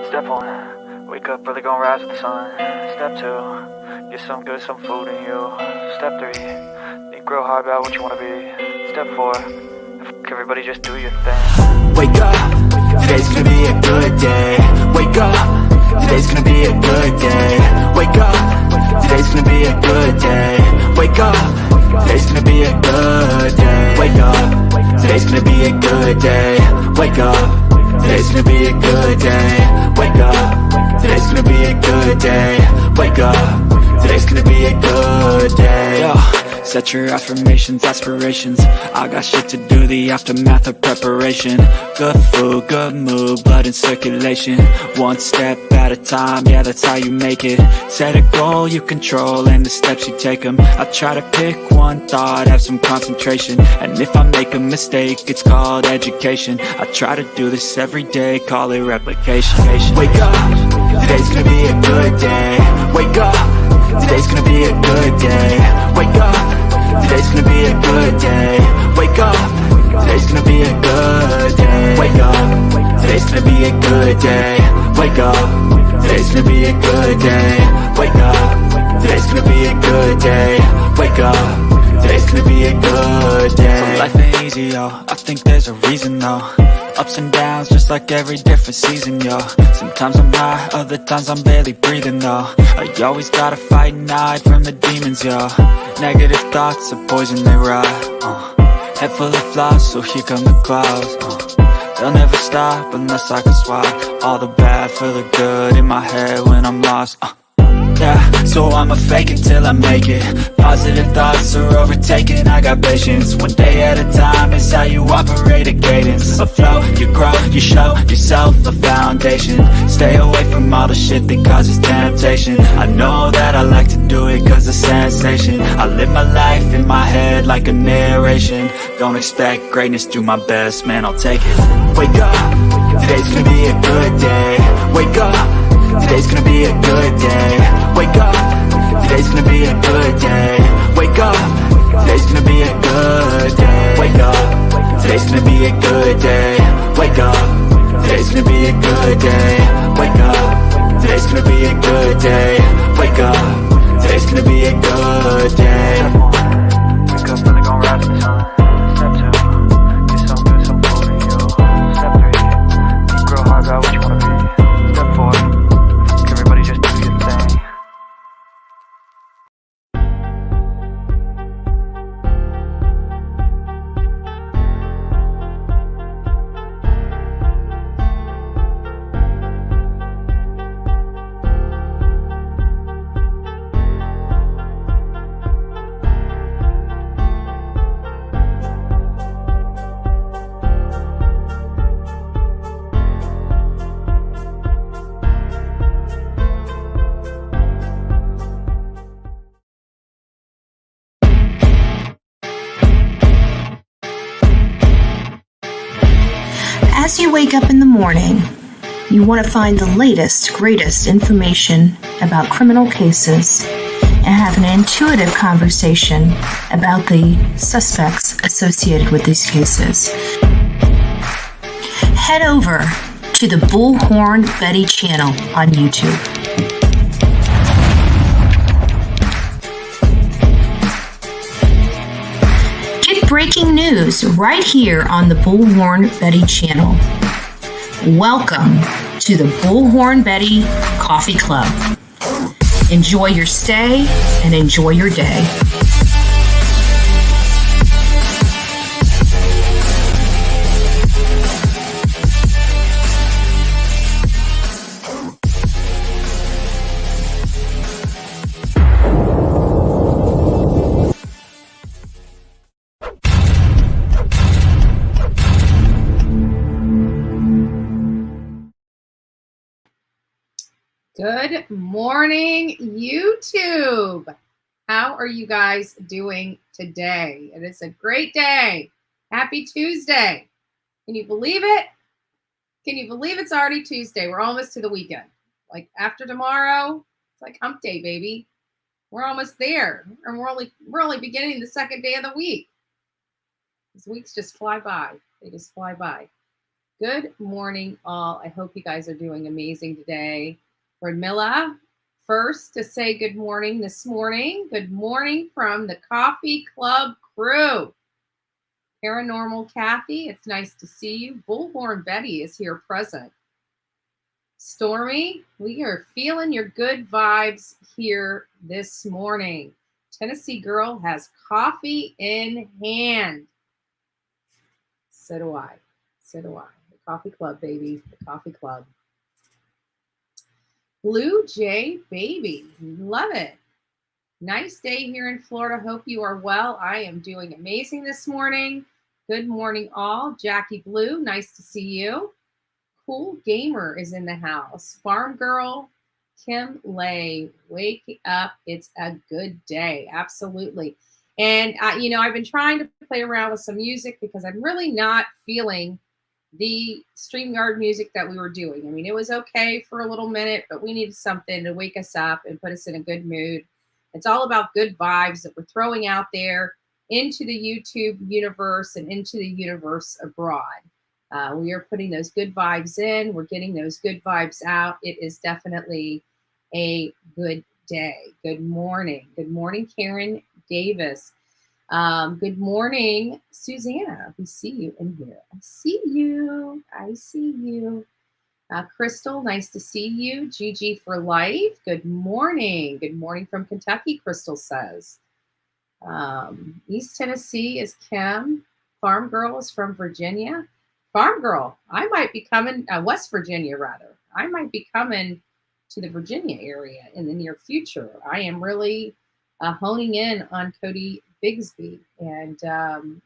Step 1, wake up early, gonna rise with the sun. Step 2, get some good, some food in you. Step 3, think real hard about what you wanna be. Step 4, everybody just do your thing. Wake up, today's gonna be a good day. Wake up, today's gonna be a good day. Wake up, today's gonna be a good day. Wake up, today's gonna be a good day. Wake up, today's gonna be a good day. Wake up, today's gonna be a good day. Wake up, today's gonna be a good day. Wake up, today's gonna be a good day. Yo, set your affirmations, aspirations. I got shit to do, the aftermath of preparation. Good food, good mood, blood in circulation. One step at a time, yeah, that's how you make it. Set a goal you control and the steps you take them. I try to pick one thought, have some concentration. And if I make a mistake, it's called education. I try to do this every day, call it replication. Wake up, today's gonna be a good day. Wake up, today's gonna be a good day. Wake up, today's gonna be a good day. Wake up, today's gonna be a good day. Wake up, today's gonna be a good day. Wake up, today's gonna be a good day. Wake up, today's gonna be a good day. Wake up, today's gonna be a good day. So life ain't easy, yo, I think there's a reason though. Ups and downs, just like every different season, yo. Sometimes I'm high, other times I'm barely breathing, though. I always gotta fight and hide from the demons, yo. Negative thoughts are poison, they rot. Head full of flaws, so here come the clouds. They'll never stop unless I can swap all the bad for the good in my head when I'm lost. Yeah, so I'ma fake it till I make it. Positive thoughts are overtaken, I got patience. One day at a time is how you operate a cadence. A flow, you grow, you show yourself a foundation. Stay away from all the shit that causes temptation. I know that I like to do it cause it's sensation. I live my life in my head like a narration. Don't expect greatness, do my best, man, I'll take it. Wake up, today's gonna be a good day. Wake up, today's gonna be a good day. Wake up, today's gonna be a good day. Wake up, today's gonna be a good day. Wake up, today's gonna be a good day. Wake up, today's gonna be a good day. Wake up, today's gonna be a good day. Wake up, today's gonna be a good day. Wake up early, gonna rise with the sun. Step 2, get some good, some food in you. Step 3, think real hard about what you wanna be. Step 4, everybody just do your thing. As you wake up in the morning, you want to find the latest, greatest information about criminal cases and have an intuitive conversation about the suspects associated with these cases. Head over to the Bullhorn Betty channel on YouTube. Breaking news right here on the Bullhorn Betty channel. Welcome to the Bullhorn Betty Coffee Club. Enjoy your stay and enjoy your day. Good morning, YouTube. How are you guys doing today? It is a great day. Happy Tuesday. Can you believe it? Can you believe it's already Tuesday? We're almost to the weekend. Like after tomorrow, it's like hump day, baby. We're almost there. And we're only beginning the second day of the week. These weeks just fly by. They just fly by. Good morning, all. I hope you guys are doing amazing today. Radmilla, first to say good morning this morning. Good morning from the Coffee Club crew. Paranormal Kathy, it's nice to see you. Bullhorn Betty is here present. Stormy, we are feeling your good vibes here this morning. Tennessee Girl has coffee in hand. So do I. So do I. The Coffee Club, baby. The Coffee Club. Blue Jay Baby. Love it. Nice day here in Florida. Hope you are well. I am doing amazing this morning. Good morning, all. Jackie Blue, nice to see you. Cool Gamer is in the house. Farm Girl, Kim Lay, wake up. It's a good day. Absolutely. And, I've been trying to play around with some music because I'm really not feeling the StreamYard music that we were doing. I mean, it was okay for a little minute, but we needed something to wake us up and put us in a good mood. It's all about good vibes that we're throwing out there into the YouTube universe and into the universe abroad. We are putting those good vibes in. We're getting those good vibes out. It is definitely a good day. Good morning. Good morning, Karen Davis. Good morning, Susanna. We see you in here. I see you. I see you. Crystal, nice to see you. Gigi for life. Good morning. Good morning from Kentucky, Crystal says. East Tennessee is Kim. Farm Girl is from Virginia. Farm Girl, I might be coming, West Virginia rather. I might be coming to the Virginia area in the near future. I am really honing in on Cody Bigsby, and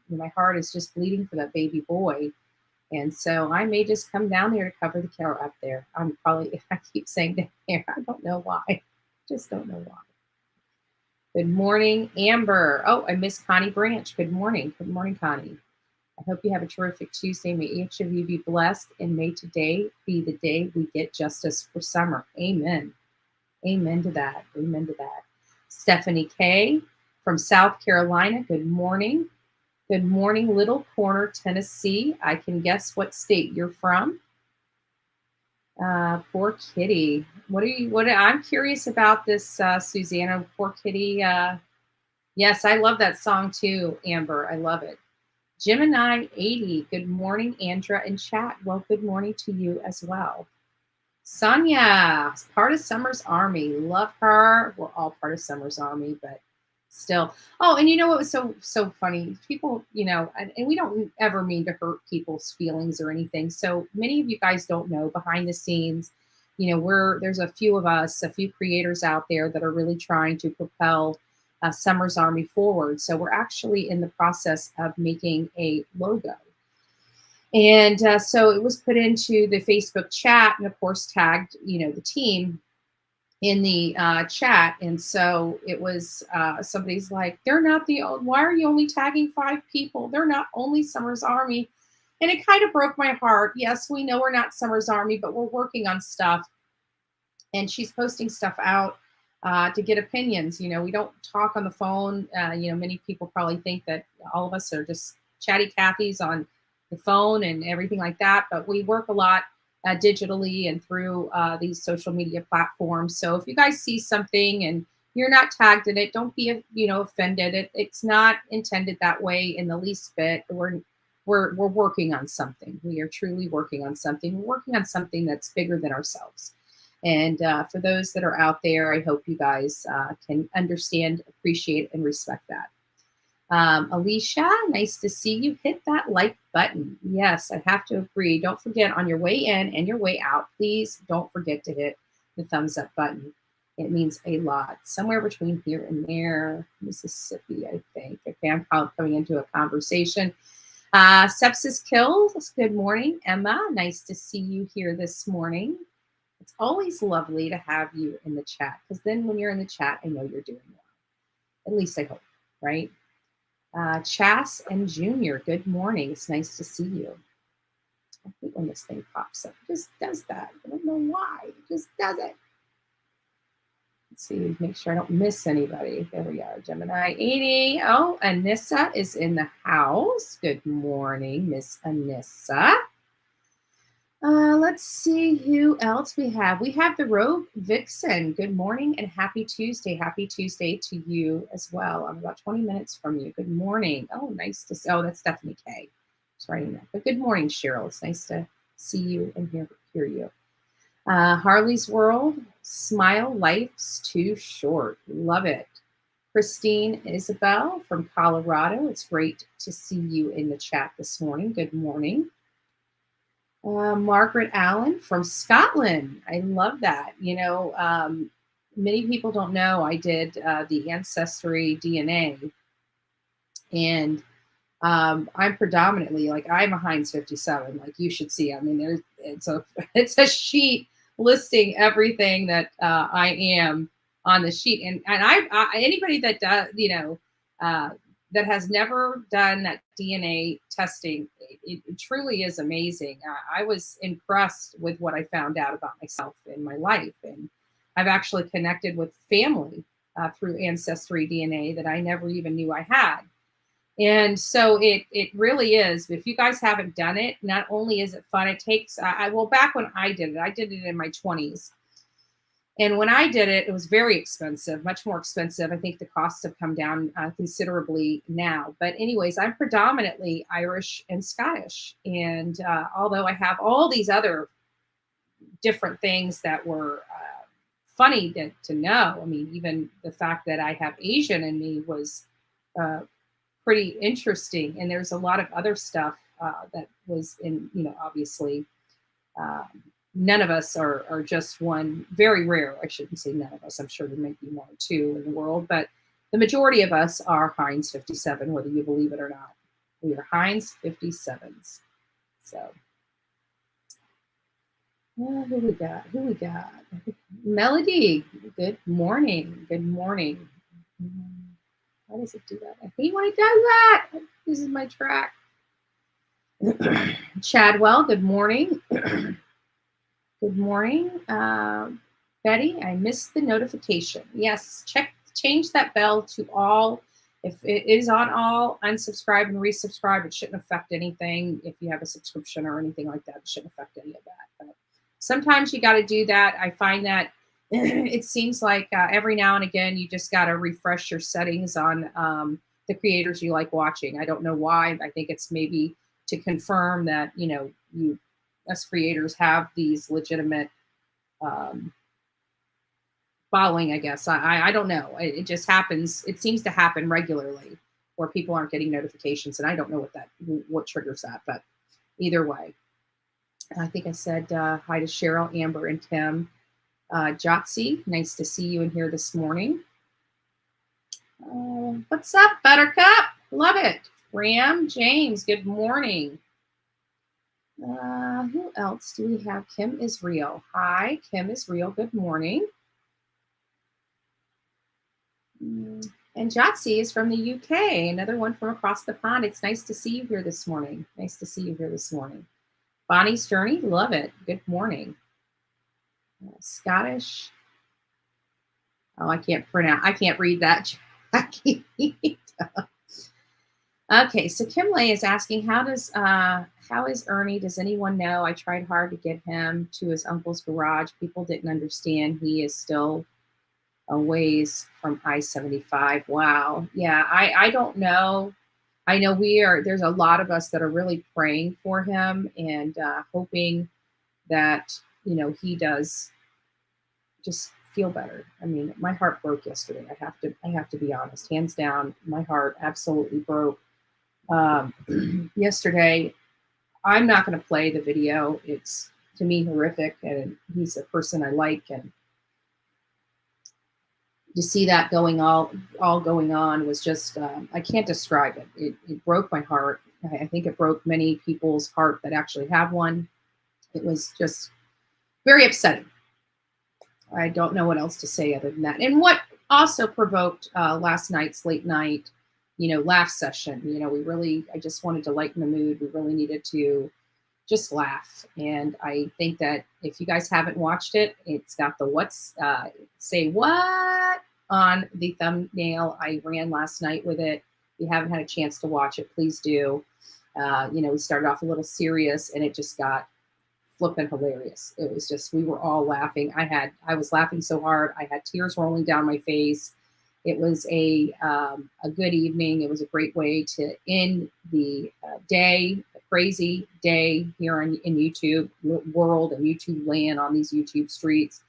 my heart is just bleeding for that baby boy. And so I may just come down there to cover the care up there. I keep saying down there. I don't know why. Just don't know why. Good morning, Amber. Oh, I missed Connie Branch. Good morning. Good morning, Connie. I hope you have a terrific Tuesday. May each of you be blessed, and may today be the day we get justice for Summer. Amen. Amen to that. Amen to that. Stephanie K. from South Carolina. Good morning. Good morning, Little Corner, Tennessee. I can guess what state you're from. Poor kitty. I'm curious about this, Susanna. Poor kitty. Yes, I love that song too, Amber. I love it. Gemini 80. Good morning, Andra and chat. Well, good morning to you as well. Sonia, part of Summer's Army. Love her. We're all part of Summer's Army, but still. Oh, and you know what was so funny? People, and we don't ever mean to hurt people's feelings or anything. So many of you guys don't know behind the scenes, there's a few of us, a few creators out there that are really trying to propel Summer's Army forward. So we're actually in the process of making a logo. And so it was put into the Facebook chat and, of course, tagged, the team in the chat. And so it was somebody's like, why are you only tagging 5 people? They're not only Summer's Army. And it kind of broke my heart. Yes, we know we're not Summer's Army, but we're working on stuff. And she's posting stuff out to get opinions. We don't talk on the phone. Many people probably think that all of us are just chatty Cathys on the phone and everything like that, but we work a lot digitally and through these social media platforms. So if you guys see something and you're not tagged in it, don't be offended. It's not intended that way in the least bit. We're working on something. We are truly working on something. We're working on something that's bigger than ourselves. And for those that are out there, I hope you guys can understand, appreciate, and respect that. Alicia, nice to see you. Hit that like button. Yes, I have to agree. Don't forget on your way in and your way out, please don't forget to hit the thumbs up button. It means a lot. Somewhere between here and there, Mississippi, I think. Okay, I'm coming into a conversation. Sepsis Kills, good morning. Emma, nice to see you here this morning. It's always lovely to have you in the chat, because then when you're in the chat, I know you're doing well. At least I hope, right? Chas and Junior, good morning. It's nice to see you. I hate when this thing pops up. It just does that. I don't know why. It just does it. Let's see, make sure I don't miss anybody. There we are, Gemini 80. Oh, Anissa is in the house. Good morning, Miss Anissa. Let's see who else we have. We have the Rogue Vixen. Good morning and happy Tuesday. Happy Tuesday to you as well. I'm about 20 minutes from you. Good morning. Oh, nice to see. Oh, that's Stephanie K. Just writing that. But good morning, Cheryl. It's nice to see you and hear you. Harley's World. Smile. Life's too short. Love it. Christine Isabel from Colorado. It's great to see you in the chat this morning. Good morning. Margaret Allen from Scotland. I love that. Many people don't know I did the Ancestry DNA, and I'm predominantly I'm a Heinz 57. Like you should see. I mean, it's a sheet listing everything that I am on the sheet, and I anybody that does that has never done that DNA testing, it truly is amazing. I was impressed with what I found out about myself and my life. And I've actually connected with family through Ancestry DNA that I never even knew I had. And so it really is. If you guys haven't done it, not only is it fun, it takes, back when I did it in my 20s. And when I did it, it was very expensive, much more expensive. I think the costs have come down considerably now. But anyways, I'm predominantly Irish and Scottish. And although I have all these other different things that were funny to know, I mean, even the fact that I have Asian in me was pretty interesting. And there's a lot of other stuff that was in, obviously, none of us are just one, very rare. I shouldn't say none of us. I'm sure there might be one or two in the world, but the majority of us are Heinz 57, whether you believe it or not. We are Heinz 57s. So, who we got? Melody, good morning. Good morning. Why does it do that? I hate when it does that. This is my track. Chadwell, good morning. Good morning, Betty. I missed the notification. Yes, change that bell to all. If it is on all, unsubscribe and resubscribe. It shouldn't affect anything. If you have a subscription or anything like that, it shouldn't affect any of that. But sometimes you got to do that. I find that it seems like every now and again, you just got to refresh your settings on the creators you like watching. I don't know why. I think it's maybe to confirm that, us creators have these legitimate following, I guess. I don't know. It just happens. It seems to happen regularly where people aren't getting notifications, and I don't know what triggers that. But either way, I think I said hi to Cheryl, Amber, and Kim. Jotzi, nice to see you in here this morning. What's up, Buttercup? Love it. Ram, James, good morning. Who else do we have? Kim Israel. Hi, Kim Israel. Good morning. And Jotzi is from the UK. Another one from across the pond. It's nice to see you here this morning. Nice to see you here this morning. Bonnie's Journey. Love it. Good morning. Scottish. Oh, I can't read that. Okay, so Kim Lay is asking, how is Ernie? Does anyone know? I tried hard to get him to his uncle's garage. People didn't understand. He is still a ways from I-75. Wow. Yeah, I don't know. I know there's a lot of us that are really praying for him and hoping that, he does just feel better. I mean, my heart broke yesterday. I have to be honest. Hands down, my heart absolutely broke. Yesterday. I'm not going to play the video. It's, to me, horrific, and he's a person I like, and to see that all going on was just, I can't describe it. It broke my heart. I think it broke many people's heart that actually have one. It was just very upsetting. I don't know what else to say other than that. And what also provoked last night's late night laugh session. I just wanted to lighten the mood. We really needed to just laugh. And I think that if you guys haven't watched it, it's got the say what on the thumbnail. I ran last night with it. If you haven't had a chance to watch it, please do. We started off a little serious and it just got flippin' hilarious. It was just, we were all laughing. I was laughing so hard. I had tears rolling down my face. It was a good evening. It was a great way to end the day, a crazy day here in YouTube world and YouTube land on these YouTube streets.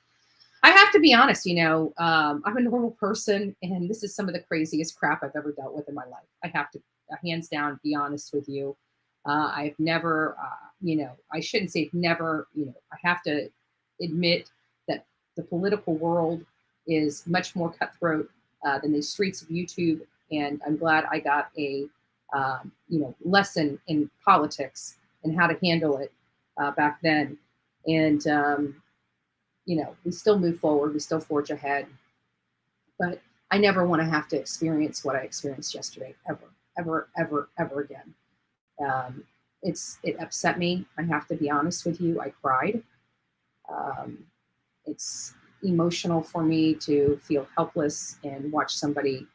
I have to be honest, I'm a normal person, and this is some of the craziest crap I've ever dealt with in my life. I have to, hands down, be honest with you. I've never, I shouldn't say never, I have to admit that the political world is much more cutthroat than the streets of YouTube. And I'm glad I got a, lesson in politics and how to handle it back then. And, we still move forward, we still forge ahead. But I never want to have to experience what I experienced yesterday, ever again. It upset me. I have to be honest with you. I cried. It's emotional for me to feel helpless and watch somebody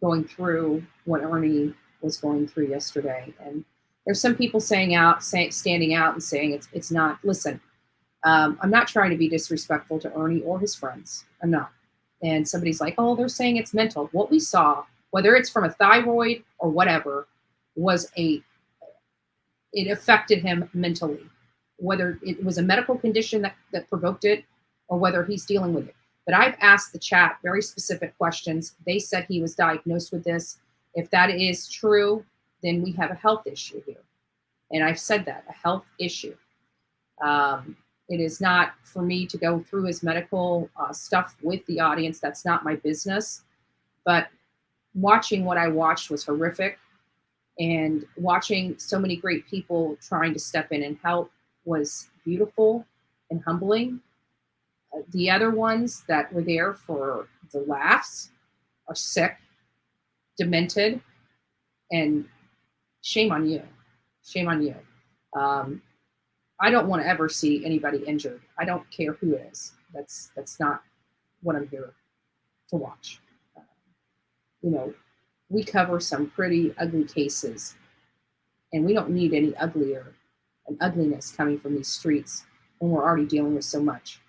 going through what Ernie was going through yesterday. And there's some people standing out and saying it's not. Listen, I'm not trying to be disrespectful to Ernie or his friends. I'm not. And somebody's like, oh, they're saying it's mental. What we saw, whether it's from a thyroid or whatever, it affected him mentally. Whether it was a medical condition that provoked it or whether he's dealing with it. But I've asked the chat very specific questions. They said he was diagnosed with this. If that is true, then we have a health issue here. And I've said that, a health issue. It is not for me to go through his medical stuff with the audience. That's not my business. But watching what I watched was horrific. And watching so many great people trying to step in and help was beautiful and humbling. The other ones that were there for the laughs are sick, demented, and shame on you. Shame on you. I don't want to ever see anybody injured. I don't care who it is. That's not what I'm here to watch. We cover some pretty ugly cases, and we don't need any ugliness coming from these streets when we're already dealing with so much.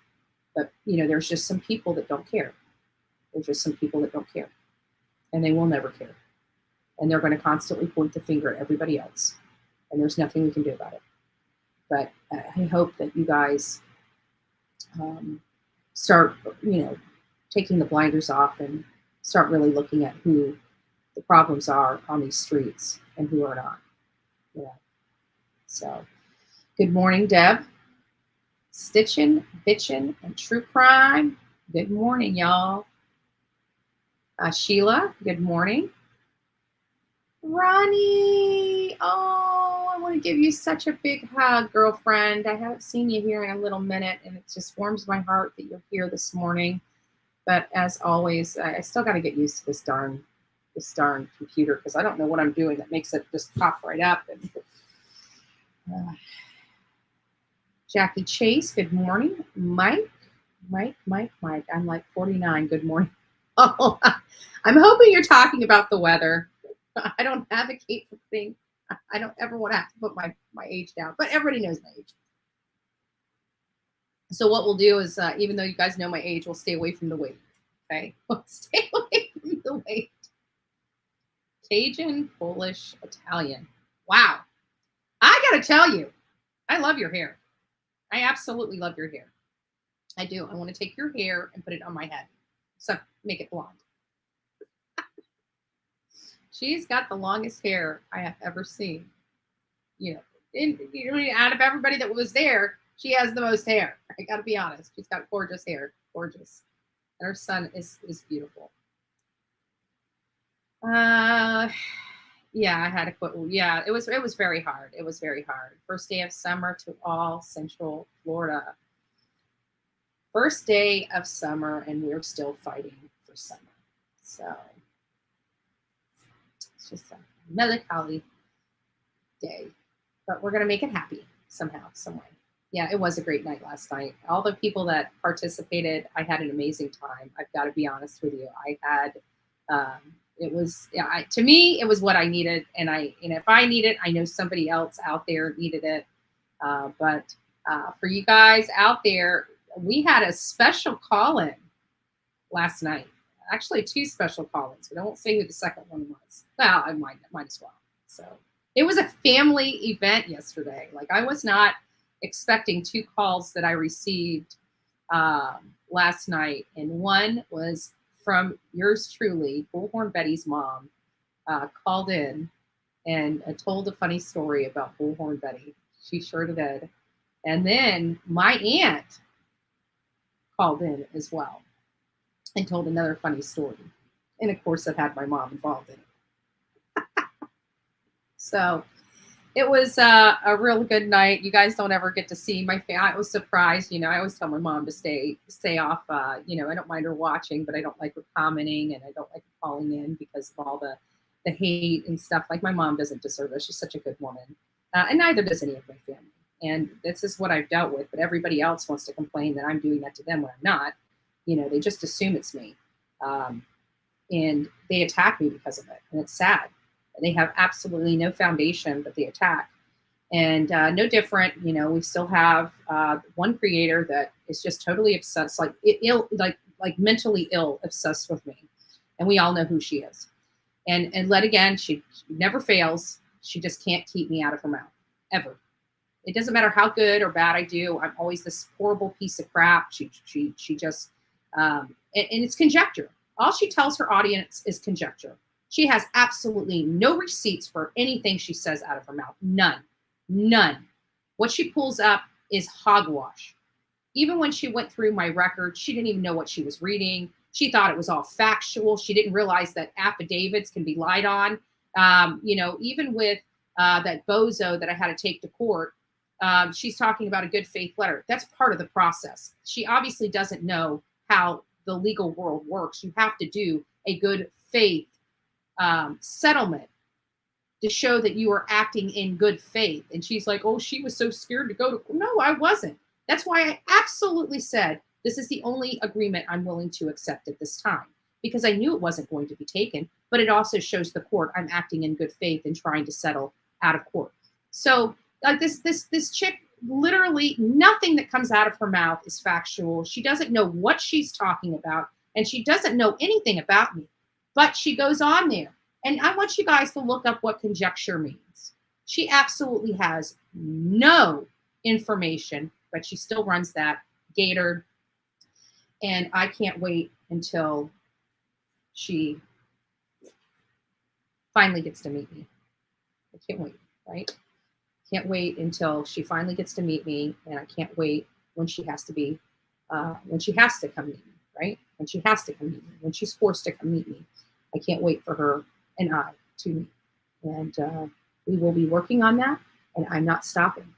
But, there's just some people that don't care. There's just some people that don't care, and they will never care. And they're going to constantly point the finger at everybody else, and there's nothing we can do about it. But I hope that you guys start, taking the blinders off and start really looking at who the problems are on these streets and who are not. So, good morning, Deb. Stitchin', bitchin', and true crime. Good morning, y'all. Sheila, good morning. Ronnie, oh, I want to give you such a big hug, girlfriend. I haven't seen you here in a little minute, and it just warms my heart that you're here this morning. But as always, I still got to get used to this darn computer, because I don't know what I'm doing that makes it just pop right up. And Jackie Chase, good morning. Mike. I'm like 49. Good morning. Oh, I'm hoping you're talking about the weather. I don't advocate for things. I don't ever want to have to put my age down, but everybody knows my age. So what we'll do is, even though you guys know my age, we'll stay away from the weight. Okay, we'll stay away from the weight. Cajun, Polish, Italian. Wow, I gotta tell you, I love your hair. I absolutely love your hair. I do. I want to take your hair and put it on my head, so make it blonde. She's got the longest hair I have ever seen. Out of everybody that was there, she has the most hair. I got to be honest. She's got gorgeous hair, gorgeous, and her son is beautiful. Yeah, I had to quit. Yeah, it was very hard. It was very hard. First day of summer to all Central Florida. First day of summer, and we're still fighting for summer. So it's just another melancholy day, but we're gonna make it happy somehow, some way. Yeah, it was a great night last night. All the people that participated, I had an amazing time. I've got to be honest with you. I had It was, yeah, to me, it was what I needed. And if I need it, I know somebody else out there needed it. But for you guys out there, we had a special call-in last night. Actually, 2 special call-ins, but I won't say who the second one was. Well, I might as well. So it was a family event yesterday. Like, I was not expecting 2 calls that I received last night, and one was from yours truly, Bullhorn Betty's mom, called in and told a funny story about Bullhorn Betty. She sure did. And then my aunt called in as well and told another funny story. And of course, that had my mom involved in it. So it was a real good night. You guys don't ever get to see my family. I was surprised. I always tell my mom to stay off. I don't mind her watching, but I don't like her commenting, and I don't like her calling in because of all the hate and stuff. Like, my mom doesn't deserve it. She's such a good woman. And neither does any of my family. And this is what I've dealt with. But everybody else wants to complain that I'm doing that to them when I'm not. They just assume it's me. And they attack me because of it. And it's sad. They have absolutely no foundation, but they attack. And no different, we still have one creator that is just totally obsessed, like mentally ill, obsessed with me. And we all know who she is. And again, she never fails. She just can't keep me out of her mouth, ever. It doesn't matter how good or bad I do. I'm always this horrible piece of crap. She just, and it's conjecture. All she tells her audience is conjecture. She has absolutely no receipts for anything she says out of her mouth. None. What she pulls up is hogwash. Even when she went through my record, she didn't even know what she was reading. She thought it was all factual. She didn't realize that affidavits can be lied on. Even with that bozo that I had to take to court, she's talking about a good faith letter. That's part of the process. She obviously doesn't know how the legal world works. You have to do a good faith settlement to show that you are acting in good faith. And she's like, oh, she was so scared to go to. No, I wasn't. That's why I absolutely said, this is the only agreement I'm willing to accept at this time, because I knew it wasn't going to be taken, but it also shows the court I'm acting in good faith and trying to settle out of court. So like this chick, literally nothing that comes out of her mouth is factual. She doesn't know what she's talking about, and she doesn't know anything about me, but she goes on there. And I want you guys to look up what conjecture means. She absolutely has no information, but she still runs that gator. And I can't wait until she finally gets to meet me. I can't wait, right? Can't wait until she finally gets to meet me, and I can't wait when she has to be, when she has to come meet me, right? When she has to come meet me, when she's forced to come meet me. I can't wait for her and I to meet. And we will be working on that, and I'm not stopping.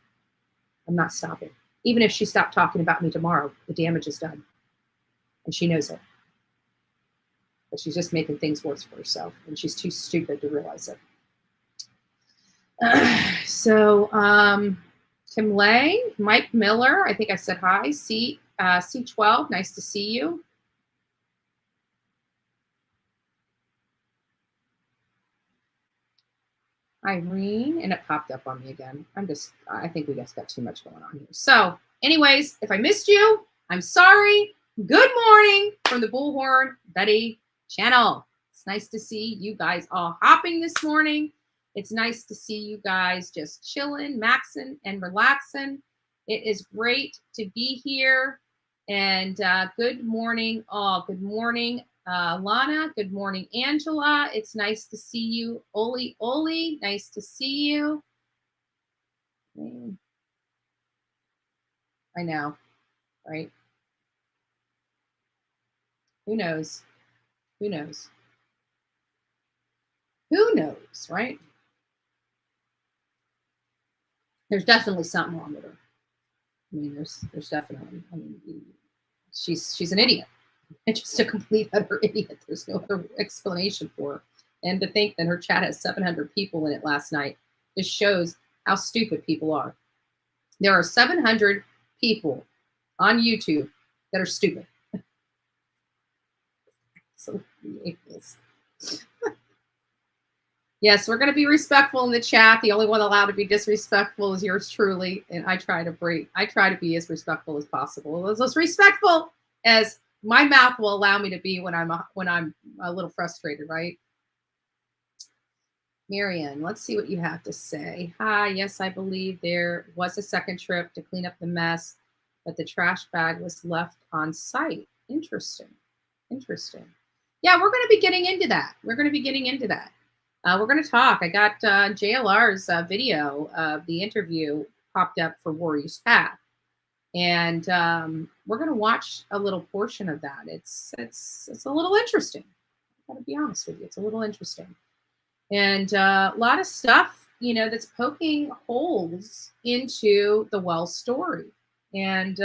I'm not stopping. Even if she stopped talking about me tomorrow, the damage is done. And she knows it. But she's just making things worse for herself, and she's too stupid to realize it. So Kim Lay, Mike Miller, I think I said hi. C12, nice to see you. Irene, and it popped up on me again. I think we just got too much going on here. So anyways, if I missed you, I'm sorry. Good morning from the Bullhorn Betty channel. It's nice to see you guys all hopping this morning. It's nice to see you guys just chilling, maxing, and relaxing. It is great to be here. And good morning, all. Good morning, Lana. Good morning, Angela. It's nice to see you. Oli, nice to see you. I know, right? Who knows? Who knows? Who knows, right? There's definitely something wrong with her. I mean, there's definitely. I mean, she's an idiot. And just a complete utter idiot. There's no other explanation for her. And to think that her chat has 700 people in it last night just shows how stupid people are. There are 700 people on YouTube that are stupid. So ridiculous. Yes, we're going to be respectful in the chat. The only one allowed to be disrespectful is yours truly, and I try to be as respectful as possible, as respectful as my mouth will allow me to be when I'm a little frustrated, right? Marianne, let's see what you have to say. Hi, yes, I believe there was a second trip to clean up the mess, but the trash bag was left on site. Interesting. Yeah, we're going to be getting into that. We're going to talk. I got JLR's video of the interview popped up for Warrior's Path. And we're going to watch a little portion of that. It's a little interesting. I've got to be honest with you. It's a little interesting. And a lot of stuff, that's poking holes into the Wells story. And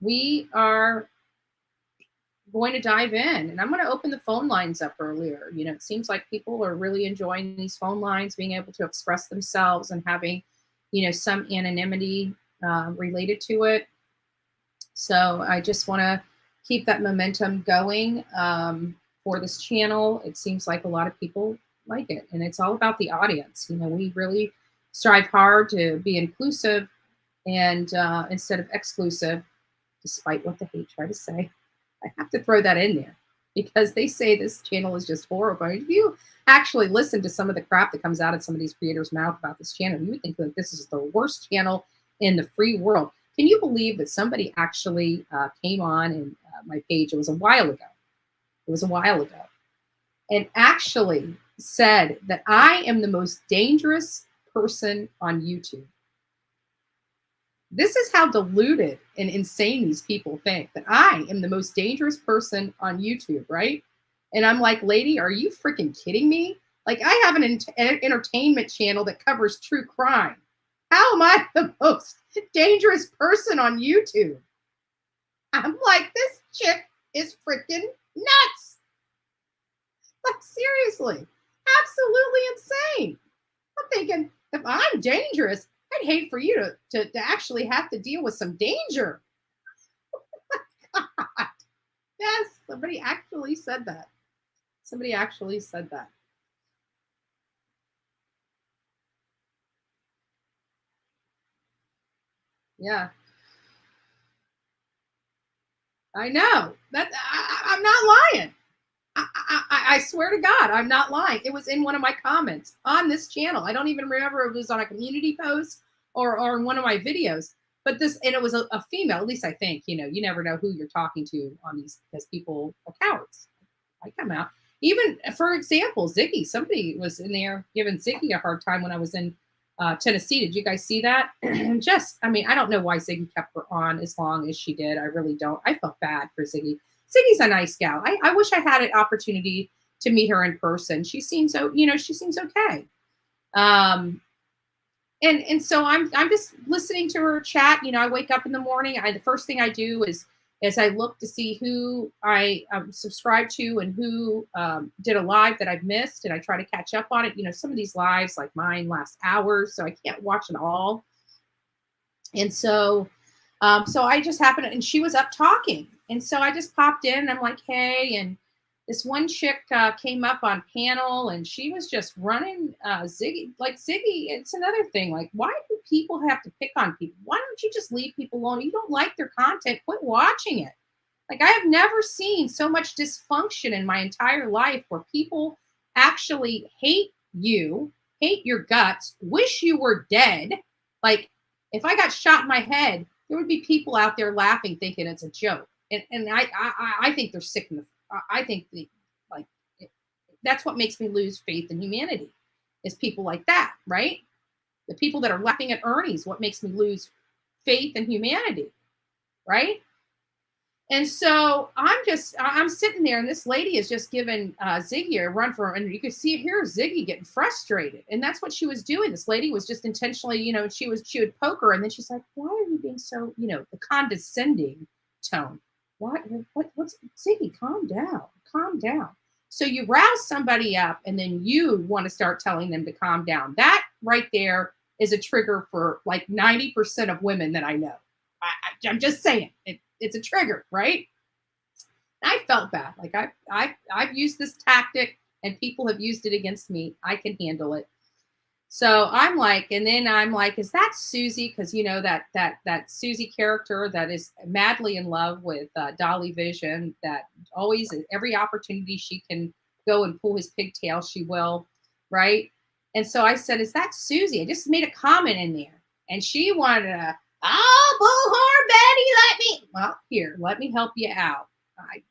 we are going to dive in, and I'm going to open the phone lines up earlier. It seems like people are really enjoying these phone lines, being able to express themselves and having, some anonymity related to it. So I just want to keep that momentum going for this channel. It seems like a lot of people like it, and it's all about the audience. We really strive hard to be inclusive and instead of exclusive, despite what the hate try to say. I have to throw that in there because they say this channel is just horrible. If you actually listen to some of the crap that comes out of some of these creators' mouth about this channel, you would think that this is the worst channel in the free world. Can you believe that somebody actually came on in my page? It was a while ago. And actually said that I am the most dangerous person on YouTube. This is how deluded and insane these people think, that I am the most dangerous person on YouTube, right? And I'm like, lady, are you freaking kidding me? Like, I have an entertainment channel that covers true crime. How am I the most dangerous person on YouTube? I'm like, this chick is freaking nuts. Like, seriously, absolutely insane. I'm thinking, if I'm dangerous, I'd hate for you to actually have to deal with some danger. Oh my God. Yes, somebody actually said that. Yeah. I know. I'm not lying. I swear to God, I'm not lying. It was in one of my comments on this channel. I don't even remember if it was on a community post or in one of my videos. But it was a female, at least I think. You never know who you're talking to on these, because people are cowards. I come out. Even, for example, Ziggy. Somebody was in there giving Ziggy a hard time when I was in Tennessee. Did you guys see that? I don't know why Ziggy kept her on as long as she did. I really don't. I felt bad for Ziggy. Ziggy's a nice gal. I wish I had an opportunity to meet her in person. She seems okay. And so I'm just listening to her chat. I wake up in the morning. The first thing I do is I look to see who I subscribe to and who did a live that I've missed, and I try to catch up on it. Some of these lives, like mine, last hours, so I can't watch it all. And so I just happened to, and she was up talking. And so I just popped in and I'm like, hey, and this one chick came up on panel and she was just running Ziggy. Like, Ziggy, it's another thing. Like, why do people have to pick on people? Why don't you just leave people alone? You don't like their content, quit watching it. Like, I have never seen so much dysfunction in my entire life where people actually hate you, hate your guts, wish you were dead. Like, if I got shot in my head, there would be people out there laughing, thinking it's a joke. And I think they're sick in the. I think that's what makes me lose faith in humanity, is people like that, right? The people that are laughing at Ernie's, what makes me lose faith in humanity, right? And so I'm sitting there, and this lady is just giving Ziggy a run for her, and you can hear Ziggy getting frustrated, and that's what she was doing. This lady was just intentionally, she would poke her, and then she's like, "Why are you being so, the condescending tone? What's Ziggy? Calm down." So you rouse somebody up, and then you want to start telling them to calm down. That right there is a trigger for like 90% of women that I know. I'm just saying, it's a trigger, right? I felt bad. Like I've used this tactic and people have used it against me. I can handle it. So I'm like, and then I'm like, is that Susie? Because you know that Susie character that is madly in love with Dolly Vision. That always, every opportunity she can go and pull his pigtail, she will, right? And so I said, is that Susie? I just made a comment in there, and she wanted to, oh, bullhorn Betty, well, here, let me help you out. I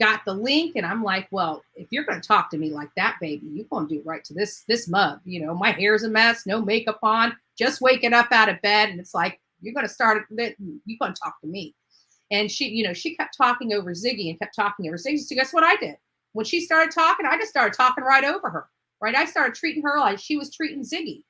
got the link, and I'm like, well, if you're going to talk to me like that, baby, you're going to do right to this mug. You know, my hair's a mess, no makeup on, just waking up out of bed, and it's like, you're going to start, you're going to talk to me. And she, you know, she kept talking over Ziggy and kept talking over Ziggy. So guess what I did? When she started talking, I just started talking right over her, right? I started treating her like she was treating Ziggy.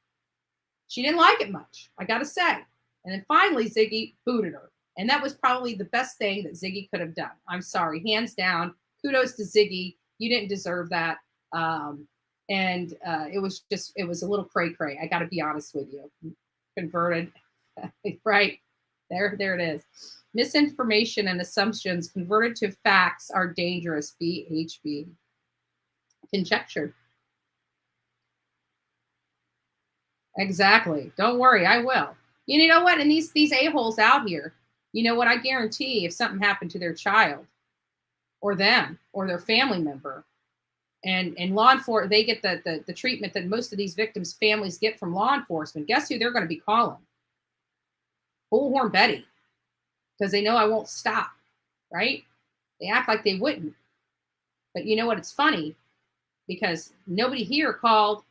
She didn't like it much, I got to say. And then finally, Ziggy booted her. And that was probably the best thing that Ziggy could have done. I'm sorry, hands down. Kudos to Ziggy. You didn't deserve that. It was a little cray-cray. I got to be honest with you. Converted, right? There it is. Misinformation and assumptions converted to facts are dangerous. BHB. Conjecture. Exactly. Don't worry, I will. You know what? And these a-holes out here, you know what? I guarantee if something happened to their child or them or their family member, and law enforcement, they get the treatment that most of these victims' families get from law enforcement. Guess who they're going to be calling? Bullhorn Betty. Because they know I won't stop, right? They act like they wouldn't. But you know what? It's funny because nobody here called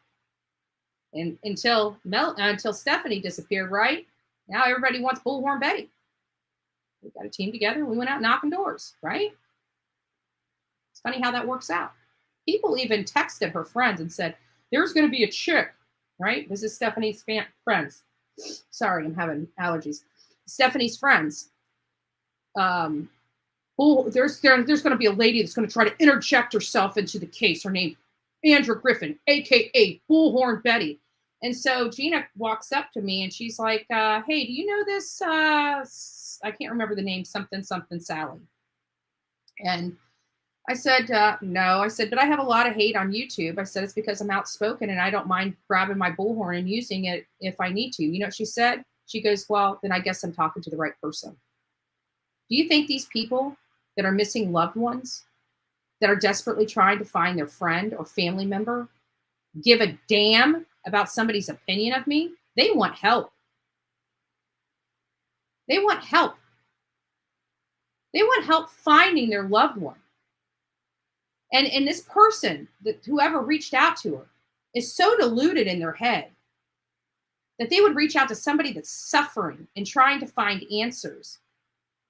until Stephanie disappeared, right? Now everybody wants Bullhorn Betty. We got a team together. We went out knocking doors, right? It's funny how that works out. People even texted her friends and said, there's going to be a chick, right? This is Stephanie's friends. Sorry, I'm having allergies. Stephanie's friends. There's going to be a lady that's going to try to interject herself into the case. Her name, Andrew Griffin, a.k.a. Bullhorn Betty. And so Gina walks up to me and she's like, hey, do you know this? I can't remember the name, something Sally. And I said, no. I said, but I have a lot of hate on YouTube. I said, it's because I'm outspoken and I don't mind grabbing my bullhorn and using it if I need to. You know what she said? She goes, well, then I guess I'm talking to the right person. Do you think these people that are missing loved ones, that are desperately trying to find their friend or family member, give a damn about somebody's opinion of me? They want help. They want help. They want help finding their loved one. And this person, whoever reached out to her, is so deluded in their head that they would reach out to somebody that's suffering and trying to find answers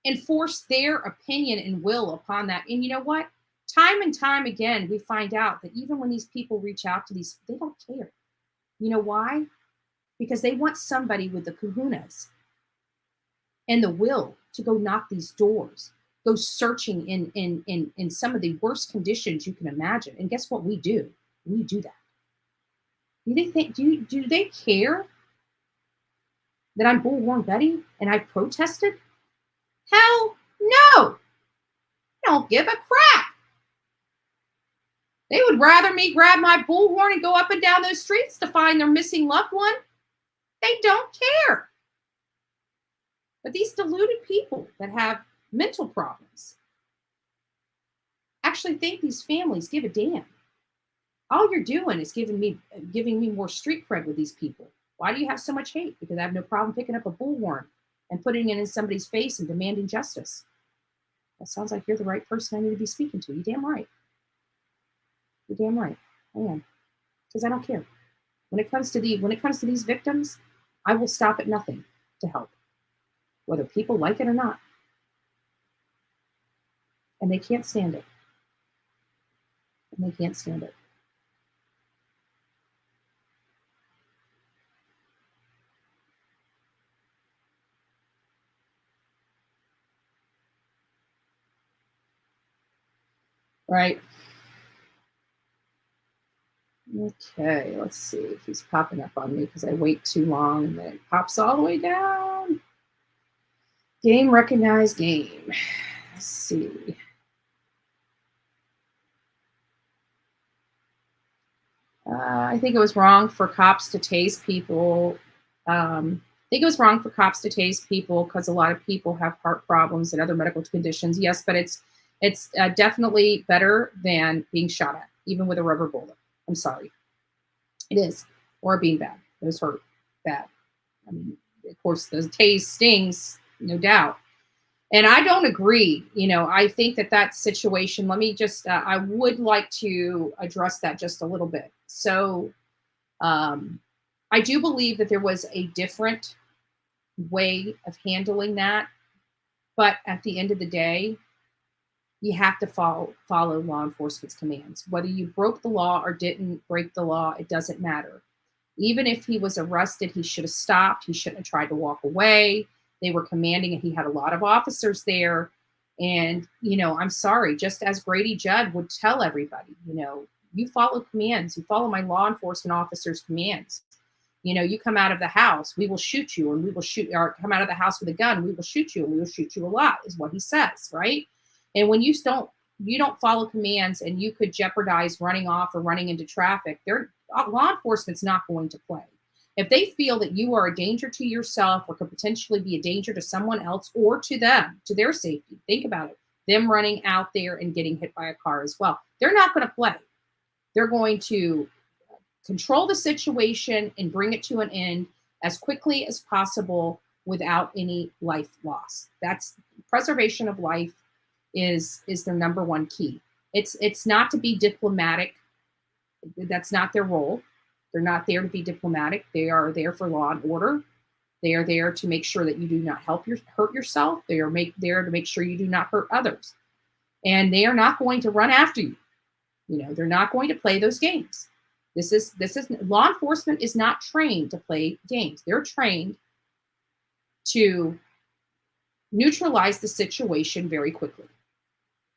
and force their opinion and will upon that. And you know what? Time and time again, we find out that even when these people reach out to these, they don't care. You know why? Because they want somebody with the kahunas and the will to go knock these doors, go searching in some of the worst conditions you can imagine. And guess what we do? We do that. Do they care that I'm Bullhorn Betty and I protested? Hell no. I don't give a crap. They would rather me grab my bullhorn and go up and down those streets to find their missing loved one. They don't care. But these deluded people that have mental problems actually think these families give a damn. All you're doing is giving me more street cred with these people. Why do you have so much hate? Because I have no problem picking up a bullhorn and putting it in somebody's face and demanding justice. That sounds like you're the right person I need to be speaking to. You're damn right. You're damn right. I am. Because I don't care. When it comes to these victims, I will stop at nothing to help, whether people like it or not. And they can't stand it. And they can't stand it. Right. Okay, let's see if he's popping up on me because I wait too long and then it pops all the way down. Game recognized game. Let's see. I think it was wrong for cops to tase people. I think it was wrong for cops to tase people because a lot of people have heart problems and other medical conditions. Yes, but it's definitely better than being shot at, even with a rubber bullet. I'm sorry, it is, or a beanbag. Those hurt bad. I mean, of course, the tase stings, no doubt. And I don't agree. I think that situation, let me just, I would like to address that just a little bit. So I do believe that there was a different way of handling that. But at the end of the day, you have to follow law enforcement's commands. Whether you broke the law or didn't break the law, it doesn't matter. Even if he was arrested, he should have stopped. He shouldn't have tried to walk away. They were commanding and he had a lot of officers there. And, I'm sorry, just as Grady Judd would tell everybody, you follow commands. You follow my law enforcement officers' commands. You come out of the house, we will shoot you, and we will shoot, or come out of the house with a gun, we will shoot you, and we will shoot you a lot, is what he says, right? And when you don't follow commands and you could jeopardize running off or running into traffic, law enforcement's not going to play. If they feel that you are a danger to yourself or could potentially be a danger to someone else or to them, to their safety, think about it. Them running out there and getting hit by a car as well. They're not going to play. They're going to control the situation and bring it to an end as quickly as possible without any life loss. That's preservation of life is their number one key. It's not to be diplomatic. That's not their role. They're not there to be diplomatic. They are there for law and order. They are there to make sure that you do not hurt yourself. They are there to make sure you do not hurt others. And they are not going to run after you. They're not going to play those games. This is law enforcement is not trained to play games. They're trained to neutralize the situation very quickly.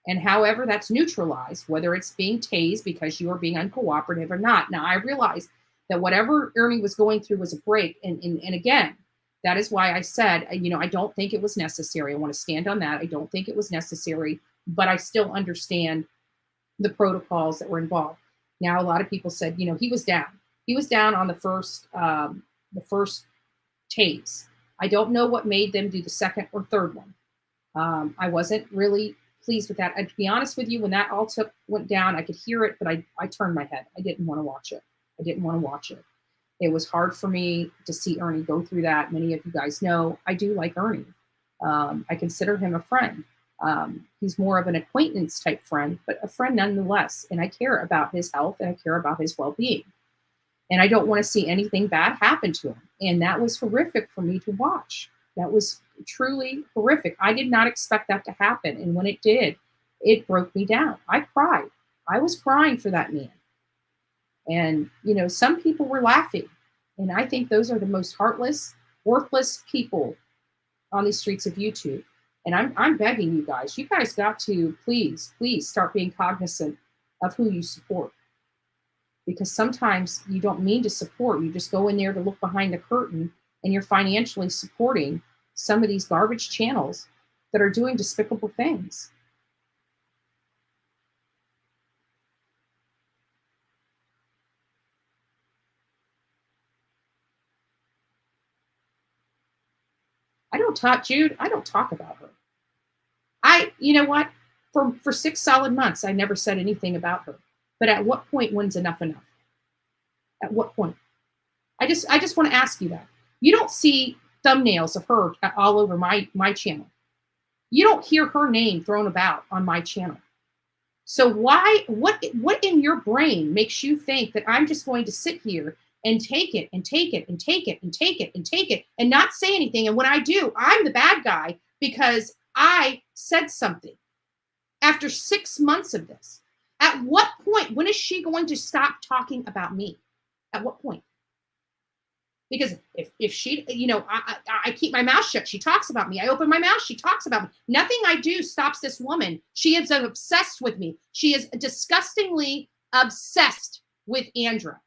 And however that's neutralized, whether it's being tased because you are being uncooperative or not. Now, I realize that whatever Ernie was going through was a break. And again, that is why I said, I don't think it was necessary. I want to stand on that. I don't think it was necessary, but I still understand the protocols that were involved. Now, a lot of people said, he was down. He was down on the first tase. I don't know what made them do the second or third one. I wasn't really pleased with that. And to be honest with you, when that all went down, I could hear it, but I turned my head. I didn't want to watch it. It was hard for me to see Ernie go through that. Many of you guys know I do like Ernie. I consider him a friend. He's more of an acquaintance type friend, but a friend nonetheless. And I care about his health and I care about his well-being. And I don't want to see anything bad happen to him. And that was horrific for me to watch. That was truly horrific. I did not expect that to happen. And when it did, it broke me down. I cried. I was crying for that man. And, some people were laughing. And I think those are the most heartless, worthless people on these streets of YouTube. And I'm begging you guys got to please start being cognizant of who you support. Because sometimes you don't mean to support. You just go in there to look behind the curtain and you're financially supporting some of these garbage channels that are doing despicable things. I don't talk about her. You know what? For 6 solid months, I never said anything about her. But at what point, when's enough enough? At what point? I just want to ask you that. You don't see thumbnails of her all over my channel. You don't hear her name thrown about on my channel. So what in your brain makes you think that I'm just going to sit here and take it and take it and take it and take it and take it and not say anything? And when I do, I'm the bad guy because I said something after 6 months of this. At what point, when is she going to stop talking about me? At what point? Because if she, I keep my mouth shut. She talks about me. I open my mouth. She talks about me. Nothing I do stops this woman. She is obsessed with me. She is disgustingly obsessed with Andra.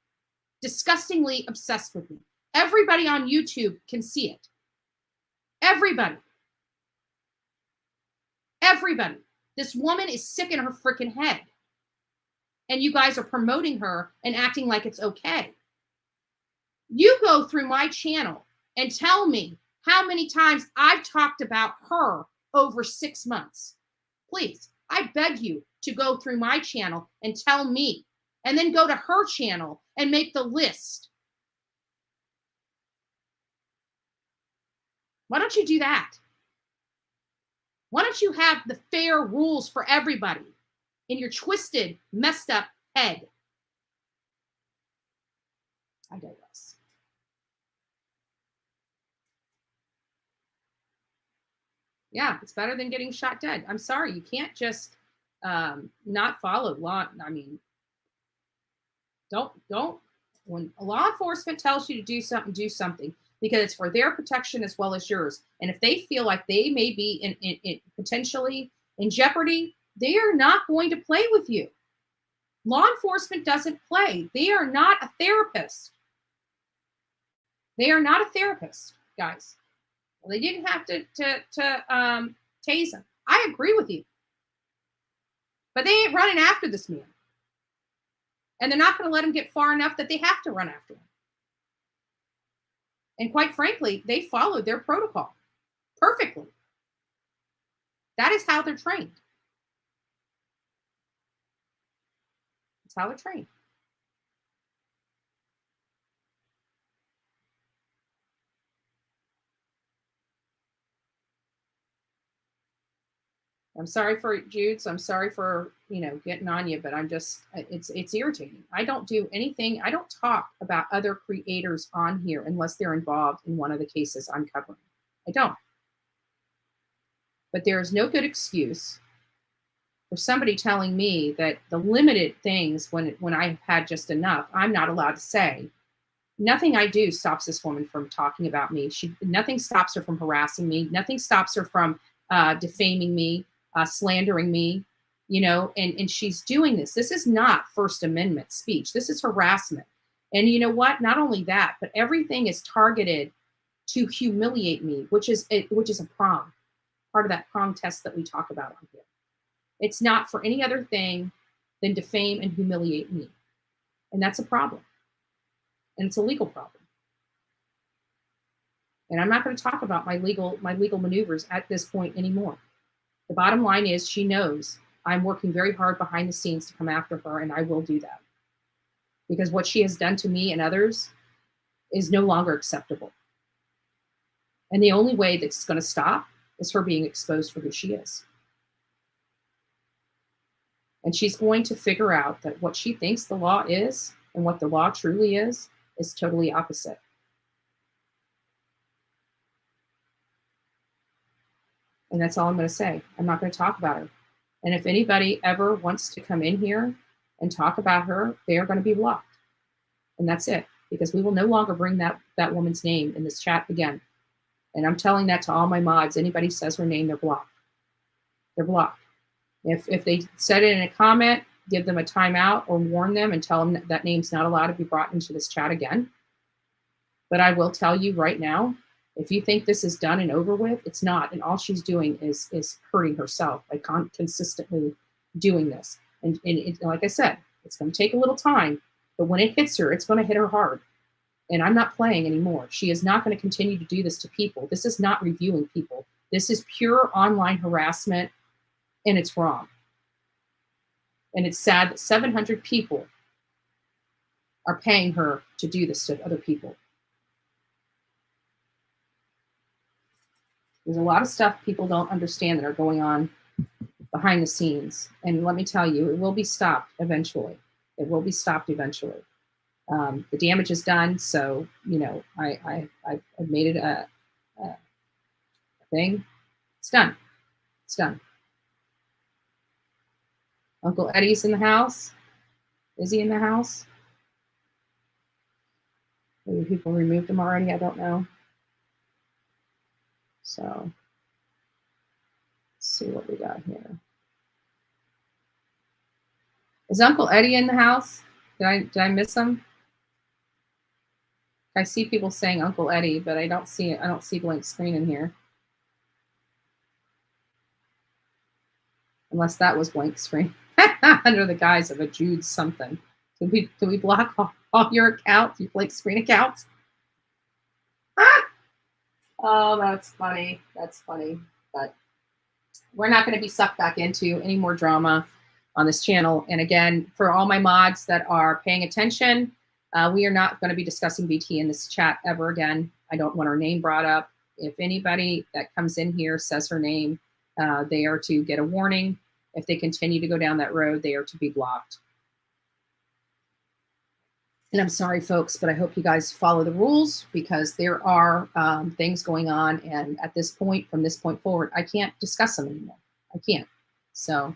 Disgustingly obsessed with me. Everybody on YouTube can see it. Everybody. This woman is sick in her freaking head. and you guys are promoting her and acting like it's okay. You go through my channel and tell me how many times I've talked about her over 6 months. Please, I beg you to go through my channel and tell me, and then go to her channel and make the list. Why don't you do that? Why don't you have the fair rules for everybody in your twisted, messed up head? I digress. Yeah, it's better than getting shot dead. I'm sorry, you can't just not follow law. I mean, don't. When law enforcement tells you to do something because it's for their protection as well as yours. And if they feel like they may be in potentially in jeopardy, they are not going to play with you. Law enforcement doesn't play. They are not a therapist. They are not a therapist, guys. Well, they didn't have to tase him. I agree with you. But they ain't running after this man. And they're not going to let him get far enough that they have to run after him. And quite frankly, they followed their protocol perfectly. That is how they're trained. That's how they're trained. I'm sorry for Judes. I'm sorry for, getting on you, but it's irritating. I don't do anything. I don't talk about other creators on here unless they're involved in one of the cases I'm covering. I don't. But there is no good excuse for somebody telling me that the limited things when I've had just enough, I'm not allowed to say. Nothing I do stops this woman from talking about me. Nothing stops her from harassing me. Nothing stops her from defaming me. Slandering me, and she's doing this. This is not First Amendment speech. This is harassment. And you know what? Not only that, but everything is targeted to humiliate me, which is a prong, part of that prong test that we talk about on here. It's not for any other thing than defame and humiliate me. And that's a problem. And it's a legal problem. And I'm not going to talk about my legal maneuvers at this point anymore. The bottom line is she knows I'm working very hard behind the scenes to come after her, and I will do that. Because what she has done to me and others is no longer acceptable. And the only way that's going to stop is her being exposed for who she is. And she's going to figure out that what she thinks the law is and what the law truly is totally opposite. And that's all I'm going to say. I'm not going to talk about her. And if anybody ever wants to come in here and talk about her, they are going to be blocked. And that's it. Because we will no longer bring that woman's name in this chat again. And I'm telling that to all my mods. Anybody says her name, they're blocked. They're blocked. If they said it in a comment, give them a timeout or warn them and tell them that name's not allowed to be brought into this chat again. But I will tell you right now, if you think this is done and over with, it's not. And all she's doing is hurting herself by consistently doing this. And like I said, it's going to take a little time, but when it hits her, it's going to hit her hard. And I'm not playing anymore. She is not going to continue to do this to people. This is not reviewing people. This is pure online harassment, and it's wrong. And it's sad that 700 people are paying her to do this to other people. There's a lot of stuff people don't understand that are going on behind the scenes. And let me tell you, it will be stopped eventually. It will be stopped eventually. The damage is done. So, I've made it a thing. It's done. It's done. Uncle Eddie's in the house. Is he in the house? Maybe people removed him already. I don't know. So let's see what we got here. Is Uncle Eddie in the house? Did I miss him? I see people saying Uncle Eddie, but I don't see blank screen in here. Unless that was blank screen. under the guise of a Jude something. Do we block all your accounts? You like screen accounts? Ah! Oh, that's funny. That's funny. But we're not going to be sucked back into any more drama on this channel. And again, for all my mods that are paying attention, we are not going to be discussing BT in this chat ever again. I don't want her name brought up. If anybody that comes in here says her name, they are to get a warning. If they continue to go down that road, they are to be blocked. And I'm sorry, folks, but I hope you guys follow the rules, because there are things going on. And at this point, from this point forward, I can't discuss them anymore. I can't. So.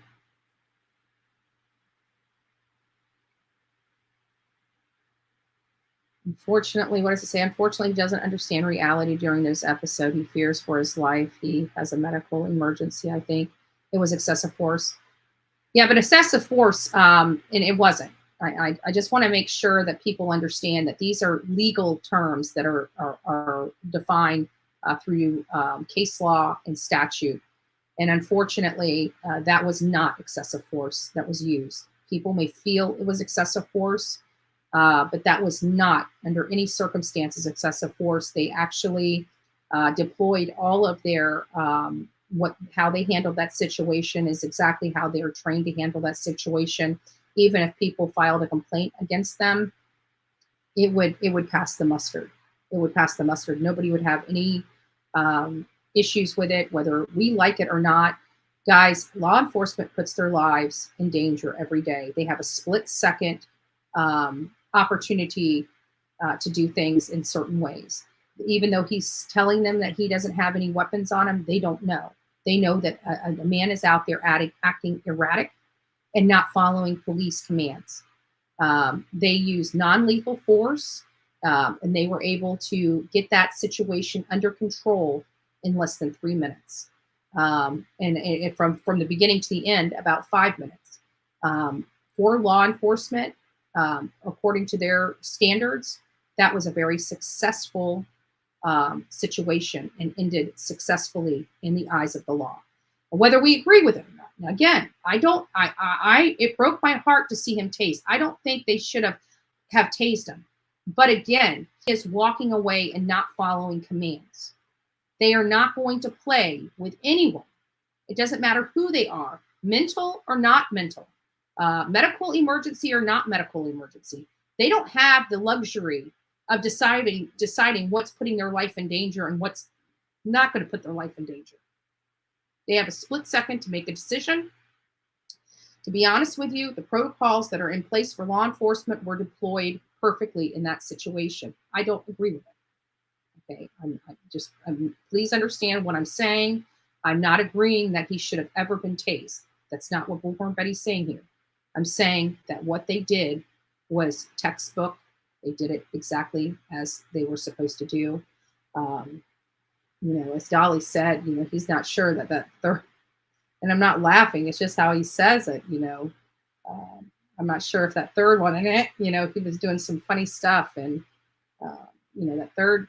Unfortunately, what does it say? Unfortunately, he doesn't understand reality during this episode. He fears for his life. He has a medical emergency, I think. It was excessive force. Yeah, but excessive force, and it wasn't. I just want to make sure that people understand that these are legal terms that are defined through case law and statute. And unfortunately, that was not excessive force that was used. People may feel it was excessive force, but that was not, under any circumstances, excessive force. They actually deployed all of their, how they handled that situation is exactly how they are trained to handle that situation. Even if people filed a complaint against them, it would pass the mustard. It would pass the mustard. Nobody would have any issues with it, whether we like it or not. Guys, law enforcement puts their lives in danger every day. They have a split-second opportunity to do things in certain ways. Even though he's telling them that he doesn't have any weapons on him, they don't know. They know that a man is out there acting erratic and not following police commands. They use non-lethal force, and they were able to get that situation under control in less than 3 minutes. And from the beginning to the end, about 5 minutes. For law enforcement, according to their standards, that was a very successful situation and ended successfuled in the eyes of the law. Whether we agree with it or not. Now, again, it broke my heart to see him tased. I don't think they should have tased him. But again, he is walking away and not following commands. They are not going to play with anyone. It doesn't matter who they are, mental or not mental, medical emergency or not medical emergency. They don't have the luxury of deciding what's putting their life in danger and what's not going to put their life in danger. They have a split second to make a decision. To be honest with you, the protocols that are in place for law enforcement were deployed perfectly in that situation. I don't agree with it. Okay, please understand what I'm saying. I'm not agreeing that he should have ever been tased. That's not what Bullhorn Betty's saying here. I'm saying that what they did was textbook. They did it exactly as they were supposed to do. As Dolly said, he's not sure that third, and I'm not laughing, it's just how he says it, I'm not sure if that third one, he was doing some funny stuff, and, that third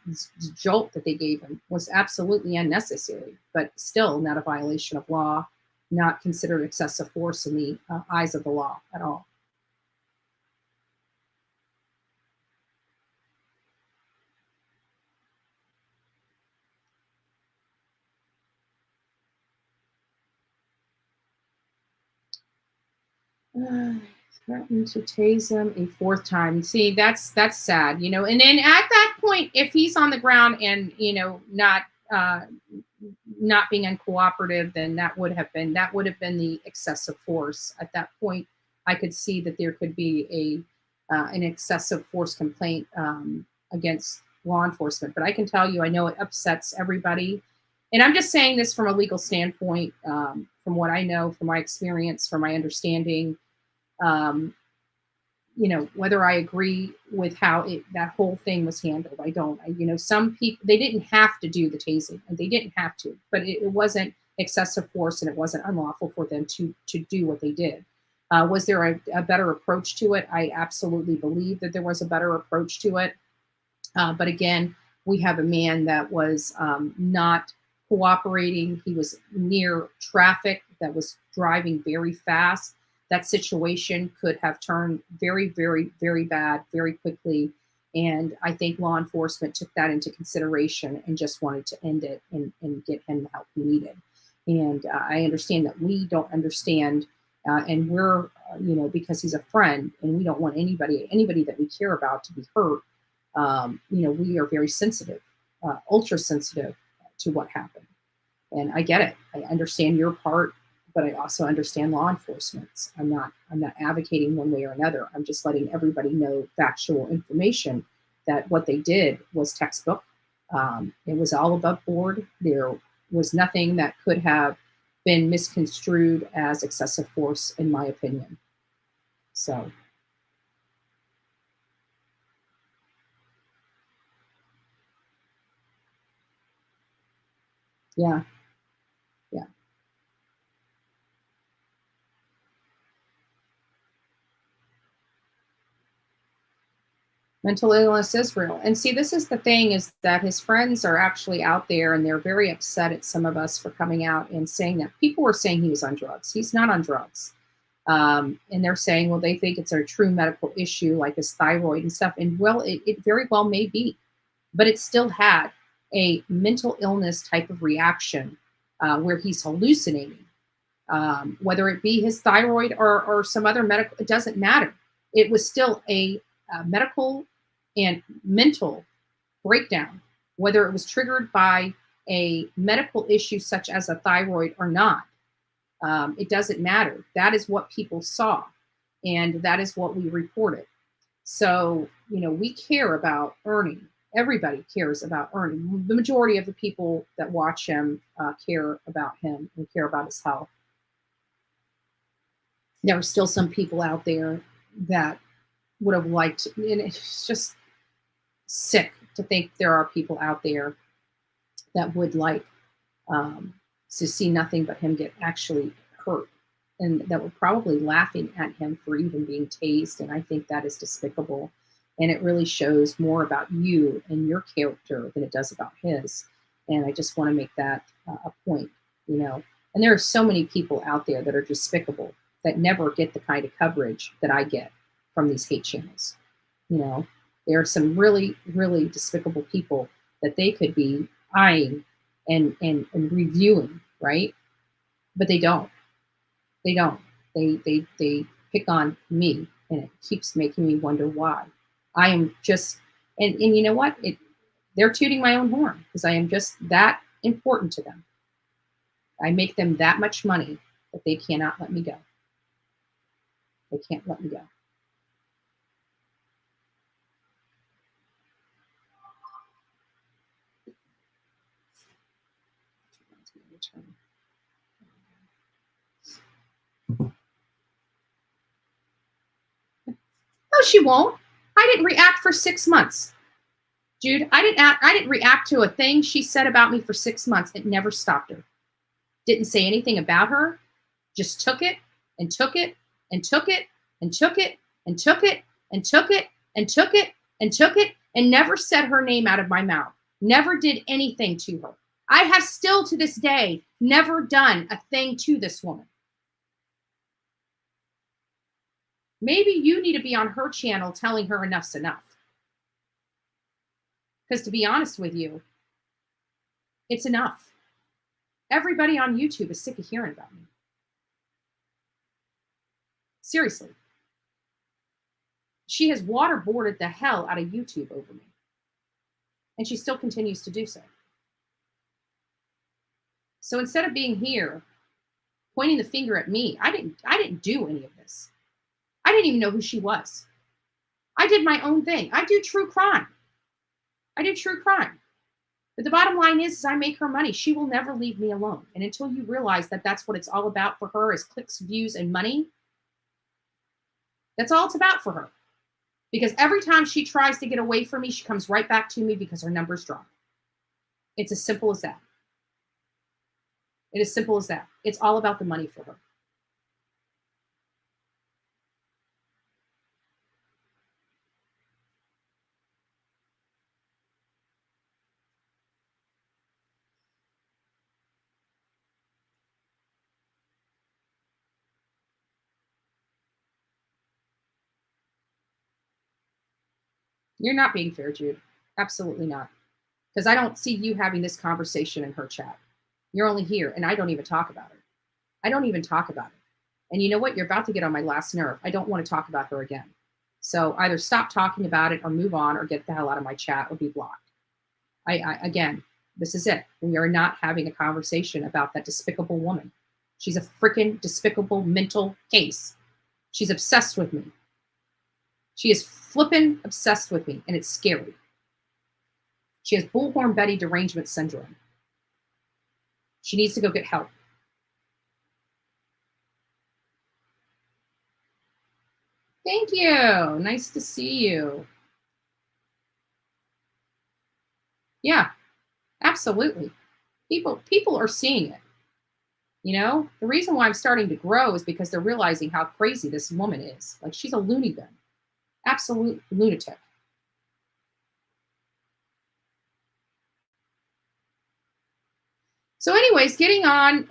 jolt that they gave him was absolutely unnecessary, but still not a violation of law, not considered excessive force in the eyes of the law at all. Threatened to tase him a fourth time. See, that's sad, and then at that point, if he's on the ground and not being uncooperative, then that would have been the excessive force. At that point, I could see that there could be an excessive force complaint against law enforcement. But I can tell you, I know it upsets everybody, and I'm just saying this from a legal standpoint, from what I know, from my experience, from my understanding. Whether I agree with how that whole thing was handled, I don't. Some people, they didn't have to do the tasing, and they didn't have to, but it wasn't excessive force, and it wasn't unlawful for them to do what they did. Was there a better approach to it? I absolutely believe that there was a better approach to it. But again, we have a man that was not cooperating. He was near traffic that was driving very fast. that situation could have turned very, very, very bad very quickly. And I think law enforcement took that into consideration and just wanted to end it and get him the help he needed. And I understand that we don't understand, and we're, because he's a friend, and we don't want anybody that we care about to be hurt. We are very sensitive, ultra sensitive to what happened. And I get it. I understand your part, but I also understand law enforcement's. I'm not advocating one way or another. I'm just letting everybody know factual information that what they did was textbook. It was all above board. There was nothing that could have been misconstrued as excessive force, in my opinion. So. Yeah. Yeah. Mental illness is real. And see, this is the thing, is that his friends are actually out there and they're very upset at some of us for coming out and saying that. People were saying he was on drugs. He's not on drugs. And they're saying, well, they think it's a true medical issue like his thyroid and stuff. And well, it very well may be, but it still had a mental illness type of reaction where he's hallucinating. Whether it be his thyroid or some other medical, it doesn't matter. It was still a medical and mental breakdown, whether it was triggered by a medical issue such as a thyroid or not. It doesn't matter. That is what people saw, and that is what we reported. So, we care about Ernie. Everybody cares about Ernie. The majority of the people that watch him care about him and care about his health. There are still some people out there that would have liked, and it's just sick to think there are people out there that would like to see nothing but him get actually hurt, and that were probably laughing at him for even being tased. And I think that is despicable, and it really shows more about you and your character than it does about his. And I just want to make that a point, and there are so many people out there that are despicable, that never get the kind of coverage that I get from these hate channels. There are some really, really despicable people that they could be eyeing and reviewing, right? But they don't. They don't. They pick on me, and it keeps making me wonder why. I am just, and you know what? They're tooting my own horn because I am just that important to them. I make them that much money that they cannot let me go. They can't let me go. No, she won't. I didn't react for 6 months. Jude, I didn't react to a thing she said about me for 6 months. It never stopped her. Didn't say anything about her. Just took it and took it and took it and took it and took it and took it and took it and took it and never said her name out of my mouth. Never did anything to her. I have still to this day never done a thing to this woman. Maybe you need to be on her channel telling her enough's enough. Because to be honest with you, it's enough. Everybody on YouTube is sick of hearing about me. Seriously. She has waterboarded the hell out of YouTube over me. And she still continues to do so. So instead of being here, pointing the finger at me, I didn't do any of this. I didn't even know who she was. I did my own thing. I do true crime. But the bottom line is I make her money. She will never leave me alone. And until you realize that that's what it's all about for her, is clicks, views, and money, that's all it's about for her. Because every time she tries to get away from me, she comes right back to me because her numbers drop. It's as simple as that. It is simple as that. It's all about the money for her. You're not being fair, Jude. Absolutely not. Because I don't see you having this conversation in her chat. You're only here, and I don't even talk about it. I don't even talk about it. And you know what? You're about to get on my last nerve. I don't want to talk about her again. So either stop talking about it or move on or get the hell out of my chat or be blocked. Again, this is it. We are not having a conversation about that despicable woman. She's a freaking despicable mental case. She's obsessed with me. She is flippin' obsessed with me, and it's scary. She has bullhorn Betty derangement syndrome. She needs to go get help. Thank you. Nice to see you. Yeah, absolutely. People are seeing it. You know, the reason why I'm starting to grow is because they're realizing how crazy this woman is. Like, she's a loony bin. Absolute lunatic. So anyways, getting on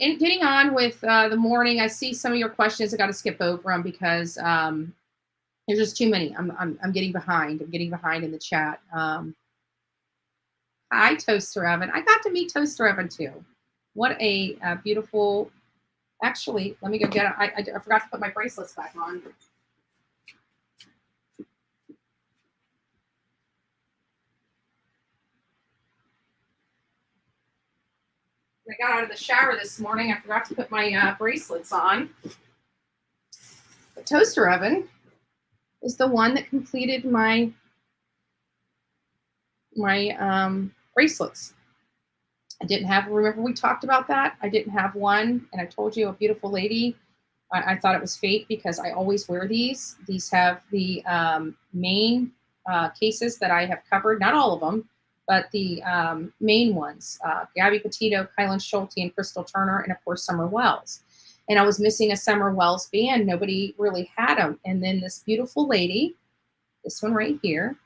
with the morning. I see some of your questions. I got to skip over them because there's just too many. I'm getting behind. I'm getting behind in the chat. Hi, Toaster Evan. I got to meet Toaster Evan too. What a beautiful. Actually, let me go get it. I forgot to put my bracelets back on. I got out of the shower this morning. I forgot to put my bracelets on. But Toaster Oven is the one that completed my bracelets. I didn't have, remember we talked about that? I didn't have one, and I told you, a beautiful lady. I thought it was fake because I always wear these. These have the main cases that I have covered, not all of them, but the main ones, Gabby Petito, Kylen Schulte, and Crystal Turner, and of course, Summer Wells. And I was missing a Summer Wells band. Nobody really had them. And then this beautiful lady, this one right here,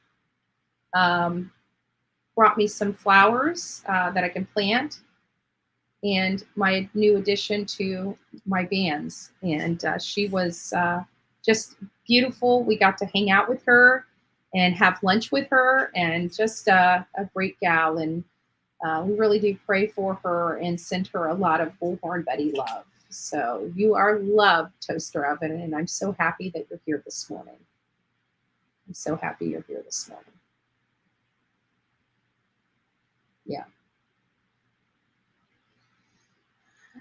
brought me some flowers that I can plant and my new addition to my bands. And she was just beautiful. We got to hang out with her and have lunch with her, and just a great gal. And we really do pray for her and send her a lot of Bullhorn Betty love. So you are loved, Toaster Oven, and I'm so happy that you're here this morning. I'm so happy you're here this morning. Yeah.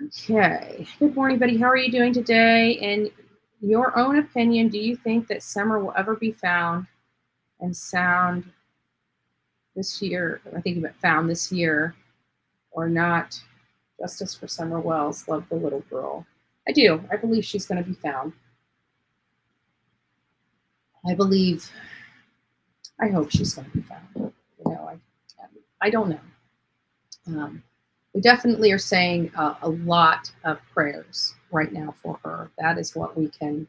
Okay. Good morning, Betty. How are you doing today? In your own opinion, do you think that Summer will ever be found and sound this year? I think you meant found this year or not? Justice for Summer Wells. Love the little girl. I do. I believe she's going to be found. I hope she's going to be found. You know, I don't know. We definitely are saying a lot of prayers right now for her. That is what we can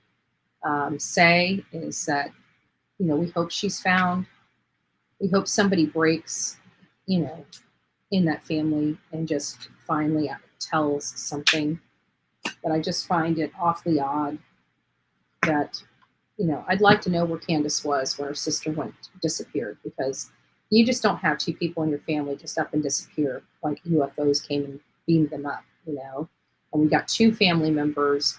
say, is that, you know, we hope she's found. We hope somebody breaks, you know, in that family and just finally tells something. But I just find it awfully odd that, you know, I'd like to know where Candace was when her sister disappeared, because you just don't have two people in your family just up and disappear like UFOs came and beamed them up, you know. And we got two family members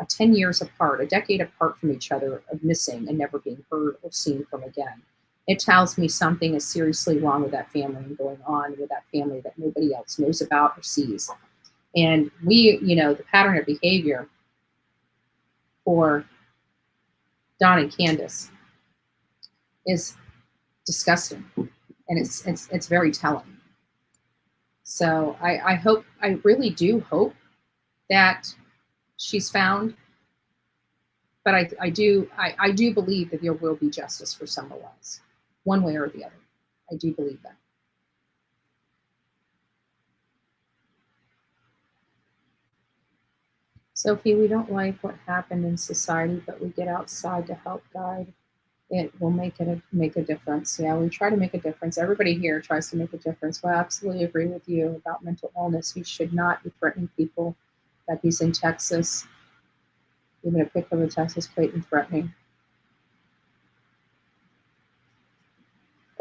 10 years apart, a decade apart from each other, of missing and never being heard or seen from again. It tells me something is seriously wrong with that family and going on with that family that nobody else knows about or sees. And we, you know, the pattern of behavior for Don and Candace is disgusting, and it's very telling. So I really do hope that she's found, but I do believe that there will be justice for Summer Wells, one way or the other. I do believe that. Sophie, we don't like what happened in society, but we get outside to help guide. It will make a difference. Yeah, we try to make a difference. Everybody here tries to make a difference. Well, I absolutely agree with you about mental illness. He should not be threatening people. That he's in Texas, even a pic of a Texas plate and threatening.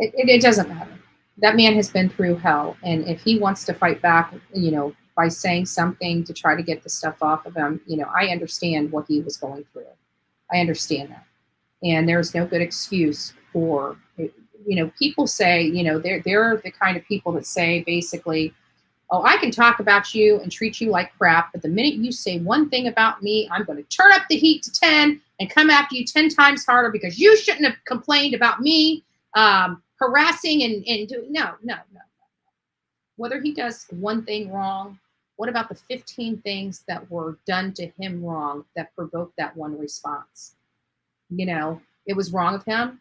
It doesn't matter. That man has been through hell, and if he wants to fight back, by saying something to try to get the stuff off of him, I understand what he was going through. I understand that, and there's no good excuse for people say they're the kind of people that say basically, oh, I can talk about you and treat you like crap, but the minute you say one thing about me, I'm going to turn up the heat to 10 and come after you 10 times harder because you shouldn't have complained about me harassing and do no. Whether he does one thing wrong, what about the 15 things that were done to him wrong that provoked that one response? It was wrong of him.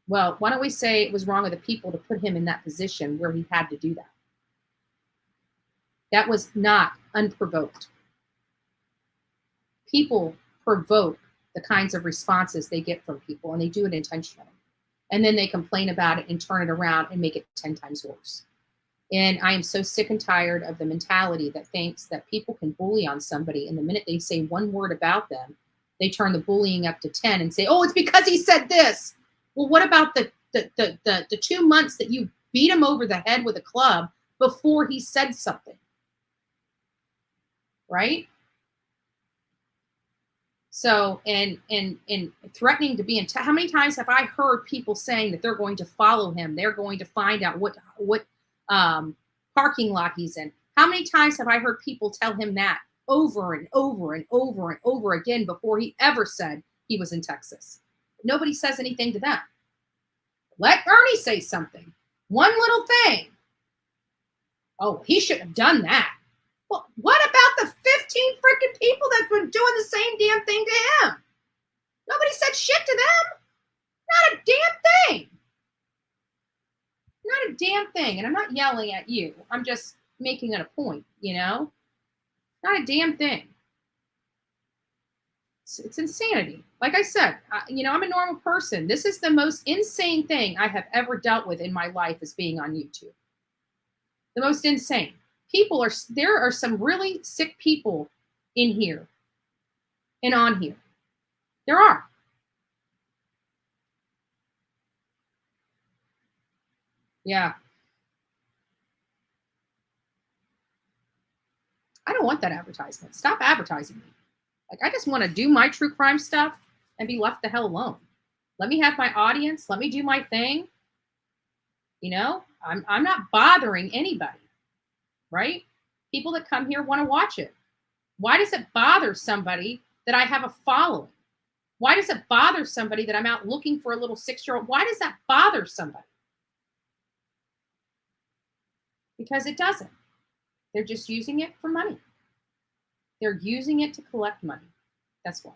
Well, why don't we say it was wrong of the people to put him in that position where he had to do that? That was not unprovoked. People provoke the kinds of responses they get from people, and they do it intentionally. And then they complain about it and turn it around and make it 10 times worse. And I am so sick and tired of the mentality that thinks that people can bully on somebody, and the minute they say one word about them, they turn the bullying up to 10 and say, oh, it's because he said this. Well, what about the 2 months that you beat him over the head with a club before he said something? Right? So, and threatening to be in, how many times have I heard people saying that they're going to follow him? They're going to find out what parking lot he's in. How many times have I heard people tell him that over and over and over and over again before he ever said he was in Texas? Nobody says anything to them. Let Ernie say something. One little thing. Oh, he shouldn't have done that. Well, what about the 15 freaking people that were doing the same damn thing to him? Nobody said shit to them. Not a damn thing. Not a damn thing. And I'm not yelling at you. I'm just making it a point, Not a damn thing. It's insanity. Like I said, I'm a normal person. This is the most insane thing I have ever dealt with in my life is being on YouTube. The most insane. There are some really sick people in here and on here. There are. Yeah. I don't want that advertisement. Stop advertising me. Like, I just want to do my true crime stuff and be left the hell alone. Let me have my audience. Let me do my thing. I'm not bothering anybody. Right? People that come here want to watch it. Why does it bother somebody that I have a following? Why does it bother somebody that I'm out looking for a little 6-year-old? Why does that bother somebody? Because it doesn't. They're just using it for money. They're using it to collect money. That's why.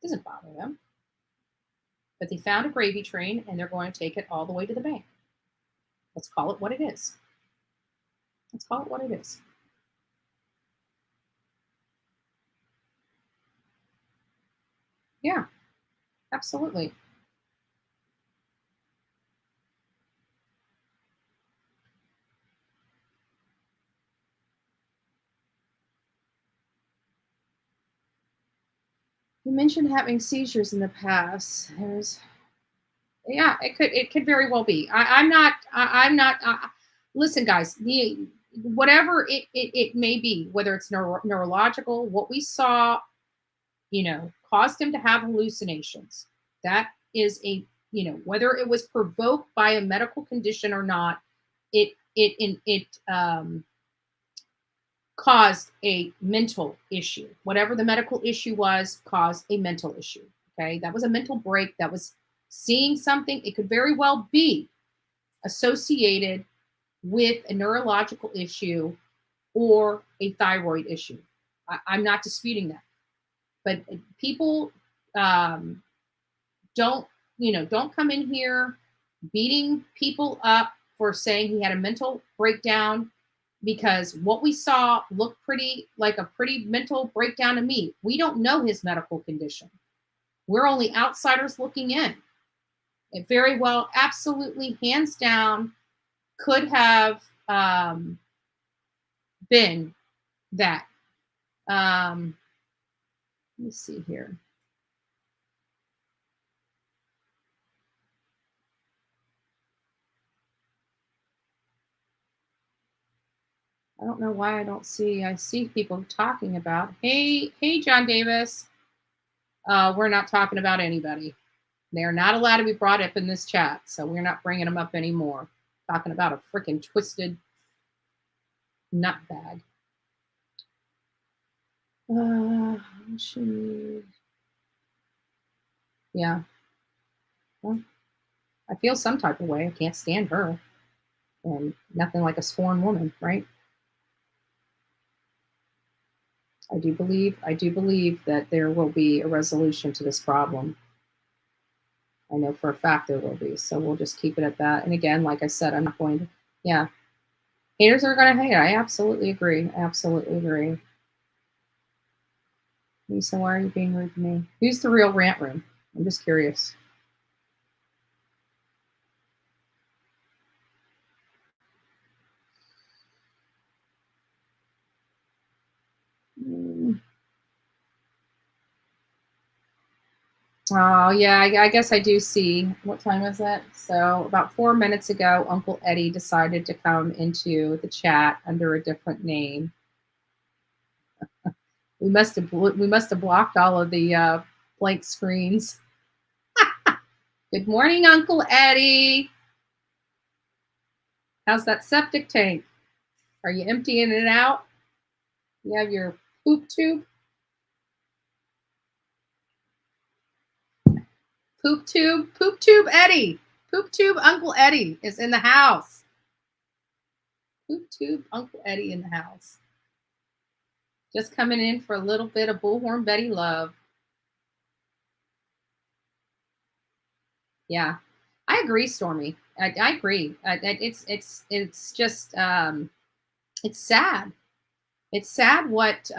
It doesn't bother them. But they found a gravy train and they're going to take it all the way to the bank. Let's call it what it is. Let's call it what it is. Yeah, absolutely. You mentioned having seizures in the past. Yeah, it could very well be. I'm not. Listen, guys. Whatever it may be, whether it's neurological, what we saw, caused him to have hallucinations. That is whether it was provoked by a medical condition or not, it caused a mental issue. Whatever the medical issue was, caused a mental issue. Okay, that was a mental break. That was seeing something. It could very well be associated with a neurological issue or a thyroid issue. I'm not disputing that. But people don't come in here beating people up for saying he had a mental breakdown, because what we saw looked like a pretty mental breakdown to me. We don't know his medical condition. We're only outsiders looking in. It very well, absolutely, hands down, could have been that. Let me see here. I don't know why I don't see. I see people talking about, hey, John Davis. We're not talking about anybody. They're not allowed to be brought up in this chat, so we're not bringing them up anymore. Talking about a freaking twisted nutbag. Yeah. Well, I feel some type of way. I can't stand her. And nothing like a sworn woman, right? I do believe that there will be a resolution to this problem. I know for a fact there will be. So we'll just keep it at that. And again, like I said, I'm not going to, yeah. Haters are going to hate. I absolutely agree. Lisa, why are you being rude to me? Who's the real rant room? I'm just curious. Oh, yeah, I guess I do see. What time is it? So about 4 minutes ago, Uncle Eddie decided to come into the chat under a different name. We must have blocked all of the blank screens. Good morning, Uncle Eddie. How's that septic tank? Are you emptying it out? You have your poop tube? Poop tube Eddie. Poop tube Uncle Eddie is in the house. Poop tube Uncle Eddie in the house. Just coming in for a little bit of Bullhorn Betty love. Yeah, I agree, Stormy. I agree. It's just it's sad. It's sad what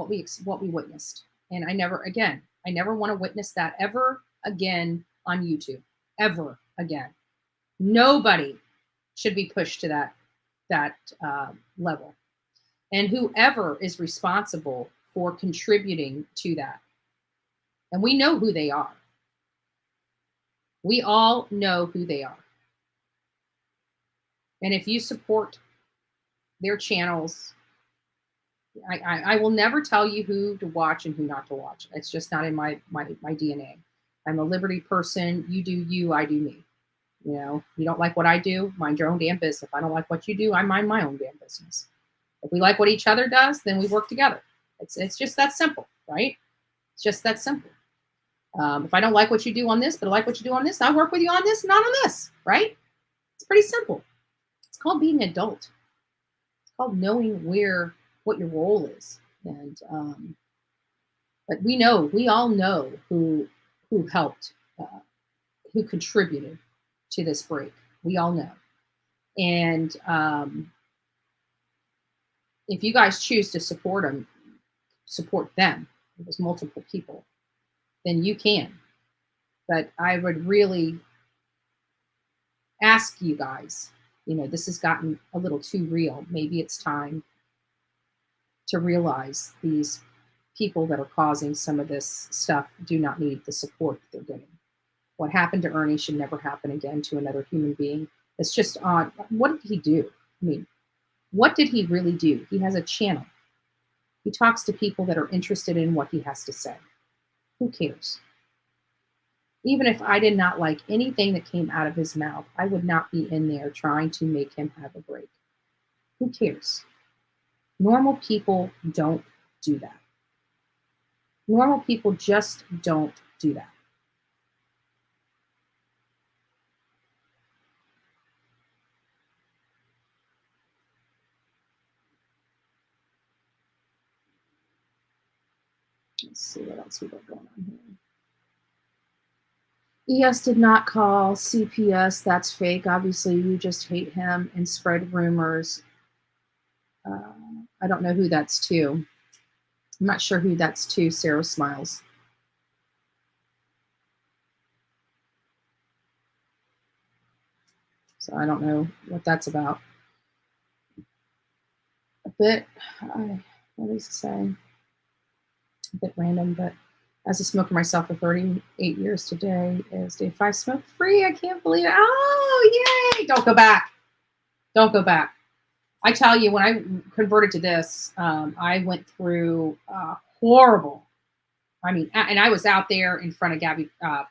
we witnessed, and I never want to witness that ever again on YouTube, ever again. Nobody should be pushed to that level, and whoever is responsible for contributing to that, and we know who they are. We all know who they are. And if you support their channels, I will never tell you who to watch and who not to watch. It's just not in my DNA. I'm a liberty person. You do you, I do me. You know, you don't like what I do, mind your own damn business. If I don't like what you do, I mind my own damn business. If we like what each other does, then we work together. It's just that simple, right? It's just that simple. If I don't like what you do on this, but I like what you do on this, I'll work with you on this, not on this, right? It's pretty simple. It's called being an adult. It's called knowing what your role is. And but we all know who helped, who contributed to this break. We all know. And if you guys choose to support them, there's multiple people, then you can. But I would really ask you guys, this has gotten a little too real. Maybe it's time to realize these people that are causing some of this stuff do not need the support that they're getting. What happened to Ernie should never happen again to another human being. It's just on. What did he do? I mean, what did he really do? He has a channel. He talks to people that are interested in what he has to say. Who cares? Even if I did not like anything that came out of his mouth, I would not be in there trying to make him have a break. Who cares? Normal people don't do that. Normal people just don't do that. Let's see what else we got going on here. ES did not call CPS. That's fake. Obviously, you just hate him and spread rumors. I don't know who that's to. I'm not sure who that's to. Sarah smiles. So I don't know what that's about. A bit, what does it say? A bit random, but as a smoker myself for 38 years, today is day 5 smoke free. I can't believe it. Oh, yay! Don't go back. Don't go back. I tell you, when I converted to this, I went through horrible. I mean, and I was out there in front of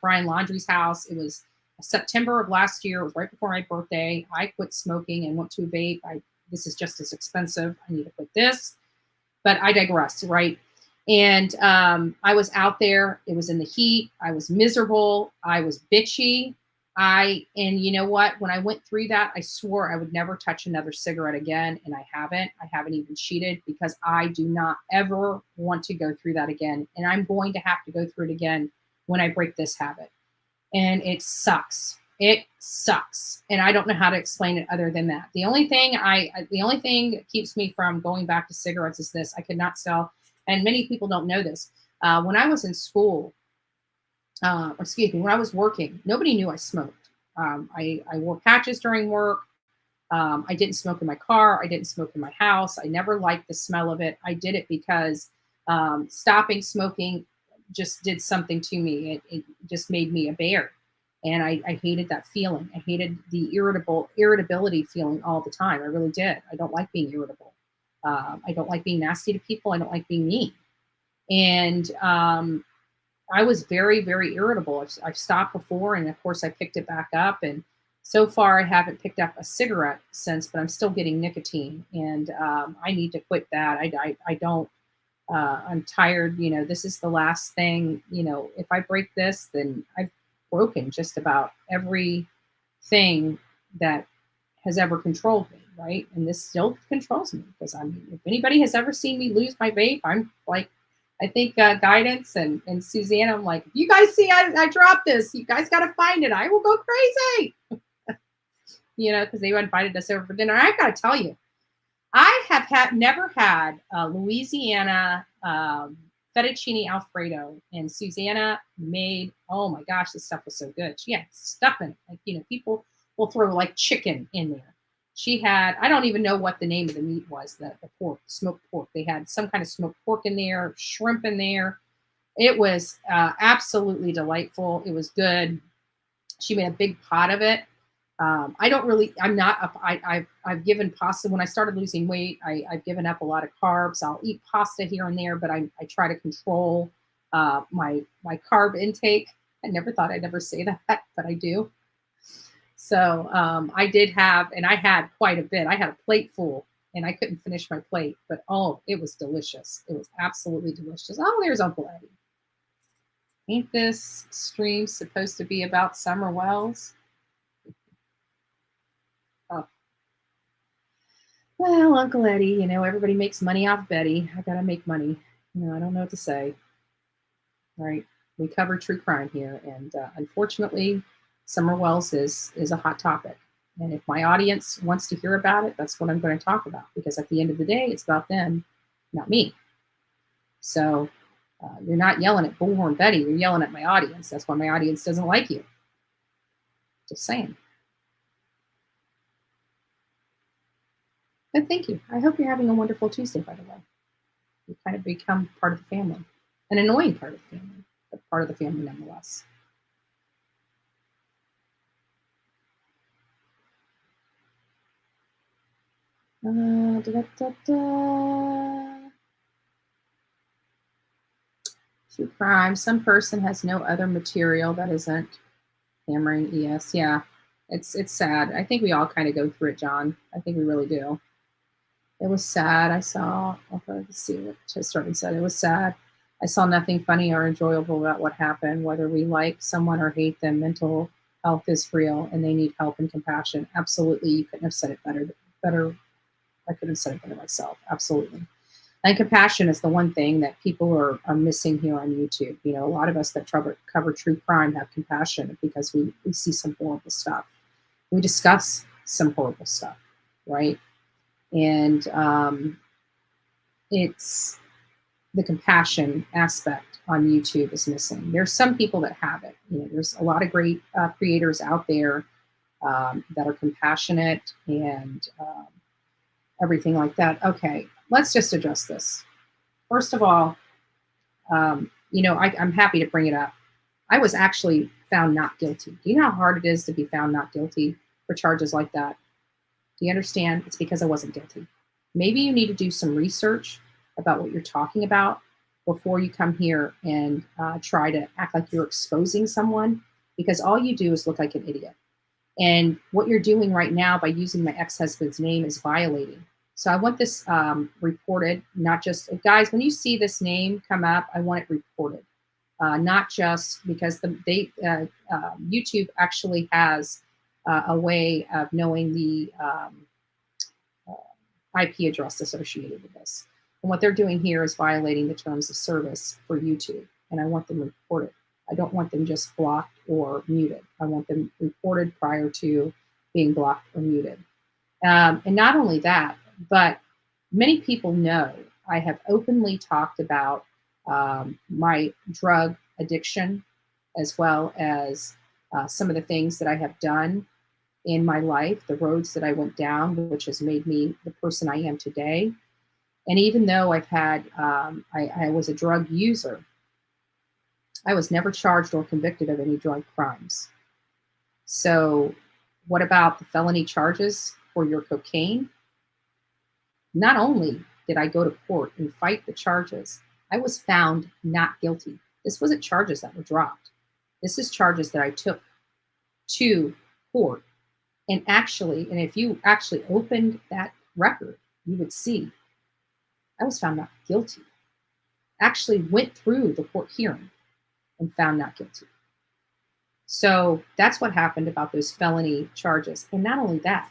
Brian Laundrie's house. It was September of last year. It was right before my birthday. I quit smoking and went to a vape. This is just as expensive. I need to quit this. But I digress, right? And I was out there. It was in the heat. I was miserable. I was bitchy. And you know what? When I went through that, I swore I would never touch another cigarette again. And I haven't. I haven't even cheated because I do not ever want to go through that again. And I'm going to have to go through it again when I break this habit. And it sucks. It sucks. And I don't know how to explain it other than that. The only thing that keeps me from going back to cigarettes is this. I could not sell. And many people don't know this. When I was in school, when I was working, nobody knew I smoked. I wore patches during work. I didn't smoke in my car. I didn't smoke in my house. I never liked the smell of it. I did it because stopping smoking just did something to me. It just made me a bear. And I hated that feeling. I hated the irritability feeling all the time. I really did. I don't like being irritable. I don't like being nasty to people. I don't like being mean. And I was very, very irritable. I've stopped before, and of course I picked it back up. And so far I haven't picked up a cigarette since, but I'm still getting nicotine, and I need to quit that. I don't. I'm tired. This is the last thing. If I break this, then I've broken just about everything that has ever controlled me, right? And this still controls me because if anybody has ever seen me lose my vape, I'm like, I think Guidance and Susanna, I'm like, if you guys see I dropped this, you guys got to find it. I will go crazy, because they invited us over for dinner. I got to tell you, I have never had Louisiana fettuccine Alfredo, and Susanna made, oh my gosh, this stuff was so good. She had stuff in it. Like, people will throw like chicken in there. She had, I don't even know what the name of the meat was, the pork, smoked pork. They had some kind of smoked pork in there, shrimp in there. It was absolutely delightful. It was good. She made a big pot of it. I've given pasta. When I started losing weight, I've given up a lot of carbs. I'll eat pasta here and there, but I try to control my carb intake. I never thought I'd ever say that, but I do. So I had quite a bit. I had a plate full and I couldn't finish my plate, but it was delicious. It was absolutely delicious. Oh, there's Uncle Eddie. Ain't this stream supposed to be about Summer Wells? Oh. Well, Uncle Eddie, everybody makes money off Betty. I gotta make money. I don't know what to say. All right. We cover true crime here, and unfortunately, Summer Wells is a hot topic. And if my audience wants to hear about it, that's what I'm going to talk about, because at the end of the day, it's about them, not me. So you're not yelling at Bullhorn Betty, you're yelling at my audience. That's why my audience doesn't like you. Just saying. But thank you. I hope you're having a wonderful Tuesday, by the way. You kind of become part of the family. An annoying part of the family, but part of the family nonetheless. True crime. Some person has no other material that isn't hammering ES. Yeah, it's sad. I think we all kind of go through it, John. I think we really do. It was sad. I saw, let's see what Starvin said. It was sad. I saw nothing funny or enjoyable about what happened. Whether we like someone or hate them, mental health is real and they need help and compassion. Absolutely. You couldn't have said it better. I couldn't have said it better myself. Absolutely. And compassion is the one thing that people are missing here on YouTube. A lot of us that cover true crime have compassion because we see some horrible stuff. We discuss some horrible stuff, right? And it's the compassion aspect on YouTube is missing. There's some people that have it. There's a lot of great creators out there that are compassionate and everything like that. Okay, let's just address this. First of all, I'm happy to bring it up. I was actually found not guilty. Do you know how hard it is to be found not guilty for charges like that? Do you understand? It's because I wasn't guilty. Maybe you need to do some research about what you're talking about before you come here and try to act like you're exposing someone, because all you do is look like an idiot. And what you're doing right now by using my ex-husband's name is violating. So I want this reported, not just, guys, when you see this name come up, I want it reported. Not just because YouTube actually has a way of knowing the IP address associated with this. And what they're doing here is violating the terms of service for YouTube. And I want them reported. I don't want them just blocked or muted. I want them reported prior to being blocked or muted. And not only that, but many people know I have openly talked about my drug addiction, as well as some of the things that I have done in my life, the roads that I went down, which has made me the person I am today. And even though I've had, I was a drug user, I was never charged or convicted of any drug crimes. So what about the felony charges for your cocaine? Not only did I go to court and fight the charges, I was found not guilty. This wasn't charges that were dropped. This is charges that I took to court. And actually, and if you actually opened that record, you would see I was found not guilty. Actually went through the court hearing and found not guilty. So that's what happened about those felony charges. And not only that,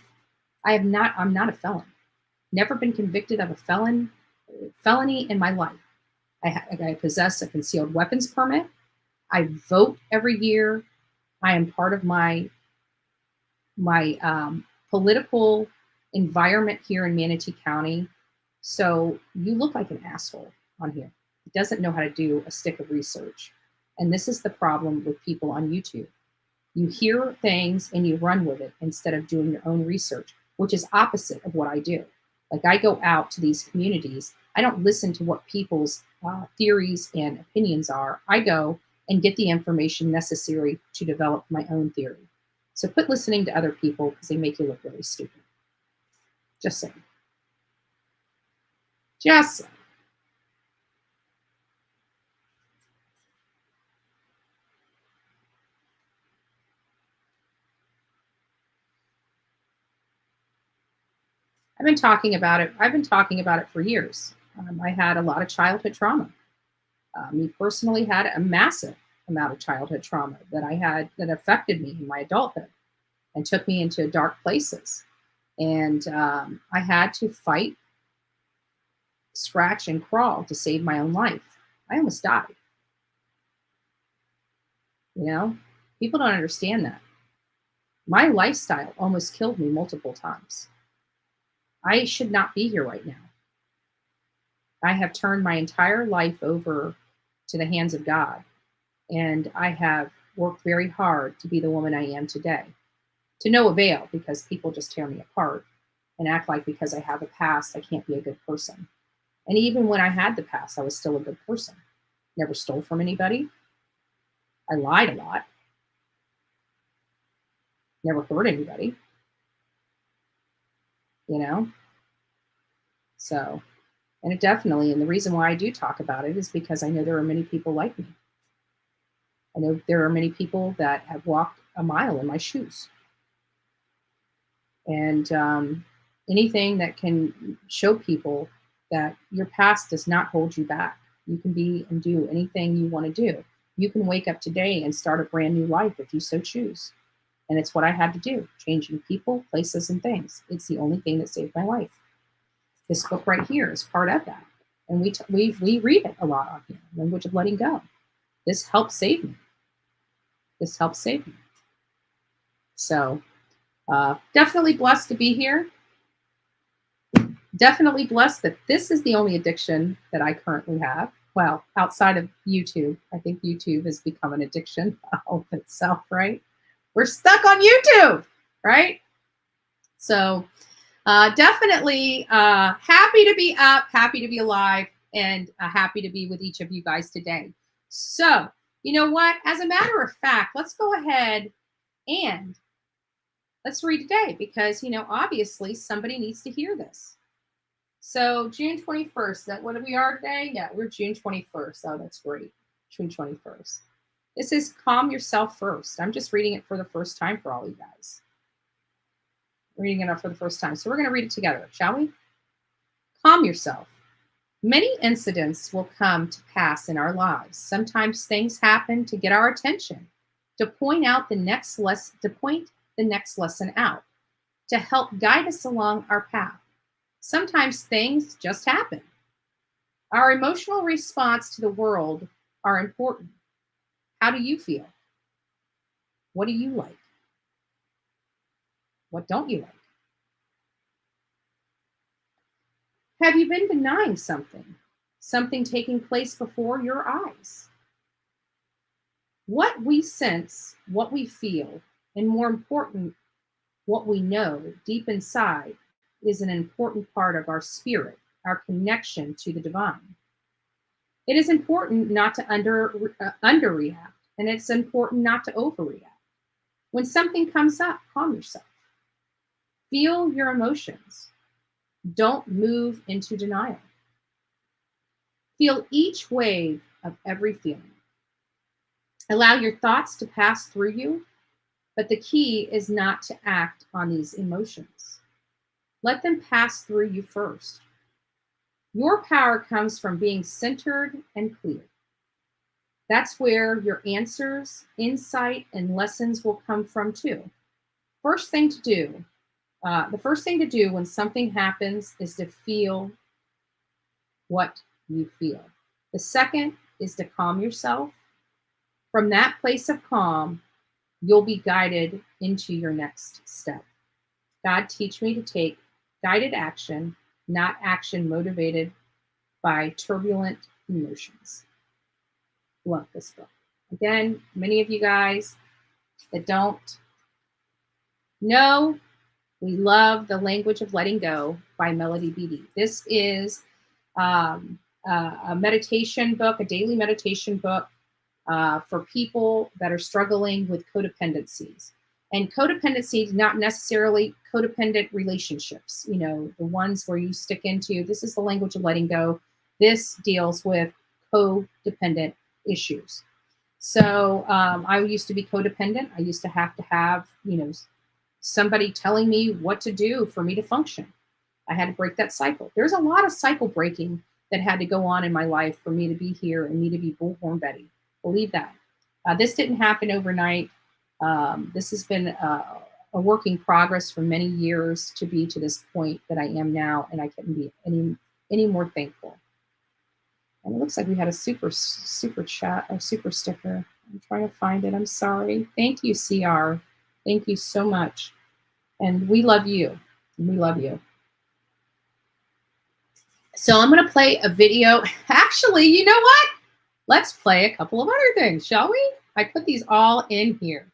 I'm not a felon. Never been convicted of a felony in my life. I possess a concealed weapons permit. I vote every year. I am part of my political environment here in Manatee County. So you look like an asshole on here. He doesn't know how to do a stick of research. And this is the problem with people on YouTube. You hear things and you run with it instead of doing your own research, which is opposite of what I do. Like, I go out to these communities. I don't listen to what people's theories and opinions are. I go and get the information necessary to develop my own theory. So quit listening to other people because they make you look really stupid. Just saying. Just saying. I've been talking about it. I've been talking about it for years. I had a lot of childhood trauma. Me personally had a massive amount of childhood trauma that I had that affected me in my adulthood and took me into dark places. And I had to fight, scratch, and crawl to save my own life. I almost died. You know, people don't understand that. My lifestyle almost killed me multiple times. I should not be here right now. I have turned my entire life over to the hands of God, and I have worked very hard to be the woman I am today. To no avail, because people just tear me apart and act like because I have a past, I can't be a good person. And even when I had the past, I was still a good person. Never stole from anybody. I lied a lot. Never hurt anybody. You know? So, and it definitely, and the reason why I do talk about it is because I know there are many people like me. I know there are many people that have walked a mile in my shoes. And anything that can show people that your past does not hold you back. You can be and do anything you want to do. You can wake up today and start a brand new life if you so choose. And it's what I had to do, changing people, places, and things. It's the only thing that saved my life. This book right here is part of that. And we read it a lot on here, Language of Letting Go. This helped save me. This helped save me. So definitely blessed to be here. Definitely blessed that this is the only addiction that I currently have. Well, outside of YouTube. I think YouTube has become an addiction of itself, right? We're stuck on YouTube, right? So definitely happy to be up, happy to be alive, and happy to be with each of you guys today. So, you know what? As a matter of fact, let's go ahead and let's read today because, obviously somebody needs to hear this. So June 21st, that what we are today? Yeah, we're June 21st. Oh, that's great. June 21st. This is calm yourself first. I'm just reading it for the first time for all you guys. Reading it up for the first time. So we're going to read it together, shall we? Calm yourself. Many incidents will come to pass in our lives. Sometimes things happen to get our attention, to point the next lesson out, to help guide us along our path. Sometimes things just happen. Our emotional response to the world are important. How do you feel? What do you like? What don't you like? Have you been denying something taking place before your eyes? What we sense, what we feel, and more important, what we know deep inside is an important part of our spirit, our connection to the divine. It is important not to underreact, and it's important not to overreact. When something comes up, calm yourself. Feel your emotions. Don't move into denial. Feel each wave of every feeling. Allow your thoughts to pass through you, but the key is not to act on these emotions. Let them pass through you first. Your power comes from being centered and clear. That's where your answers, insight, and lessons will come from too. The first thing to do when something happens is to feel what you feel. The second is to calm yourself. From that place of calm, you'll be guided into your next step. God, teach me to take guided action, not action motivated by turbulent emotions. Love this book. Again, many of you guys that don't know, we love The Language of Letting Go by Melody Beattie. This is a meditation book, a daily meditation book for people that are struggling with codependencies. And codependency is not necessarily codependent relationships, the ones where you stick into, this is the language of letting go. This deals with codependent issues. So I used to be codependent. I used to have, somebody telling me what to do for me to function. I had to break that cycle. There's a lot of cycle breaking that had to go on in my life for me to be here and me to be Bullhorn Betty. Believe that. This didn't happen overnight. This has been a work in progress for many years to be to this point that I am now, and I couldn't be any more thankful. And it looks like we had a super chat, a super sticker. I'm trying to find it. I'm sorry. Thank you, CR. Thank you so much. And we love you. We love you. So I'm going to play a video. Actually, you know what? Let's play a couple of other things, shall we? I put these all in here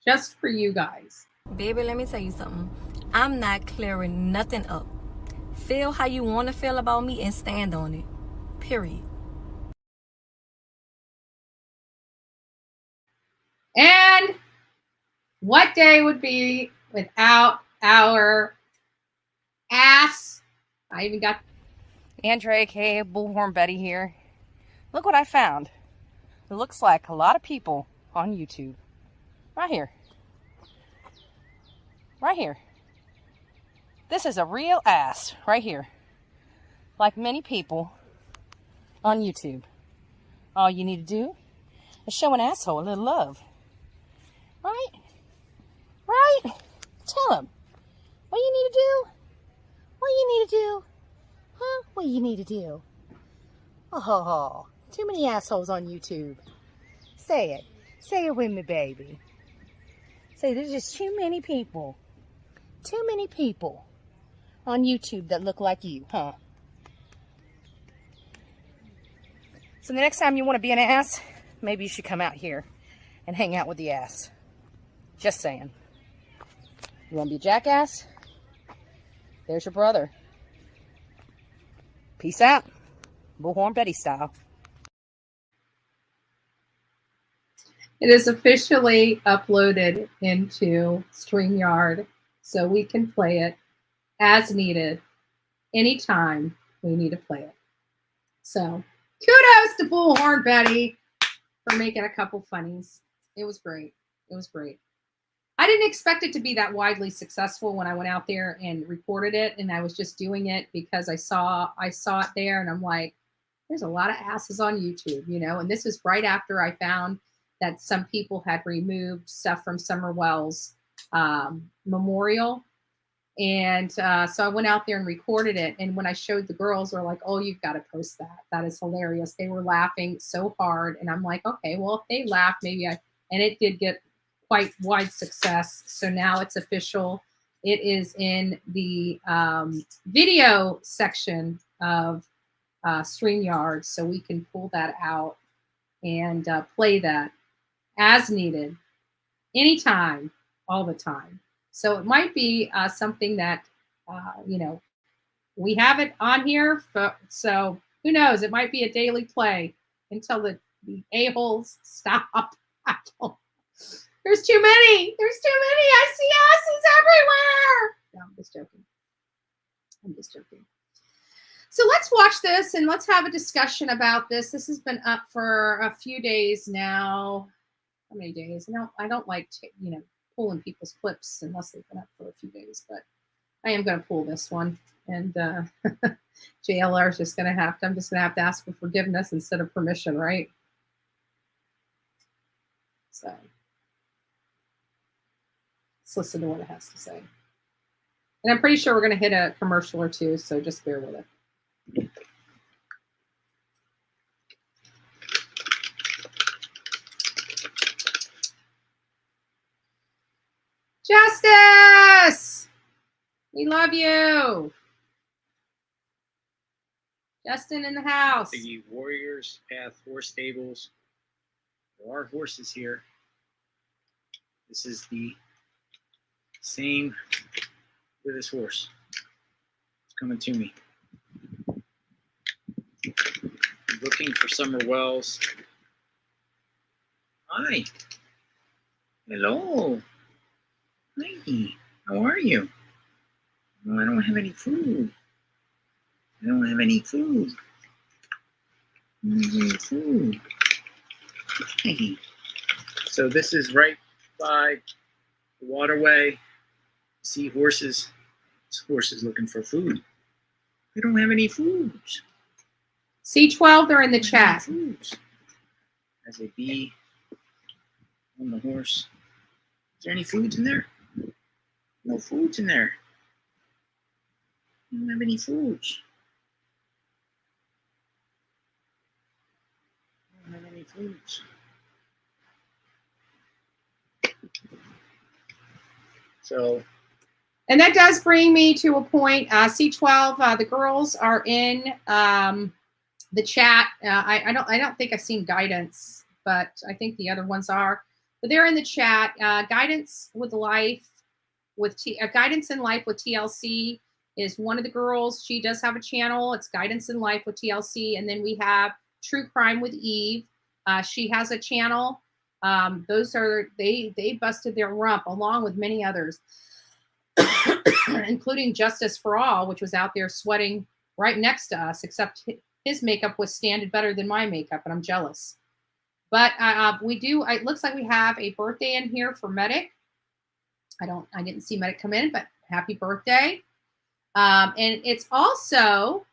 just for you guys. Baby, let me tell you something. I'm not clearing nothing up. Feel how you want to feel about me and stand on it. Period. And what day would be without our ass? I even got Andrea, aka Bullhorn Betty here. Look what I found. It looks like a lot of people on YouTube. Right here. Right here. This is a real ass right here. Like many people on YouTube. All you need to do is show an asshole a little love. Right? Right? Tell him. What you need to do? What you need to do? Huh? What you need to do? Oh, too many assholes on YouTube. Say it. Say it with me, baby. Say there's just too many people. Too many people on YouTube that look like you, huh? So the next time you want to be an ass, maybe you should come out here and hang out with the ass. Just saying. You want to be a jackass? There's your brother. Peace out. Bullhorn Betty style. It is officially uploaded into StreamYard, so we can play it as needed anytime we need to play it. So kudos to Bullhorn Betty for making a couple funnies. It was great. It was great. I didn't expect it to be that widely successful when I went out there and recorded it, and I was just doing it because I saw it there, and I'm like, there's a lot of asses on YouTube, you know. And this was right after I found that some people had removed stuff from Summer Wells' memorial. And so I went out there and recorded it. And when I showed the girls, they're like, oh, you've got to post that. That is hilarious. They were laughing so hard. And I'm like, okay, well, if they laugh, maybe I, and it did get quite wide success. So now it's official. It is in the video section of StreamYard. So we can pull that out and play that as needed, anytime, all the time. So it might be something that, you know, we have it on here. So who knows? It might be a daily play until the a-holes stop. There's too many. There's too many. I see asses everywhere. No, I'm just joking. I'm just joking. So let's watch this and let's have a discussion about this. This has been up for a few days now. How many days? I don't like you know, pulling people's clips unless they've been up for a few days, but I am going to pull this one. And JLR is just going to have to, I'm just going to have to ask for forgiveness instead of permission, right? So let's listen to what it has to say. And I'm pretty sure we're going to hit a commercial or two, so just bear with it. Justice! We love you. Justin in the house. The Warriors Path Horse Stables. There are horses here. This is the same with this horse. It's coming to me. I'm looking for Summer Wells. Hi. Hello. Hi. How are you? Oh, I don't have any food. I don't have any food. I don't have any food. Hey. So this is right by the waterway. See horses. This horse is looking for food. We don't have any food. C12, they're in the chat. As a bee on the horse. Is there any foods in there? No foods in there. We don't have any foods. We don't have any foods. So. And that does bring me to a point. C12, the girls are in the chat. I don't think I've seen guidance, but I think the other ones are. But they're in the chat. Guidance with life, guidance in life with TLC is one of the girls. She does have a channel. It's Guidance in Life with TLC, and then we have True Crime with Eve. She has a channel. Those are they busted their rump along with many others, including Justice for All, which was out there sweating right next to us, except his makeup was standard better than my makeup, and I'm jealous. But we do. It looks like we have a birthday in here for Medic. I didn't see Medic come in, but happy birthday. And it's also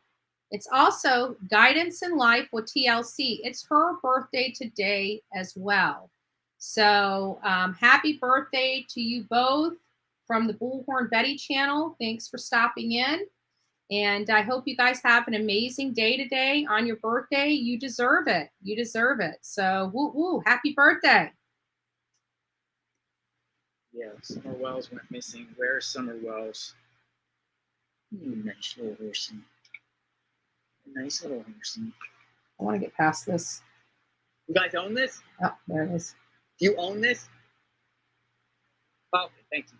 Guidance in Life with TLC. It's her birthday today as well. So happy birthday to you both from the Bullhorn Betty channel. Thanks for stopping in. And I hope you guys have an amazing day today on your birthday. You deserve it. You deserve it. So woo woo, happy birthday. Yeah, Summer Wells went missing. Where's Summer Wells? Nice little horsey. Nice little horsey. I want to get past this. You guys own this? Oh, there it is. Do you own this? Oh, okay, thank you.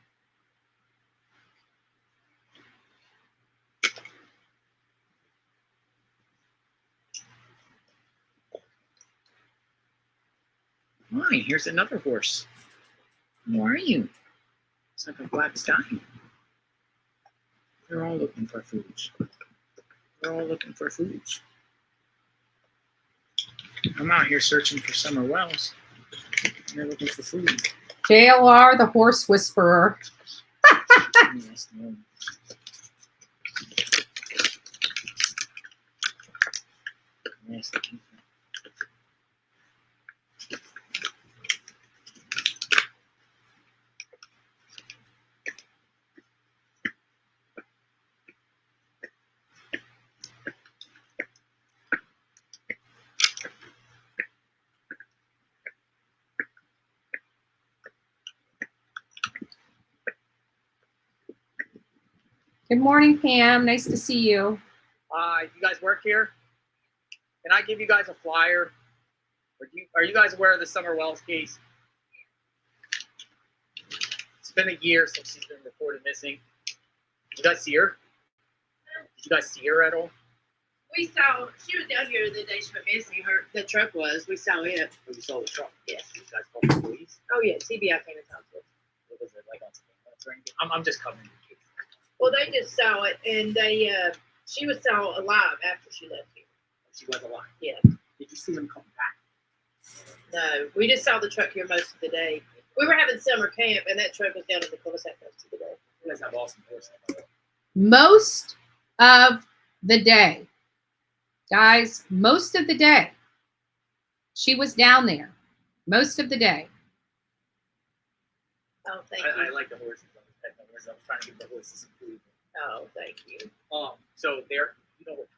Why? Here's another horse. Who are you? It's like a black sky. They're all looking for food. They're all looking for food. I'm out here searching for summer wells. They're looking for food. JLR, the horse whisperer. Yes, no. Yes, Good morning, Pam. Nice to see you. you guys work here? Can I give you guys a flyer? Or are you guys aware of the Summer Wells case? It's been a year since she's been reported missing. Did you guys see her? Did you guys see her at all? We saw, she was down here the day she went missing. The truck was. We saw it. Oh, you saw the truck? Yes. You guys called the police? Oh, yeah. TBI came and talked to us. What was it like on surveillance or anything? I'm just covering the case. Well, they just saw it, and she was saw alive after she left here. She was alive. Yeah. Did you see them come back? No, we just saw the truck here most of the day. We were having summer camp, and that truck was down in the cul-de-sac most of the day. You guys have awesome horses. Most of the day, guys, most of the day, she was down there. Most of the day. Oh, thank I you. like the horses. I was trying to give the horses some food. Oh, thank you. So they're, you know what time?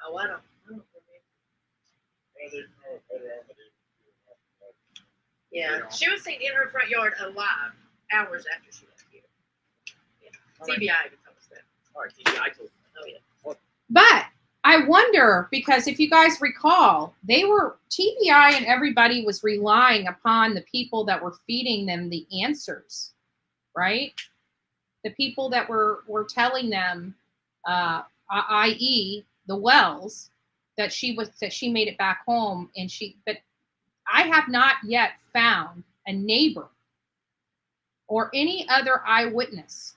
Oh, I don't remember. Yeah, she was seen in her front yard alive hours after she left here. Yeah. TBI even told us that. All right, TBI told me. Oh, yeah. But I wonder, because if you guys recall, TBI and everybody was relying upon the people that were feeding them the answers, right? The people that were telling them, i.e. the Wells, that she made it back home, but I have not yet found a neighbor or any other eyewitness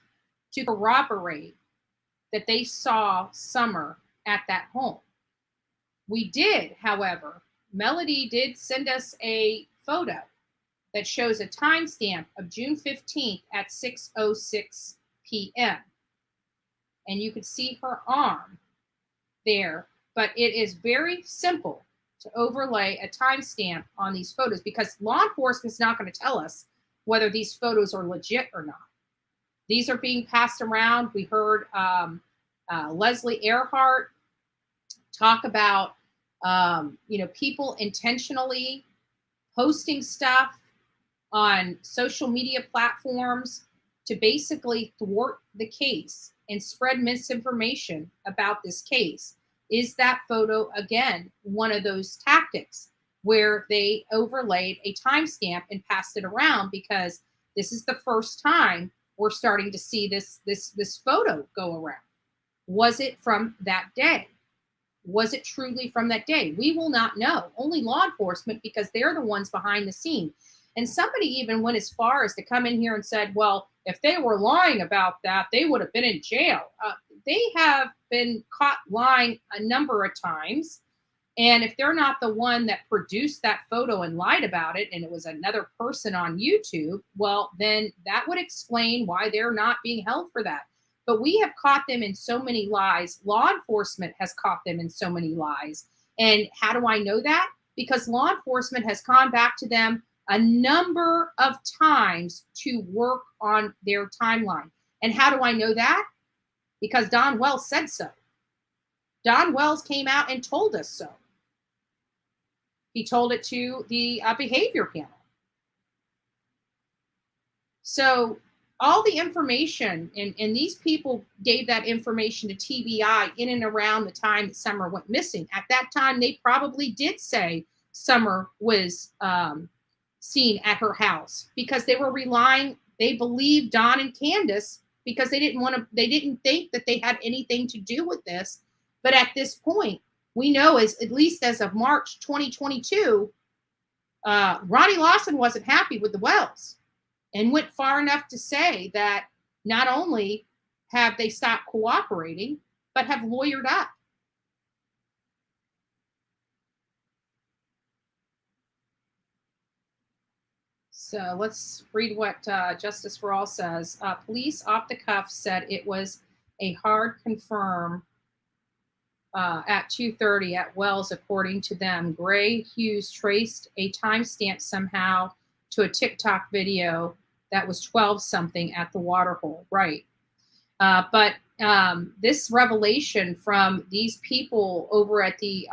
to corroborate that they saw Summer at that home. We did, however, Melody did send us a photo that shows a timestamp of June 15th at 6:06 p.m. And you can see her arm there, but it is very simple to overlay a timestamp on these photos because law enforcement is not going to tell us whether these photos are legit or not. These are being passed around. We heard Leslie Earhart talk about, people intentionally posting stuff on social media platforms to basically thwart the case and spread misinformation about this case. Is that photo, again, one of those tactics where they overlaid a timestamp and passed it around because this is the first time we're starting to see this photo go around? Was it from that day? Was it truly from that day? We will not know. Only law enforcement, because they're the ones behind the scene. And somebody even went as far as to come in here and said, well, if they were lying about that, they would have been in jail. They have been caught lying a number of times. And if they're not the one that produced that photo and lied about it, and it was another person on YouTube, well, then that would explain why they're not being held for that. But we have caught them in so many lies. Law enforcement has caught them in so many lies. And how do I know that? Because law enforcement has gone back to them a number of times to work on their timeline. And how do I know that? Because Don Wells said so. Don Wells came out and told us so. He told it to the behavior panel. So all the information, and these people gave that information to TBI in and around the time that Summer went missing. At that time, they probably did say Summer was seen at her house because they were relying, they believed Don and Candace because they didn't think that they had anything to do with this. But at this point, we know at least as of March 2022, Ronnie Lawson wasn't happy with the wells and went far enough to say that not only have they stopped cooperating, but have lawyered up. So let's read what Justice for All says. Police off the cuff said it was a hard confirm at 2:30 at Wells, according to them. Gray Hughes traced a timestamp somehow to a TikTok video that was 12 something at the Waterhole. Right. But this revelation from these people over at the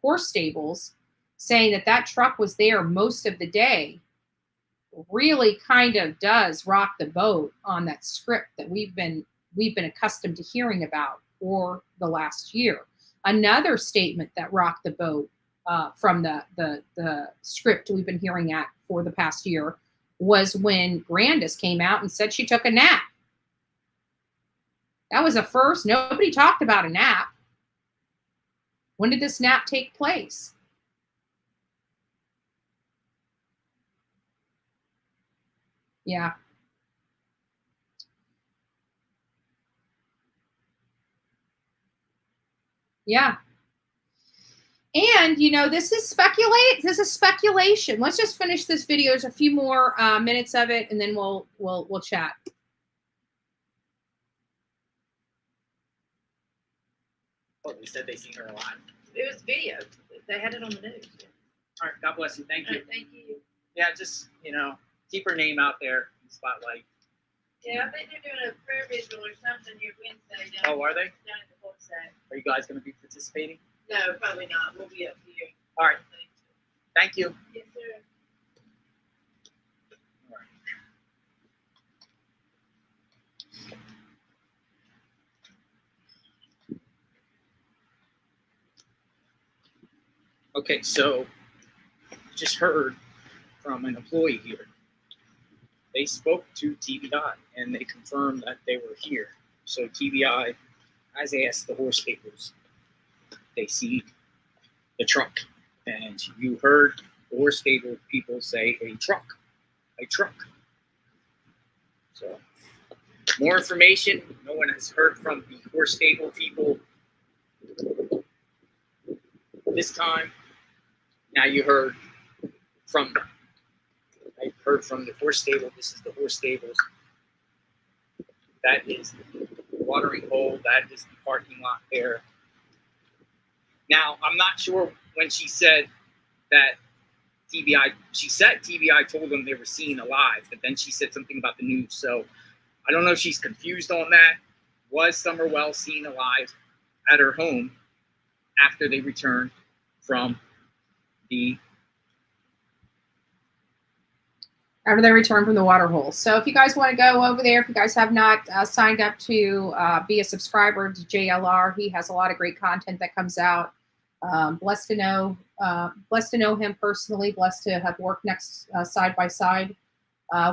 horse stables saying that that truck was there most of the day really kind of does rock the boat on that script that we've been accustomed to hearing about for the last year. Another statement that rocked the boat from the script we've been hearing at for the past year was when Grandis came out and said she took a nap. That was a first. Nobody talked about a nap. When did this nap take place? Yeah. Yeah. And, you know, this is speculation. Let's just finish this video. There's a few more minutes of it, and then we'll chat. Oh, they said they seen her alive. It was video. They had it on the news. All right, God bless you. Thank you. Thank you. Yeah, just, keep her name out there in the spotlight. Yeah, I think they're doing a prayer vigil or something here Wednesday. Oh, are they? Down at the website. Are you guys going to be participating? No, probably not. We'll be up here. All right. Thank you. Yes, sir. All right. Okay, so just heard from an employee here. They spoke to TBI and they confirmed that they were here. So TBI has asked the horse stables. They see the truck, and you heard the horse stable people say a truck. So more information. No one has heard from the horse stable people this time. Now you heard from them. I heard from the horse stable. This is the horse stables. That is the watering hole. That is the parking lot there. Now, I'm not sure when she said that she said TBI told them they were seen alive, but then she said something about the news. So I don't know if she's confused on that. Was Summer Wells seen alive at her home after they returned from the Waterhole. So if you guys want to go over there, if you guys have not signed up to be a subscriber to JLR, he has a lot of great content that comes out. Blessed to know him personally, blessed to have worked next side by side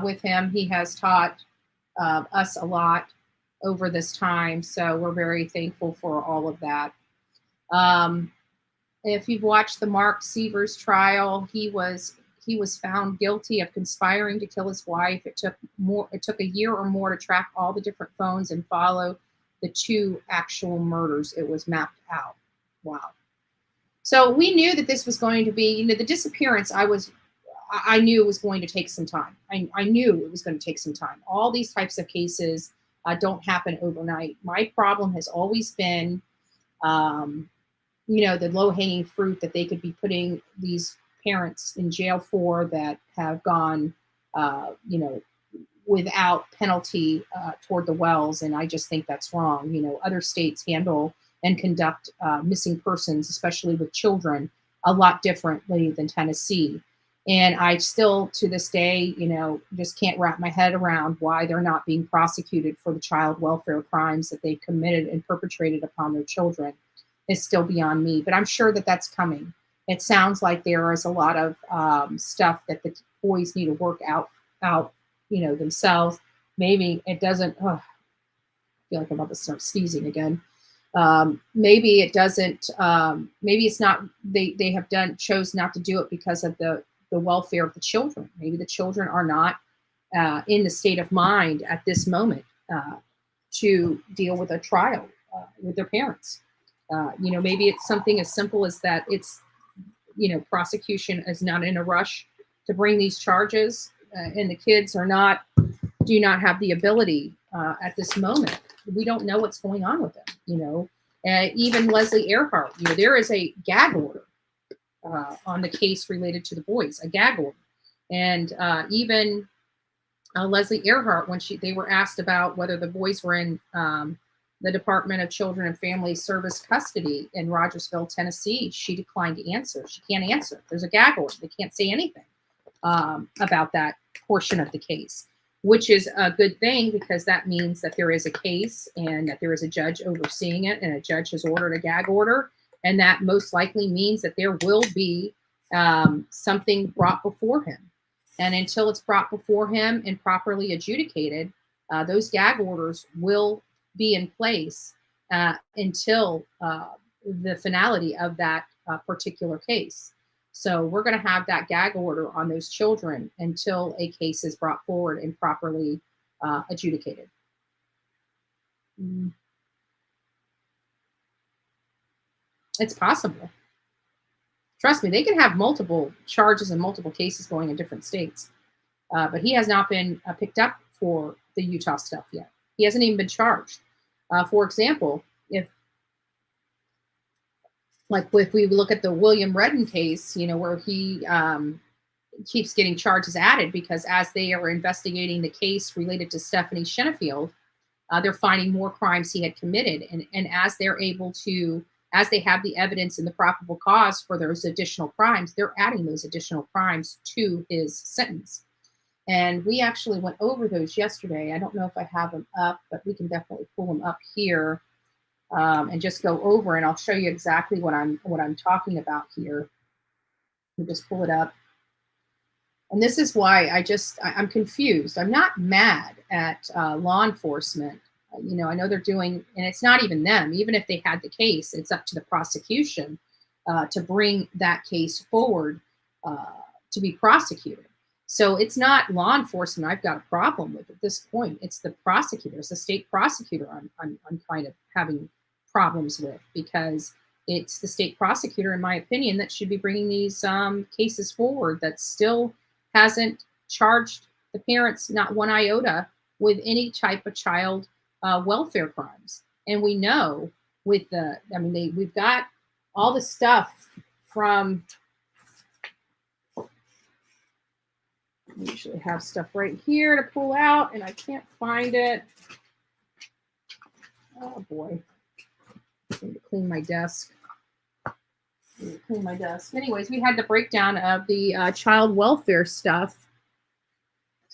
with him. He has taught us a lot over this time, so we're very thankful for all of that. If you've watched the Mark Sievers trial, he was found guilty of conspiring to kill his wife. It took a year or more to track all the different phones and follow the 2 actual murders. It was mapped out. Wow. So we knew that this was going to be, the disappearance. I knew it was going to take some time. I knew it was going to take some time. All these types of cases don't happen overnight. My problem has always been, the low-hanging fruit that they could be putting these parents in jail for that have gone, without penalty toward the Wells. And I just think that's wrong. Other states handle and conduct missing persons, especially with children, a lot differently than Tennessee. And I still, to this day, just can't wrap my head around why they're not being prosecuted for the child welfare crimes that they've committed and perpetrated upon their children. Is still beyond me, but I'm sure that that's coming. It sounds like there is a lot of stuff that the boys need to work out, themselves. Maybe it doesn't. I feel like I'm about to start sneezing again. Maybe it doesn't. Maybe it's not. They have chose not to do it because of the the welfare of the children. Maybe the children are not in the state of mind at this moment to deal with a trial with their parents. Maybe it's something as simple as that it's, prosecution is not in a rush to bring these charges, and the kids do not have the ability at this moment. We don't know what's going on with them. Even Leslie Earhart, there is a gag order on the case related to the boys, a gag order. And even Leslie Earhart, when they were asked about whether the boys were in the Department of Children and Family Service custody in Rogersville, Tennessee, she declined to answer. She can't answer. There's a gag order. They can't say anything about that portion of the case, which is a good thing, because that means that there is a case and that there is a judge overseeing it, and a judge has ordered a gag order. And that most likely means that there will be something brought before him. And until it's brought before him and properly adjudicated, those gag orders will be in place until the finality of that particular case. So we're going to have that gag order on those children until a case is brought forward and properly adjudicated. It's possible. Trust me, they can have multiple charges and multiple cases going in different states. But he has not been picked up for the Utah stuff yet. He hasn't even been charged. For example, if we look at the William Redden case, where he keeps getting charges added, because as they are investigating the case related to Stephanie Shenafield, they're finding more crimes he had committed. And as they have the evidence and the probable cause for those additional crimes, they're adding those additional crimes to his sentence. And we actually went over those yesterday. I don't know if I have them up, but we can definitely pull them up here and just go over, and I'll show you exactly what I'm talking about here. We'll just pull it up. And this is why I'm confused. I'm not mad at law enforcement. I know they're doing, and it's not even them. Even if they had the case, it's up to the prosecution to bring that case forward to be prosecuted. So it's not law enforcement I've got a problem with at this point. It's the prosecutors, the state prosecutor I'm kind of having problems with, because it's the state prosecutor, in my opinion, that should be bringing these cases forward, that still hasn't charged the parents, not one iota, with any type of child welfare crimes. And we know we've got all the stuff from, I usually have stuff right here to pull out, and I can't find it. Oh boy, I need to clean my desk. Anyways, we had the breakdown of the child welfare stuff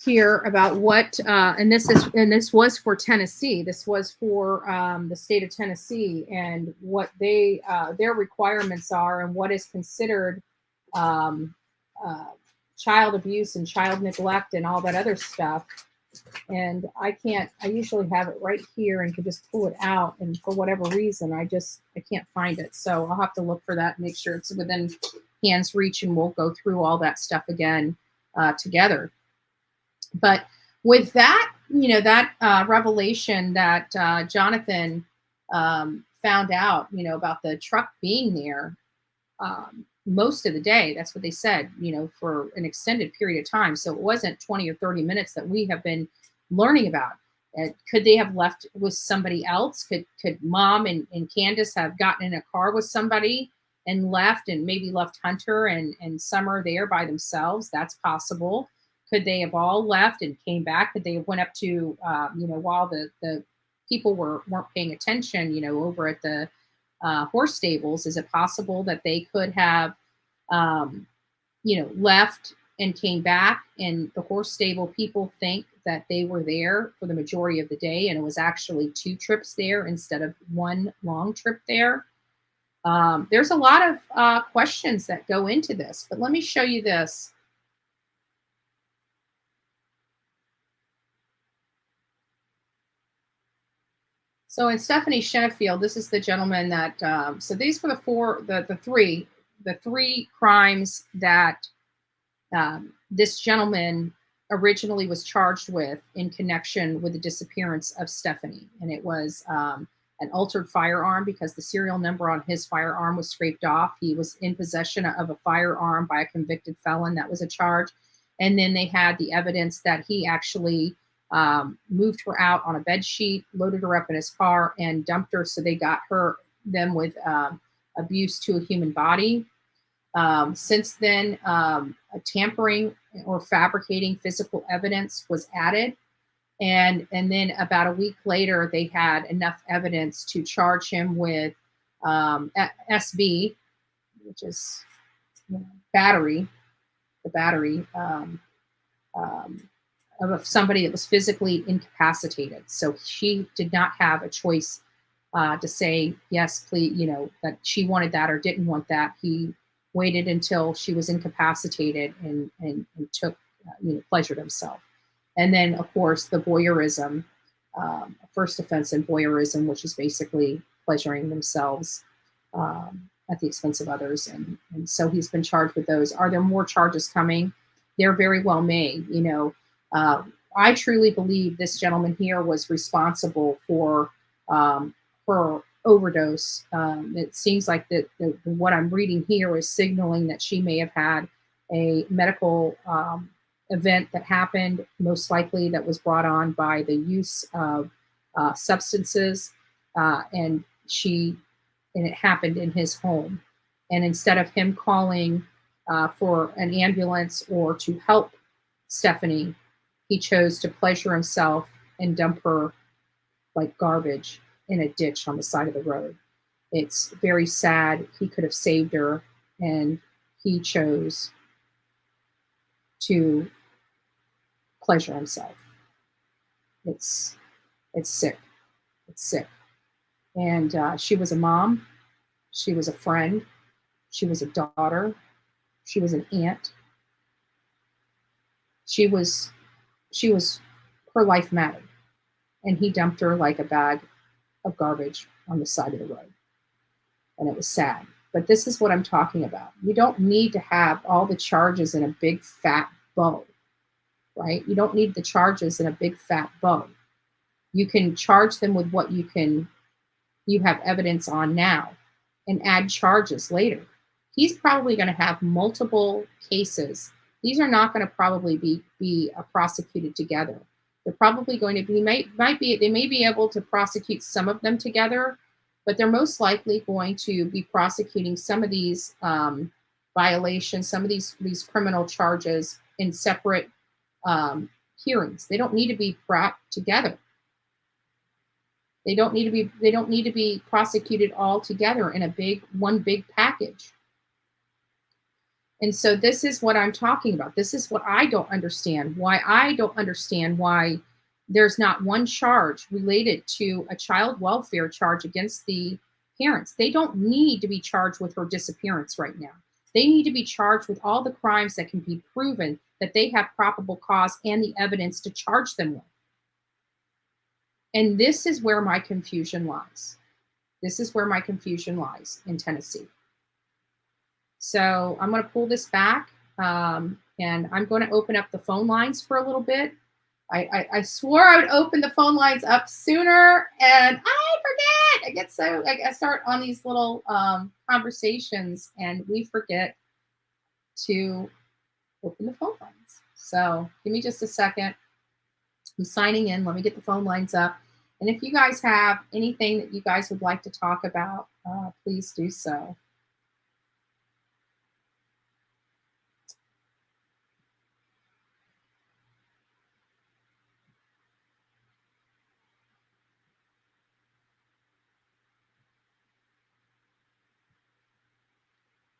here about what, and this was for Tennessee. This was for the state of Tennessee, and what their requirements are, and what is considered child abuse and child neglect and all that other stuff. And I usually have it right here and can just pull it out, and for whatever reason I can't find it. So I'll have to look for that and make sure it's within hand's reach, and we'll go through all that stuff again together. But with that, that revelation that Jonathan found out, about the truck being there most of the day, that's what they said, for an extended period of time. So it wasn't 20 or 30 minutes that we have been learning about. Could they have left with somebody else? Could Mom and Candace have gotten in a car with somebody and left, and maybe left Hunter and Summer there by themselves? That's possible. Could they have all left and came back? Could they have went up to, while the people weren't paying attention, over at the horse stables? Is it possible that they could have, left and came back, and the horse stable people think that they were there for the majority of the day, and it was actually 2 trips there instead of 1 long trip there? There's a lot of questions that go into this, but let me show you this. So in Stephanie Shenafield, this is the gentleman that, so these were the 3 crimes that This gentleman originally was charged with in connection with the disappearance of Stephanie, and it was an altered firearm because the serial number on his firearm was scraped off. He was in possession of a firearm by a convicted felon. That was a charge. And then they had the evidence that he actually moved her out on a bed sheet, loaded her up in his car, and dumped her. So they got them with abuse to a human body. Since then, tampering or fabricating physical evidence was added. And then about a week later, they had enough evidence to charge him with SB, which is battery, the battery of somebody that was physically incapacitated. So she did not have a choice to say, yes, please, that she wanted that or didn't want that. He waited until she was incapacitated and took, pleasured himself. And then, of course, the voyeurism, first offense in voyeurism, which is basically pleasuring themselves at the expense of others. And so he's been charged with those. Are there more charges coming? They're very well made. I truly believe this gentleman here was responsible for her overdose. It seems like that what I'm reading here is signaling that she may have had a medical event that happened, most likely that was brought on by the use of substances, and it happened in his home. And instead of him calling for an ambulance or to help Stephanie, he chose to pleasure himself and dump her like garbage in a ditch on the side of the road. It's very sad. He could have saved her, and he chose to pleasure himself. It's sick. It's sick. And she was a mom. She was a friend. She was a daughter. She was an aunt. She was her life mattered. And he dumped her like a bag of garbage on the side of the road. And it was sad. But this is what I'm talking about. You don't need to have all the charges in a big fat bow, right? You don't need the charges in a big fat bow. You can charge them with what you have evidence on now and add charges later. He's probably going to have multiple cases. These are not going to probably be prosecuted together. They're probably going to be, they may be able to prosecute some of them together, but they're most likely going to be prosecuting some of these violations, some of these criminal charges in separate hearings. They don't need to be brought together. They don't need to be prosecuted all together in one big package. And so this is what I'm talking about. This is what I don't understand. Why there's not one charge related to a child welfare charge against the parents. They don't need to be charged with her disappearance right now. They need to be charged with all the crimes that can be proven that they have probable cause and the evidence to charge them with. And this is where my confusion lies. This is where my confusion lies in Tennessee. So I'm going to pull this back, and I'm going to open up the phone lines for a little bit. I swore I would open the phone lines up sooner, and I forget. I start on these little conversations, and we forget to open the phone lines. So give me just a second. I'm signing in. Let me get the phone lines up. And if you guys have anything that you guys would like to talk about, please do so.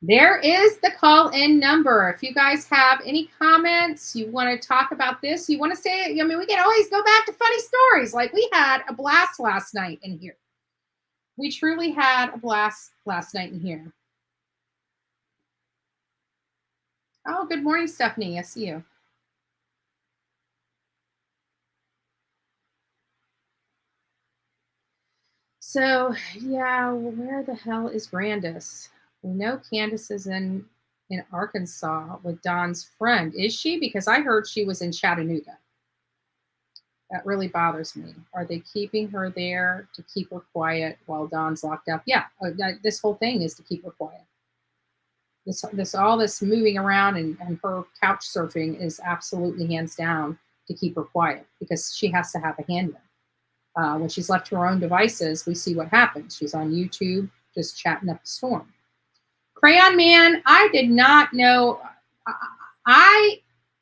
There is the call-in number. If you guys have any comments, you want to talk about this, you want to say it, we can always go back to funny stories. Like we had a blast last night in here. We truly had a blast last night in here. Oh, good morning, Stephanie. I see you. So, yeah, where the hell is Brandis? We know Candace is in in Arkansas with Don's friend. Is she? Because I heard she was in Chattanooga. That really bothers me. Are they keeping her there to keep her quiet while Don's locked up? Yeah, this whole thing is to keep her quiet. All this moving around and her couch surfing is absolutely hands down to keep her quiet because she has to have a handler. When she's left to her own devices, we see what happens. She's on YouTube just chatting up a storm. Crayon Man, I did not know.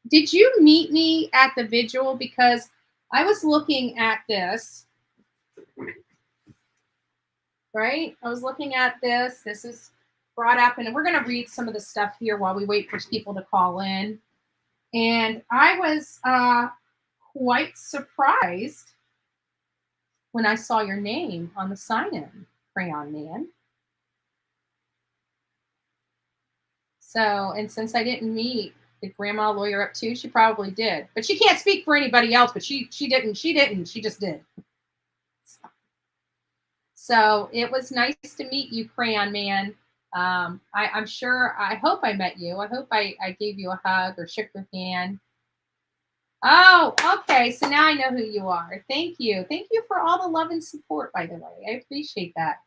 Did you meet me at the vigil? Because I was looking at this, right? I was looking at this. This is brought up, and we're going to read some of the stuff here while we wait for people to call in. And I was quite surprised when I saw your name on the sign-in, Crayon Man. So, and since I didn't meet, did Grandma lawyer up too? She probably did, but she can't speak for anybody else. But she didn't. She just did. So it was nice to meet you, Crayon Man. I'm sure. I hope I met you. I hope I gave you a hug or shook your hand. Oh, okay. So now I know who you are. Thank you. Thank you for all the love and support, by the way. I appreciate that.